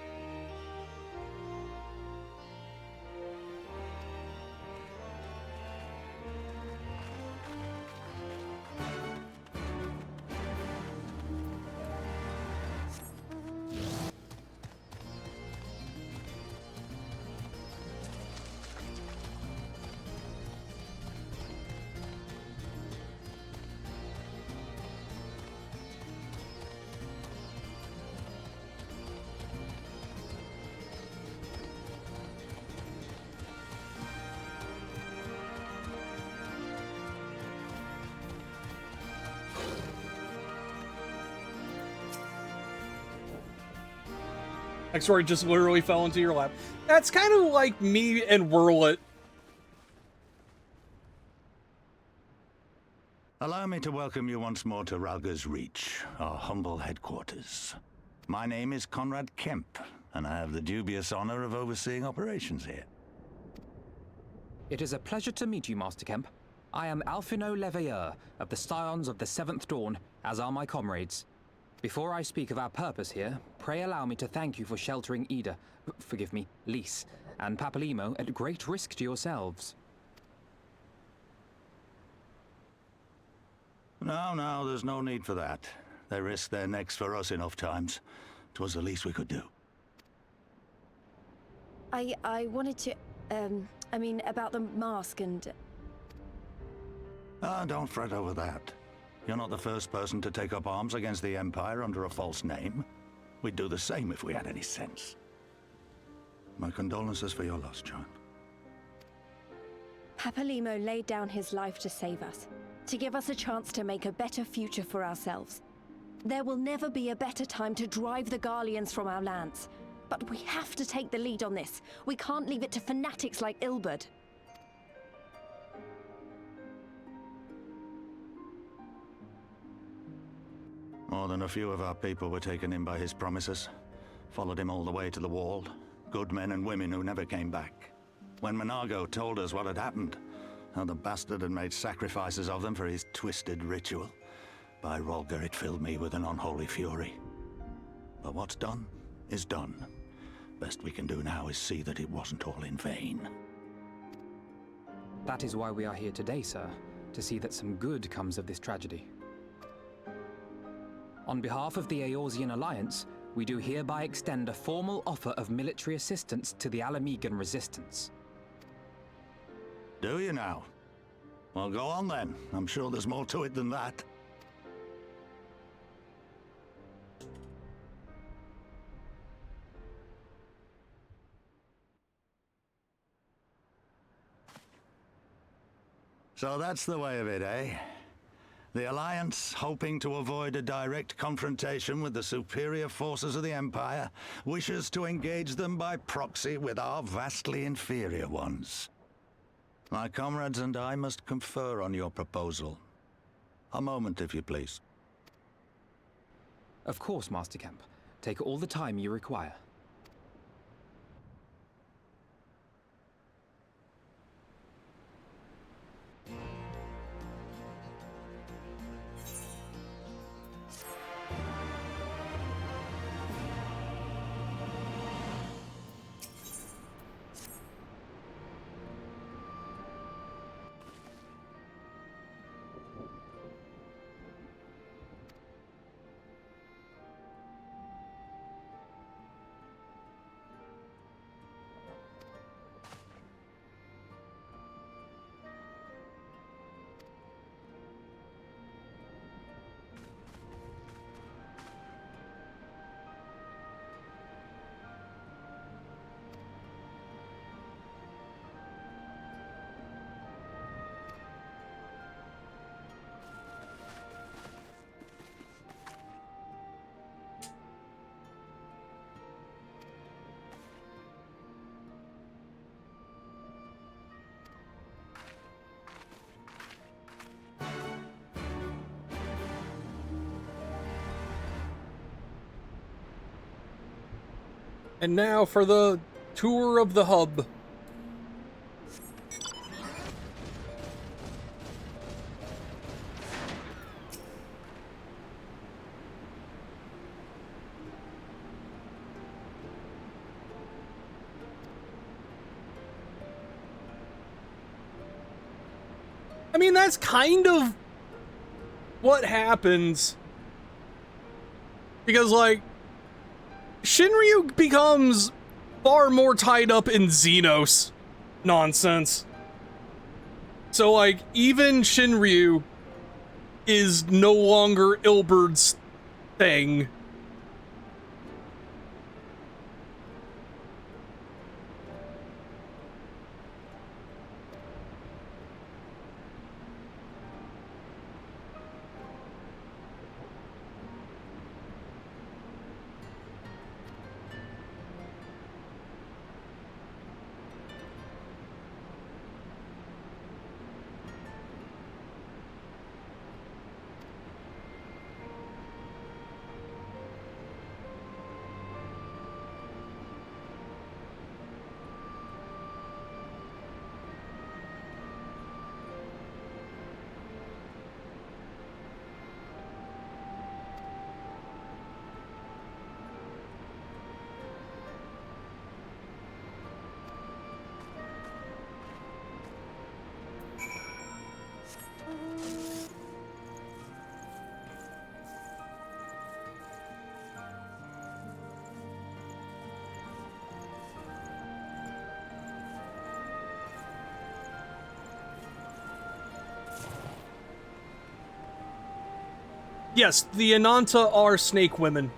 Story just literally fell into your lap. That's kind of like me and Whirlit.
Allow me to welcome you once more to Ralga's Reach, our humble headquarters. My name is Conrad Kemp, and I have the dubious honor of overseeing operations here.
It is a pleasure to meet you, Master Kemp. I am Alphino Leveilleur of the Scions of the Seventh Dawn, as are my comrades. Before I speak of our purpose here, pray allow me to thank you for sheltering Ida, forgive me, Lys, and Papalimo at great risk to yourselves.
No, there's no need for that. They risked their necks for us enough times. 'Twas the least we could do.
I wanted to, I mean, about the mask and...
Don't fret over that. You're not the first person to take up arms against the Empire under a false name. We'd do the same if we had any sense. My condolences for your loss, child.
Papalimo laid down his life to save us, to give us a chance to make a better future for ourselves. There will never be a better time to drive the Garleans from our lands. But we have to take the lead on this. We can't leave it to fanatics like Ilberd.
More than a few of our people were taken in by his promises. Followed him all the way to the wall. Good men and women who never came back. When Monago told us what had happened, how the bastard had made sacrifices of them for his twisted ritual, by Rolger it filled me with an unholy fury. But what's done is done. Best we can do now is see that it wasn't all in vain.
That is why we are here today, sir, to see that some good comes of this tragedy. On behalf of the Eorzean Alliance, we do hereby extend a formal offer of military assistance to the Alamegan resistance.
Do you now? Well, go on then. I'm sure there's more to it than that. So that's the way of it, eh? The Alliance, hoping to avoid a direct confrontation with the superior forces of the Empire, wishes to engage them by proxy with our vastly inferior ones. My comrades and I must confer on your proposal. A moment, if you please.
Of course, Master Kemp. Take all the time you require.
And now for the tour of the hub. I mean, that's kind of what happens. Because, like, Shinryu becomes far more tied up in Xenos nonsense. So, like, even Shinryu is no longer Ilberd's thing. Yes, the Ananta are snake women.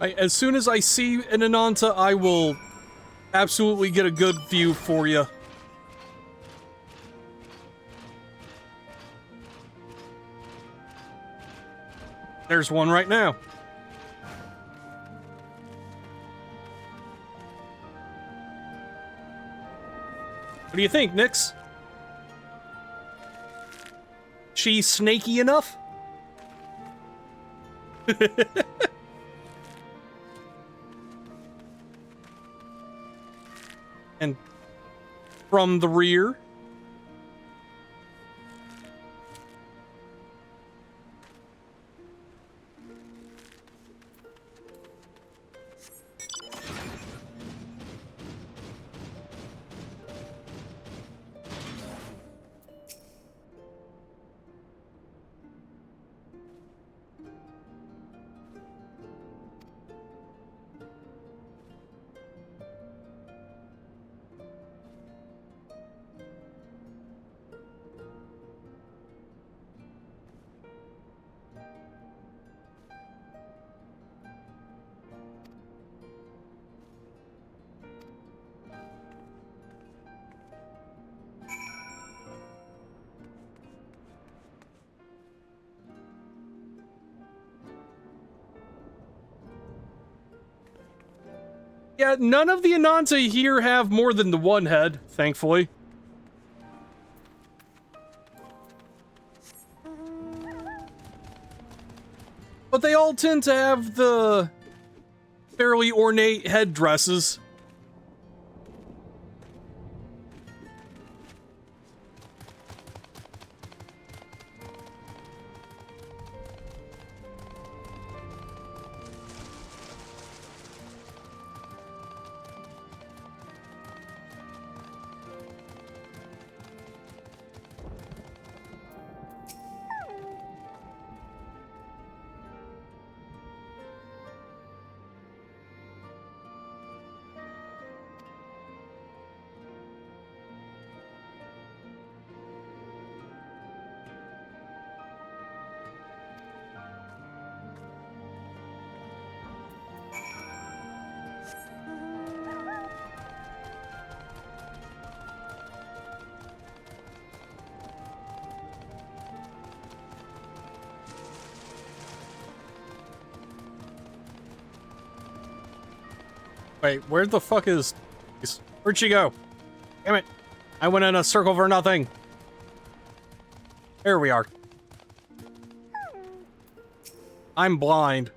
As soon as I see an Ananta, I will absolutely get a good view for you. There's one right now. What do you think, Nix? She snaky enough? And from the rear. Yeah, none of the Ananta here have more than the one head, thankfully. But they all tend to have the fairly ornate headdresses. Wait, where the fuck is... Where'd she go? Damn it. I went in a circle for nothing. There we are. I'm blind.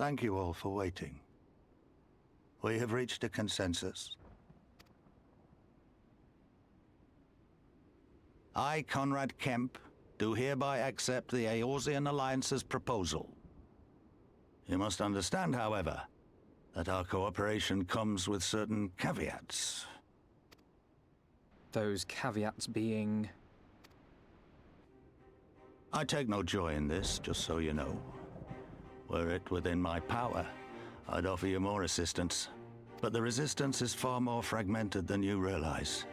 Thank you all for waiting. We have reached a consensus. I, Conrad Kemp, do hereby accept the Eorzean Alliance's proposal. You must understand, however, that our cooperation comes with certain caveats.
Those caveats being...
I take no joy in this, just so you know. Were it within my power, I'd offer you more assistance. But the resistance is far more fragmented than you realize.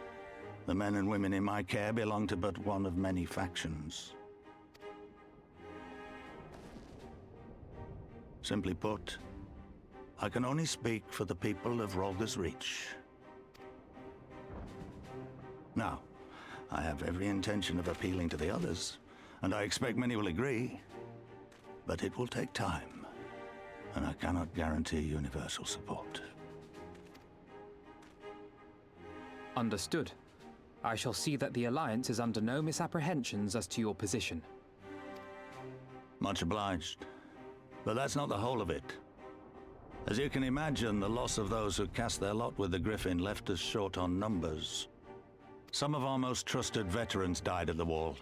The men and women in my care belong to but one of many factions. Simply put, I can only speak for the people of Rolga's Reach. Now, I have every intention of appealing to the others, and I expect many will agree. But it will take time, and I cannot guarantee universal support.
Understood. I shall see that the Alliance is under no misapprehensions as to your position.
Much obliged. But that's not the whole of it. As you can imagine, the loss of those who cast their lot with the Griffin left us short on numbers. Some of our most trusted veterans died at the Wall,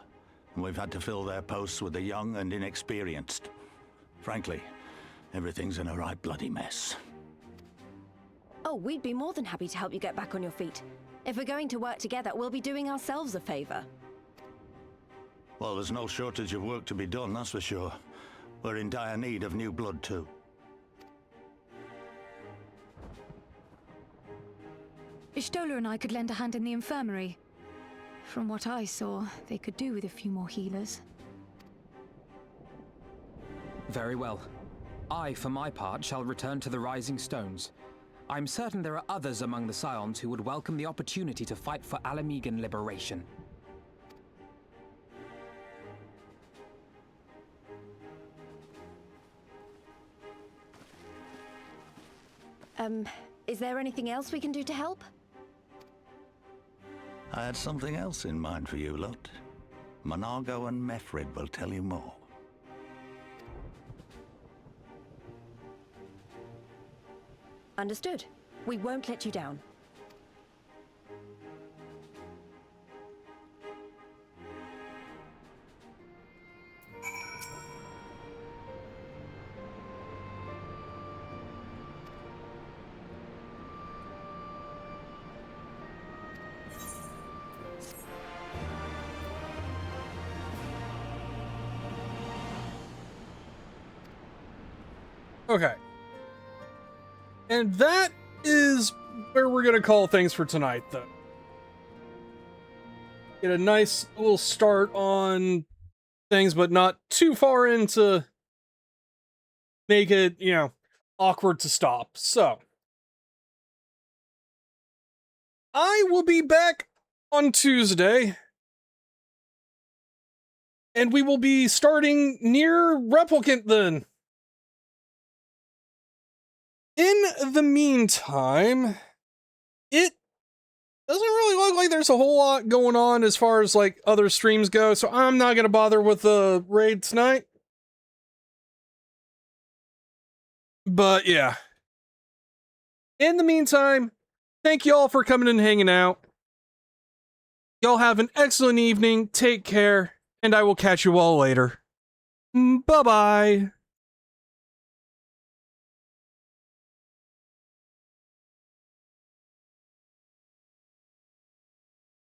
and we've had to fill their posts with the young and inexperienced. Frankly, everything's in a right bloody mess.
Oh, we'd be more than happy to help you get back on your feet. If we're going to work together, we'll be doing ourselves a favor.
Well, there's no shortage of work to be done, that's for sure. We're in dire need of new blood, too.
Ishtola and I could lend a hand in the infirmary. From what I saw, they could do with a few more healers.
Very well. I, for my part, shall return to the Rising Stones. I'm certain there are others among the Scions who would welcome the opportunity to fight for Alamegan liberation.
Is there anything else we can do to help?
I had something else in mind for you lot. Monargo and Mefrid will tell you more.
Understood. We won't let you down.
Okay. And that is where we're going to call things for tonight, then. Get a nice little start on things, but not too far into make it, awkward to stop. So, I will be back on Tuesday, and we will be starting near Replicant then. In the meantime, it doesn't really look like there's a whole lot going on as far as like other streams go, so I'm not going to bother with the raid tonight. But yeah. In the meantime, thank you all for coming and hanging out. Y'all have an excellent evening, take care, and I will catch you all later. Bye-bye.